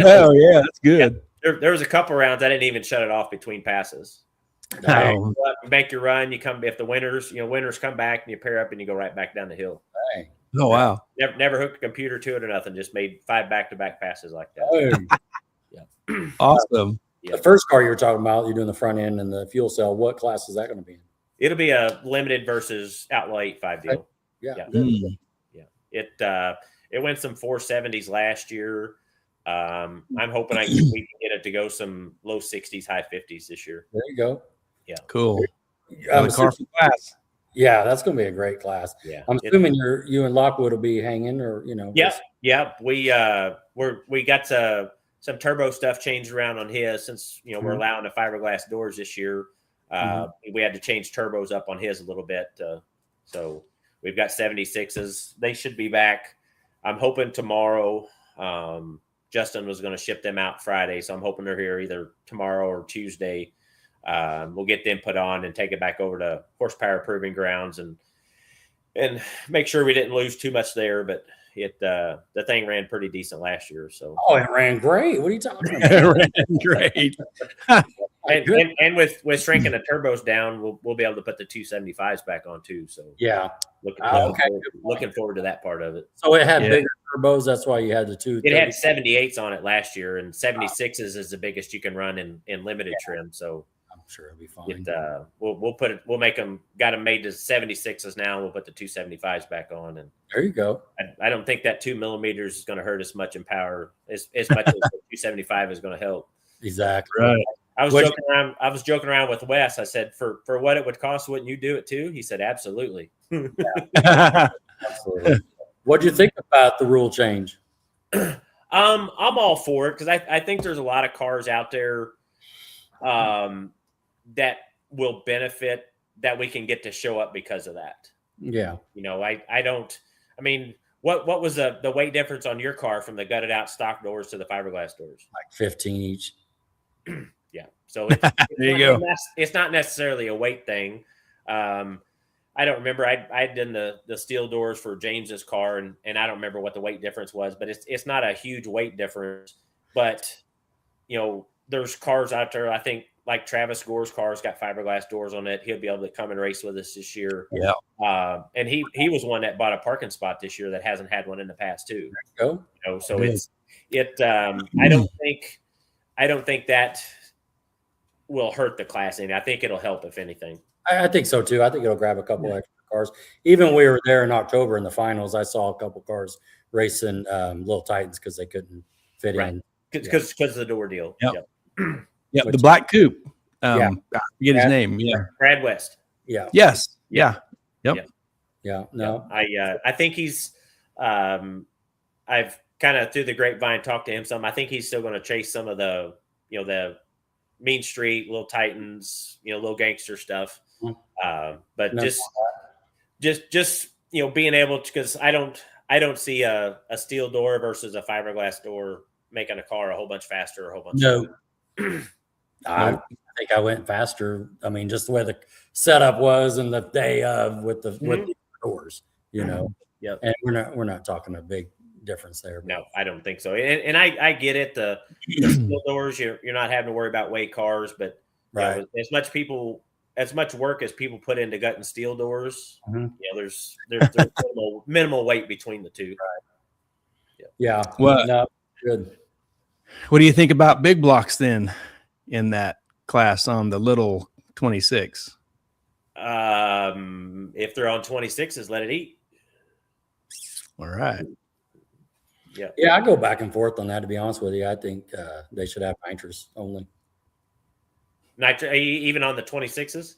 Oh yeah, that's good. Yeah, there was a couple rounds I didn't even shut it off between passes. Oh. You make your run. You come if the winners come back and you pair up and you go right back down the hill. Dang. Oh wow. Never hooked a computer to it or nothing. Just made 5 back-to-back passes like that. Yeah. Awesome. Yeah. The first car you were talking about, you're doing the front end and the fuel cell. What class is that going to be in? It'll be a limited versus Outlaw 8.5 deal. Yeah. Yeah. It went some 470s last year. I'm hoping we can get it to go some low 60s, high 50s this year. There you go. Yeah. Cool. Car for class. Yeah, that's going to be a great class. Yeah. I'm assuming you and Lockwood will be hanging, or Yeah. Yeah. We got some turbo stuff changed around on his since we're allowing the fiberglass doors this year. We had to change turbos up on his a little bit. So we've got 76s. They should be back. I'm hoping tomorrow. Justin was going to ship them out Friday, so I'm hoping they're here either tomorrow or Tuesday. We'll get them put on and take it back over to Horsepower Proving Grounds and make sure we didn't lose too much there. But the thing ran pretty decent last year. So it ran great. What are you talking about? It ran great. and with shrinking the turbos down, we'll be able to put the 275s back on too. So yeah, looking forward to that part of it. So it had bigger turbos. That's why you had the 2. It had 78s on it last year, and 76s is the biggest you can run in limited trim. So I'm sure it'll be fine. We'll make them. Got them made to 76s now. We'll put the 275s back on, and there you go. I don't think that 2 millimeters is going to hurt as much in power as much as the 275 is going to help. Exactly. Right. I was joking around with Wes. I said, for what it would cost, wouldn't you do it too? He said, absolutely. Absolutely. What do you think about the rule change? I'm all for it because I think there's a lot of cars out there that will benefit that we can get to show up because of that. Yeah. What was the weight difference on your car from the gutted out stock doors to the fiberglass doors? Like 15 each. Yeah. So there you go. It's not necessarily a weight thing. I don't remember. I'd done the steel doors for James's car, and I don't remember what the weight difference was, but it's not a huge weight difference. But there's cars out there. I think like Travis Gore's car's got fiberglass doors on it. He'll be able to come and race with us this year. Yeah. And he was one that bought a parking spot this year that hasn't had one in the past too. There you go. So I don't think I don't think that will hurt the class any. I think it'll help, if anything. I think so too. I think it'll grab a couple extra cars. Even we were there in October in the finals, I saw a couple cars racing Little Titans because they couldn't fit in. Because of the door deal. Yep. Yep. The black coupe. I forget his name. Yeah. Brad West. Yeah. Yes. Yeah. Yep. Yeah. No. I think he's I've kind of through the grapevine talked to him some. I think he's still going to chase some of the, the Mean Street, Little Titans, little gangster stuff. But just being able to, because I don't see a steel door versus a fiberglass door making a car a whole bunch faster, I think I went faster. I mean, just the way the setup was and the day of with the doors, Yeah. And we're not talking a big difference there. No, I don't think so. And I get it. The steel doors, you're not having to worry about weight cars, but right. As much work as people put into gutting steel doors, there's minimal weight between the two. Right. Yeah. Well, no, good. What do you think about big blocks then in that class on the little 26? If they're on 26s, let it eat. All right. Yeah, I go back and forth on that, to be honest with you. I think they should have nitrous only. Even on the 26s?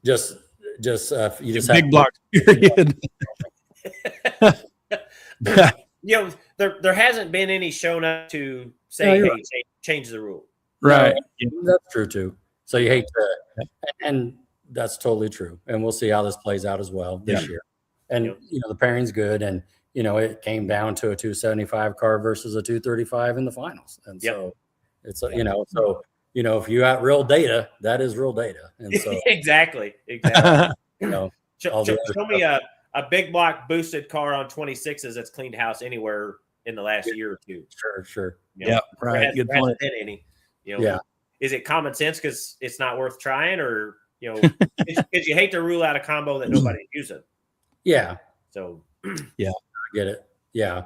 Just you just big block period. There hasn't been any shown up to say, hey, change the rule. Right. No, that's true too. So you hate to, and that's totally true. And we'll see how this plays out as well this year. And the pairing's good, and it came down to a 275 car versus a 235 in the finals, and so it's if you got real data, that is real data, and so exactly. Show me a big block boosted car on 26s that's cleaned house anywhere in the last year or two. Sure. Right. Good point. Is it common sense because it's not worth trying, or because you hate to rule out a combo that nobody's using? Yeah. So I get it. Yeah.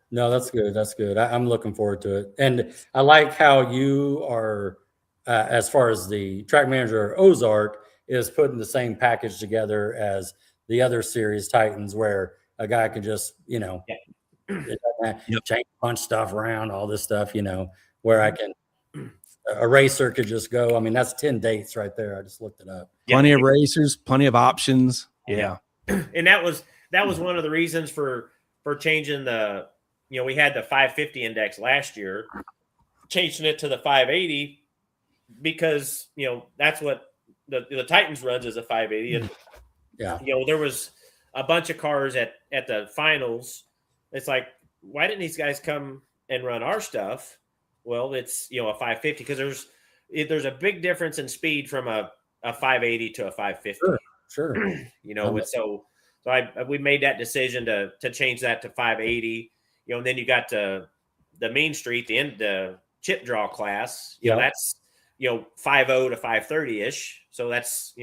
No, that's good. That's good. I'm looking forward to it, and I like how you are, as far as the track manager Ozark is putting the same package together as the other series Titans, where a guy can just change a bunch of stuff around, all this stuff, where I can. A racer could just go. I mean, that's 10 dates right there. I just looked it up. Plenty of racers, plenty of options. Yeah. And that was one of the reasons for changing the, we had the 550 index last year, changing it to the 580 because, that's what the Titans runs as a 580. And, there was a bunch of cars at the finals. It's like, why didn't these guys come and run our stuff? Well, it's, a 550 because there's a big difference in speed from a 580 to a 550. Sure. So we made that decision to change that to 580, and then you got the Mean Street, the chip draw class, that's, 5.0 to 530 ish. So that's,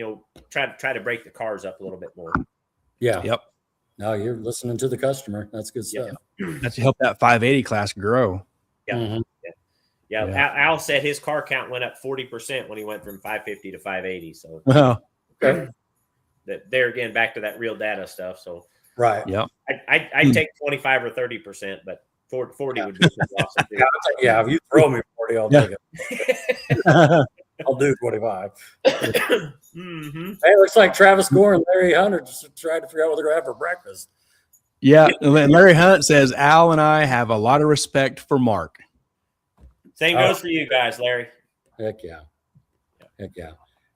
try to break the cars up a little bit more. Yeah. Yep. No, you're listening to the customer. That's good stuff. That's to help that 580 class grow. Yeah. Mm-hmm. Yeah. Al said his car count went up 40% when he went from 550 to 580. So there again, back to that real data stuff. So right. Yeah. I'd take 25 or 30%, but 40 would be awesome. Yeah. If you throw me 40, I'll take it. I'll do 25. Mm-hmm. Hey, it looks like Travis Gore and Larry Hunter just tried to figure out what they're going to have for breakfast. Yeah. And Larry Hunt says, Al and I have a lot of respect for Mark. Same goes for you guys, Larry. Heck yeah.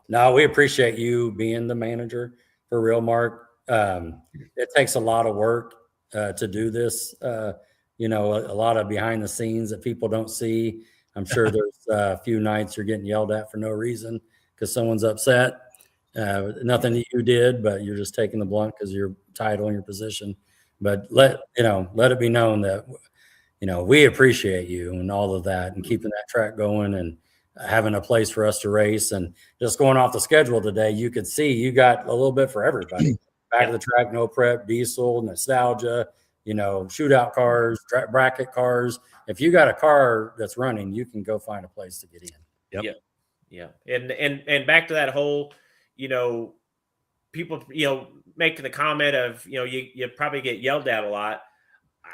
No, we appreciate you being the manager for real, Mark. It takes a lot of work to do this. A lot of behind the scenes that people don't see. I'm sure there's a few nights you're getting yelled at for no reason because someone's upset. Nothing that you did, but you're just taking the blunt because your title and your position. But let it be known that we appreciate you and all of that and keeping that track going and having a place for us to race. And just going off the schedule today, you could see you got a little bit for everybody. Back of the track, no prep, diesel, nostalgia, shootout cars, bracket cars. If you got a car that's running, you can go find a place to get in. Yep. Yeah. And back to that whole, people, make the comment of, you probably get yelled at a lot.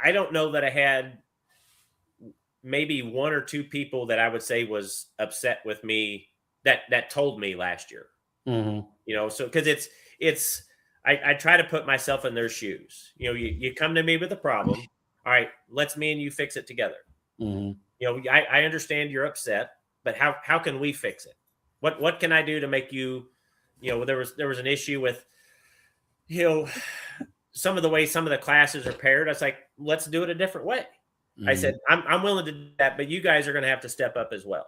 I don't know that I had maybe one or two people that I would say was upset with me that told me last year, so, cause I try to put myself in their shoes. You come to me with a problem. All right, let's me and you fix it together. I understand you're upset, but how can we fix it? What can I do to make you, there was an issue with, some of the way some of the classes are paired. I was like, let's do it a different way. I said, I'm willing to do that, but you guys are going to have to step up as well.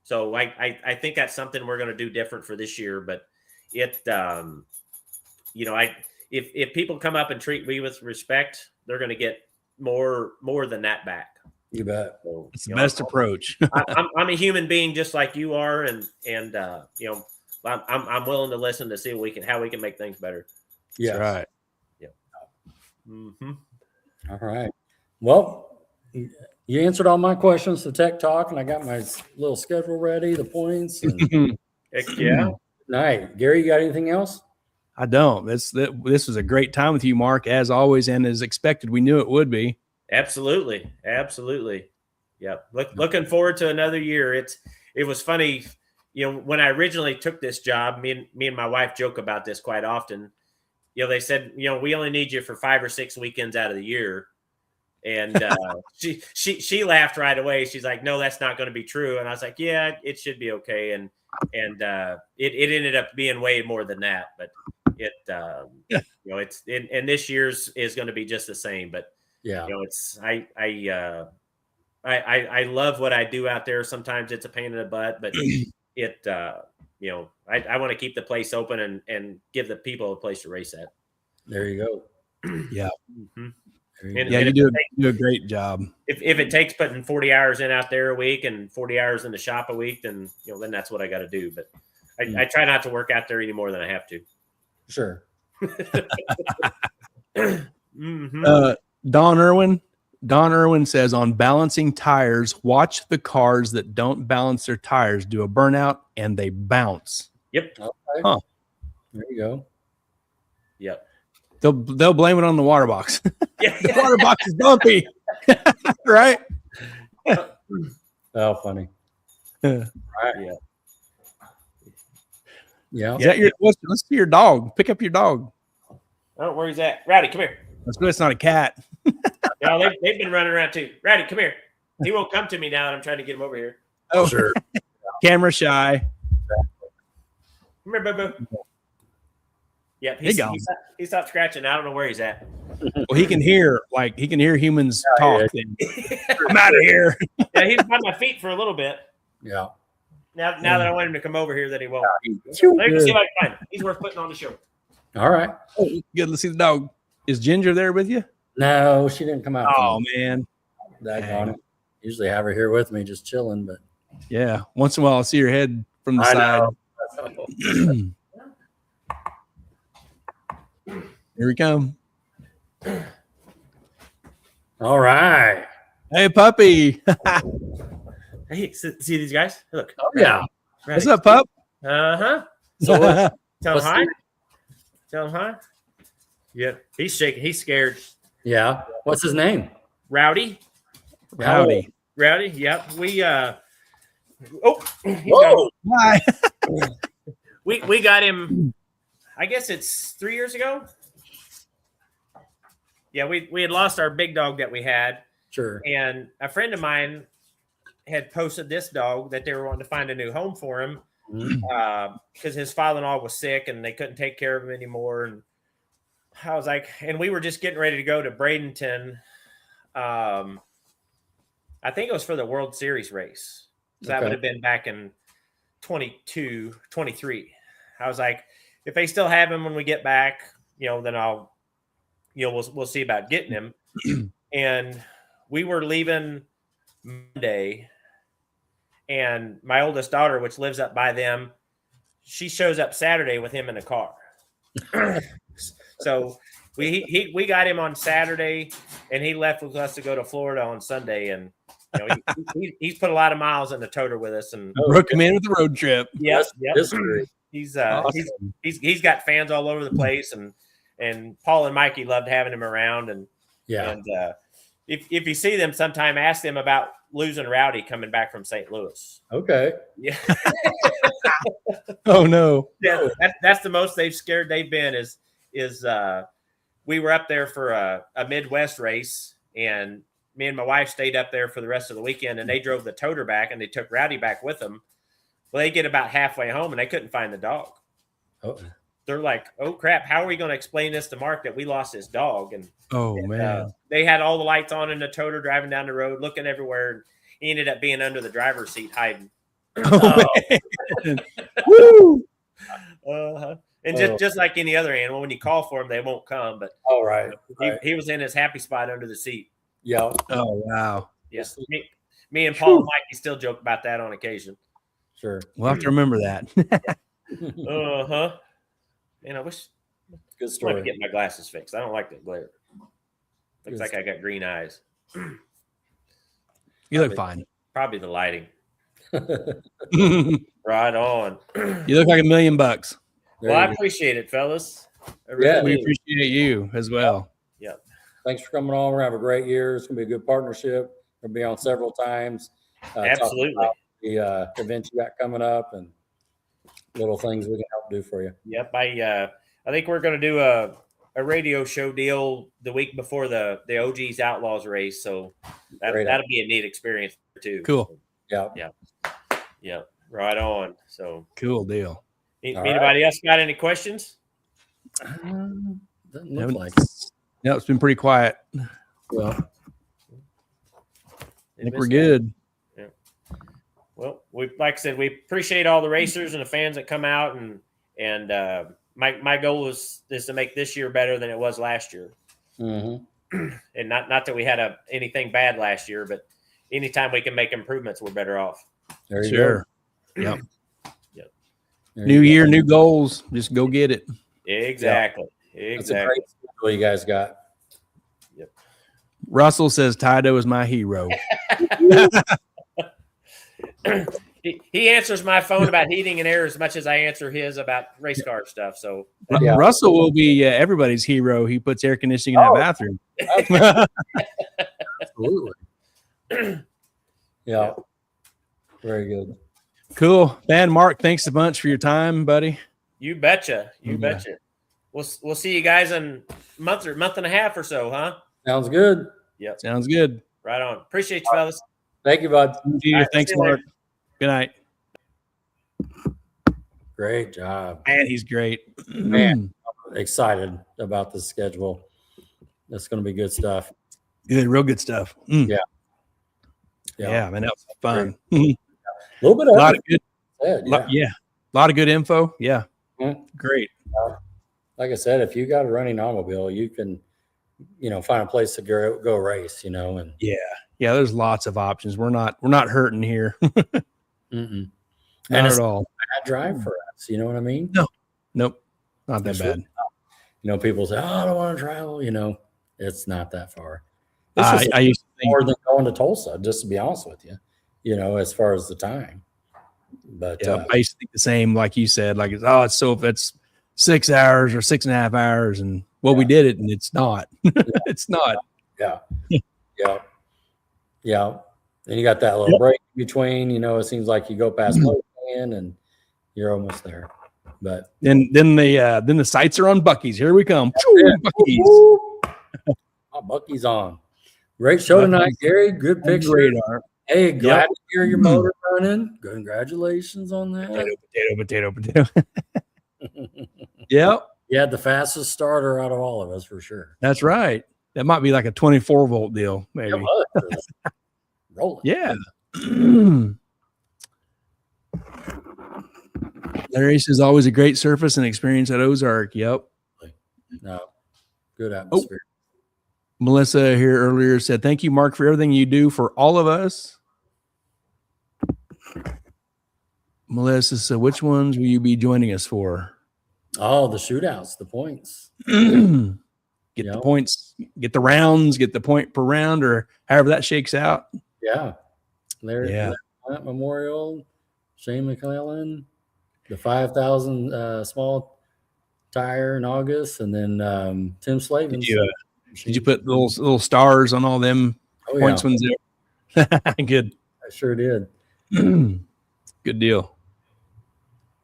So I think that's something we're going to do different for this year, but if people come up and treat me with respect, they're going to get more than that back. You bet. So, It's the best approach. I'm a human being just like you are. And I'm willing to listen to see how we can make things better. Yeah. Right. Yeah. All right. Well, you answered all my questions to Tech Talk, and I got my little schedule ready, the points. And Heck yeah. Night. Gary, you got anything else? I don't. This was a great time with you, Mark, as always, and as expected. We knew it would be. Absolutely. Yeah. Looking forward to another year. It was funny, when I originally took this job, me and my wife joke about this quite often. They said, we only need you for 5 or 6 weekends out of the year. And she laughed right away. She's like, no, that's not going to be true. And I was like, yeah, it should be okay. And it ended up being way more than that, but it's and this year's is going to be just the same, but yeah, I love what I do out there. Sometimes it's a pain in the butt, but I want to keep the place open and give the people a place to race at. There you go. Yeah. And you do a great job. If it takes putting 40 hours in out there a week and 40 hours in the shop a week, then then that's what I got to do. But I try not to work out there any more than I have to. Sure. Don Irwin says, on balancing tires, watch the cars that don't balance their tires do a burnout and they bounce. Yep. Okay. Huh. There you go. Yep. They'll blame it on the water box. Yeah. The water box is bumpy. Right? Oh, funny. Right. Yeah. Yeah. Is that let's see your dog. Pick up your dog. Oh, where he's at? Rowdy, come here. That's not a cat. No, they've been running around too. Rowdy, come here. He won't come to me now that I'm trying to get him over here. Oh, sure. Camera shy. Come here, boo-boo. Yep, he stopped scratching. I don't know where he's at. Well, he can hear humans talk. I'm out of here. Yeah, he's by my feet for a little bit. Yeah. Now that I want him to come over here, that he won't. Yeah, Let me see if I can find him. He's worth putting on the show. All right. Oh, good. Let's see the dog. Is Ginger there with you? No, she didn't come out. Oh man, daggone it. Usually have her here with me, just chilling, but yeah. Once in a while, I'll see her head from the side. Here we come. All right. Hey, puppy. Hey, see these guys? Look. Oh yeah. Right. What's up, pup? Uh-huh. So Tell him hi. Tell him hi. Yeah, he's shaking. He's scared. Yeah. What's his name? Rowdy. Rowdy. Rowdy. Yep. We Whoa. Hi. we got him. I guess it's 3 years ago. Yeah, we had lost our big dog that we had. Sure. And a friend of mine had posted this dog that they were wanting to find a new home for him because his father-in-law was sick and they couldn't take care of him anymore. And I was like, and we were just getting ready to go to Bradenton. I think it was for the World Series race. So that would have been back in 22, 23. I was like, if they still have him when we get back, then I'll, we'll see about getting him. And we were leaving Monday, and my oldest daughter, which lives up by them, she shows up Saturday with him in a car. So we got him on Saturday, and he left with us to go to Florida on Sunday, and he's put a lot of miles in the toter with us, and broke him in with the road trip. Yep. He's Awesome. he's got fans all over the place, and Paul and Mikey loved having him around, and if you see them sometime, ask them about losing Rowdy coming back from St. Louis. Okay. Yeah. Oh no. Yeah, that's the most they've been is we were up there for a Midwest race, and me and my wife stayed up there for the rest of the weekend, and they drove the toter back, and they took Rowdy back with them. Well, they get about halfway home, and they couldn't find the dog. Oh. They're like, oh crap, how are we going to explain this to Mark that we lost his dog? And man, they had all the lights on in the toter driving down the road, looking everywhere. And he ended up being under the driver's seat hiding. Woo! And just like any other animal, when you call for them, they won't come. But he was in his happy spot under the seat. Yeah. Oh wow. Yes. Me and Paul and Mikey still joke about that on occasion. Sure. We'll have to remember that. Man, I wish. Good story. I might get my glasses fixed. I don't like that glare. Looks like I got green eyes. You look fine. Probably the lighting. Right on. You look like $1 million. Well, I appreciate it, fellas. We appreciate you as well. Yeah. Thanks for coming on. We're gonna have a great year. It's gonna be a good partnership. We'll be on several times. Absolutely. The events you got coming up and little things we can help do for you. Yep. I think we're going to do a radio show deal the week before the OG's Outlaws race. So that'll be a neat experience too. Cool. Yeah. Right on. So cool deal. Anybody else got any questions? Doesn't look like. No, it's been pretty quiet. Well, I think we're good. Yeah. Well, like I said, we appreciate all the racers and the fans that come out, and my goal is to make this year better than it was last year. Mm-hmm. And not that we had anything bad last year, but anytime we can make improvements, we're better off. There you go. Yep. Yep. New year, new goals. Just go get it. Exactly. Yep. That's a great schedule you guys got. Yep. Russell says TYDO is my hero. He answers my phone about heating and air as much as I answer his about race car stuff. So Russell will be everybody's hero. He puts air conditioning in that bathroom. Absolutely. Yeah. Very good. Cool. Man, Mark, thanks a bunch for your time, buddy. You betcha. You betcha. We'll see you guys in a month and a half or so, huh? Sounds good. Yep. Sounds good. Right on. Appreciate you, fellas. Thank you, bud. Thanks, Mark. Good night. Great job. Man, he's great. Man, I'm excited about the schedule. That's going to be good stuff. Good, real good stuff. Yeah. Yeah, man, that was fun. A little bit of a lot of good. Yeah. A lot of good info. Yeah. Mm-hmm. Great. Like I said, if you got a running automobile, you can, find a place to go race, and yeah, there's lots of options. We're not hurting here. Mm-mm. Not at all. Bad drive for us. You know what I mean? No, nope, not that bad. People say, "Oh, I don't want to travel." It's not that far. I used to think more than going to Tulsa, just to be honest with you. As far as the time. But I used to think the same, like you said, like it's 6 hours or 6.5 hours, and we did it, and it's not. It's not. Yeah. And you got that little break in between. It seems like you go past Logan and you're almost there. But then the sights are on Buc-ee's. Here we come. Buc-ee's. Buc-ee's on. Great show tonight, Gary. Good picture. Radar. Hey, glad to hear your motor running. Congratulations on that. Potato. Yep. You had the fastest starter out of all of us for sure. That's right. That might be like a 24-volt deal, maybe. Rolling. Yeah. That race is always a great surface and experience at Ozark. Yep. No. Good atmosphere. Melissa here earlier said, "Thank you, Mark, for everything you do for all of us." Melissa said, "Which ones will you be joining us for?" Oh, the shootouts, the points. get the points, get the rounds, get the point per round, or however that shakes out. Yeah. Larry Memorial, Shane McClellan, the 5,000 small tire in August, and then Tim Slavin. Did you put little stars on all them points ones there? Good. I sure did. Good deal.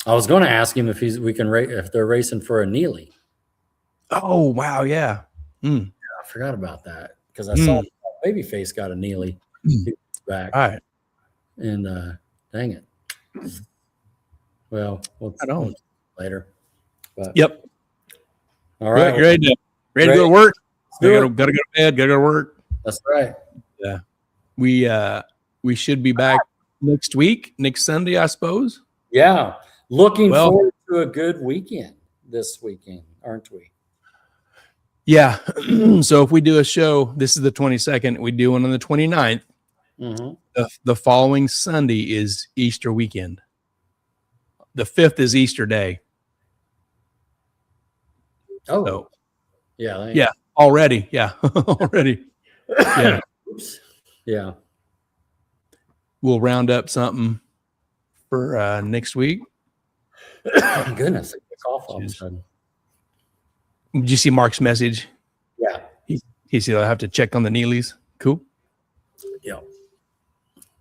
I was going to ask him if they're racing for a Neely. Oh wow, yeah. I forgot about that because I saw Babyface got a Neely back. All right. And dang it. Well, we'll later. But, yep. All right. Ready to go to work. Gotta go to bed. Gotta go to work. That's right. Yeah. We should be back next Sunday, I suppose. Yeah. Looking forward to a good weekend this weekend, aren't we? Yeah. So if we do a show, this is the 22nd, we do one on the 29th. Mm-hmm. The following Sunday is Easter weekend. The 5th is Easter Day. Oh, so, yeah. Already. Yeah. Already. Yeah. Oops. Yeah. We'll round up something for next week. Goodness, off all of a sudden. Did you see Mark's message? Yeah. He said I have to check on the Neelys. Cool. Yeah.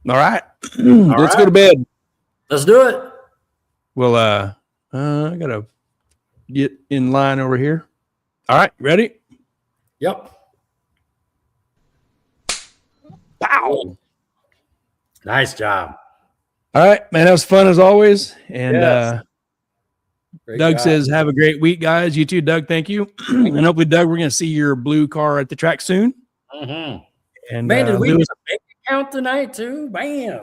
All right. Let's go to bed. Let's do it. Well, I gotta get in line over here. All right, ready? Yep. Wow. Nice job. All right, man. That was fun as always. And Doug job. says, have a great week, guys. You too, Doug. Thank you. And hopefully, Doug, we're going to see your blue car at the track soon. Mm-hmm. And man, did we get a bank account tonight too? Bam.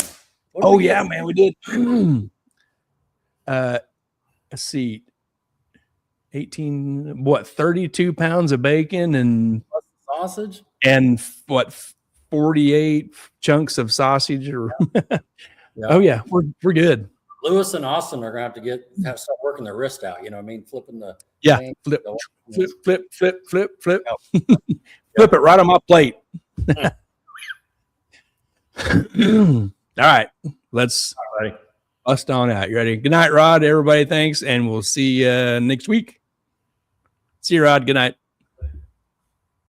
Oh, yeah, man. We did. Let's see. 32 pounds of bacon and sausage and 48 chunks of sausage or Oh yeah, we're good. Lewis and Austin are gonna have to start working their wrist out, you know what I mean? Flipping the flip flip it right on my plate. All right, let's bust on out. You ready? Good night, Rod. Everybody, thanks, and we'll see you next week. See you, Rod. Good night.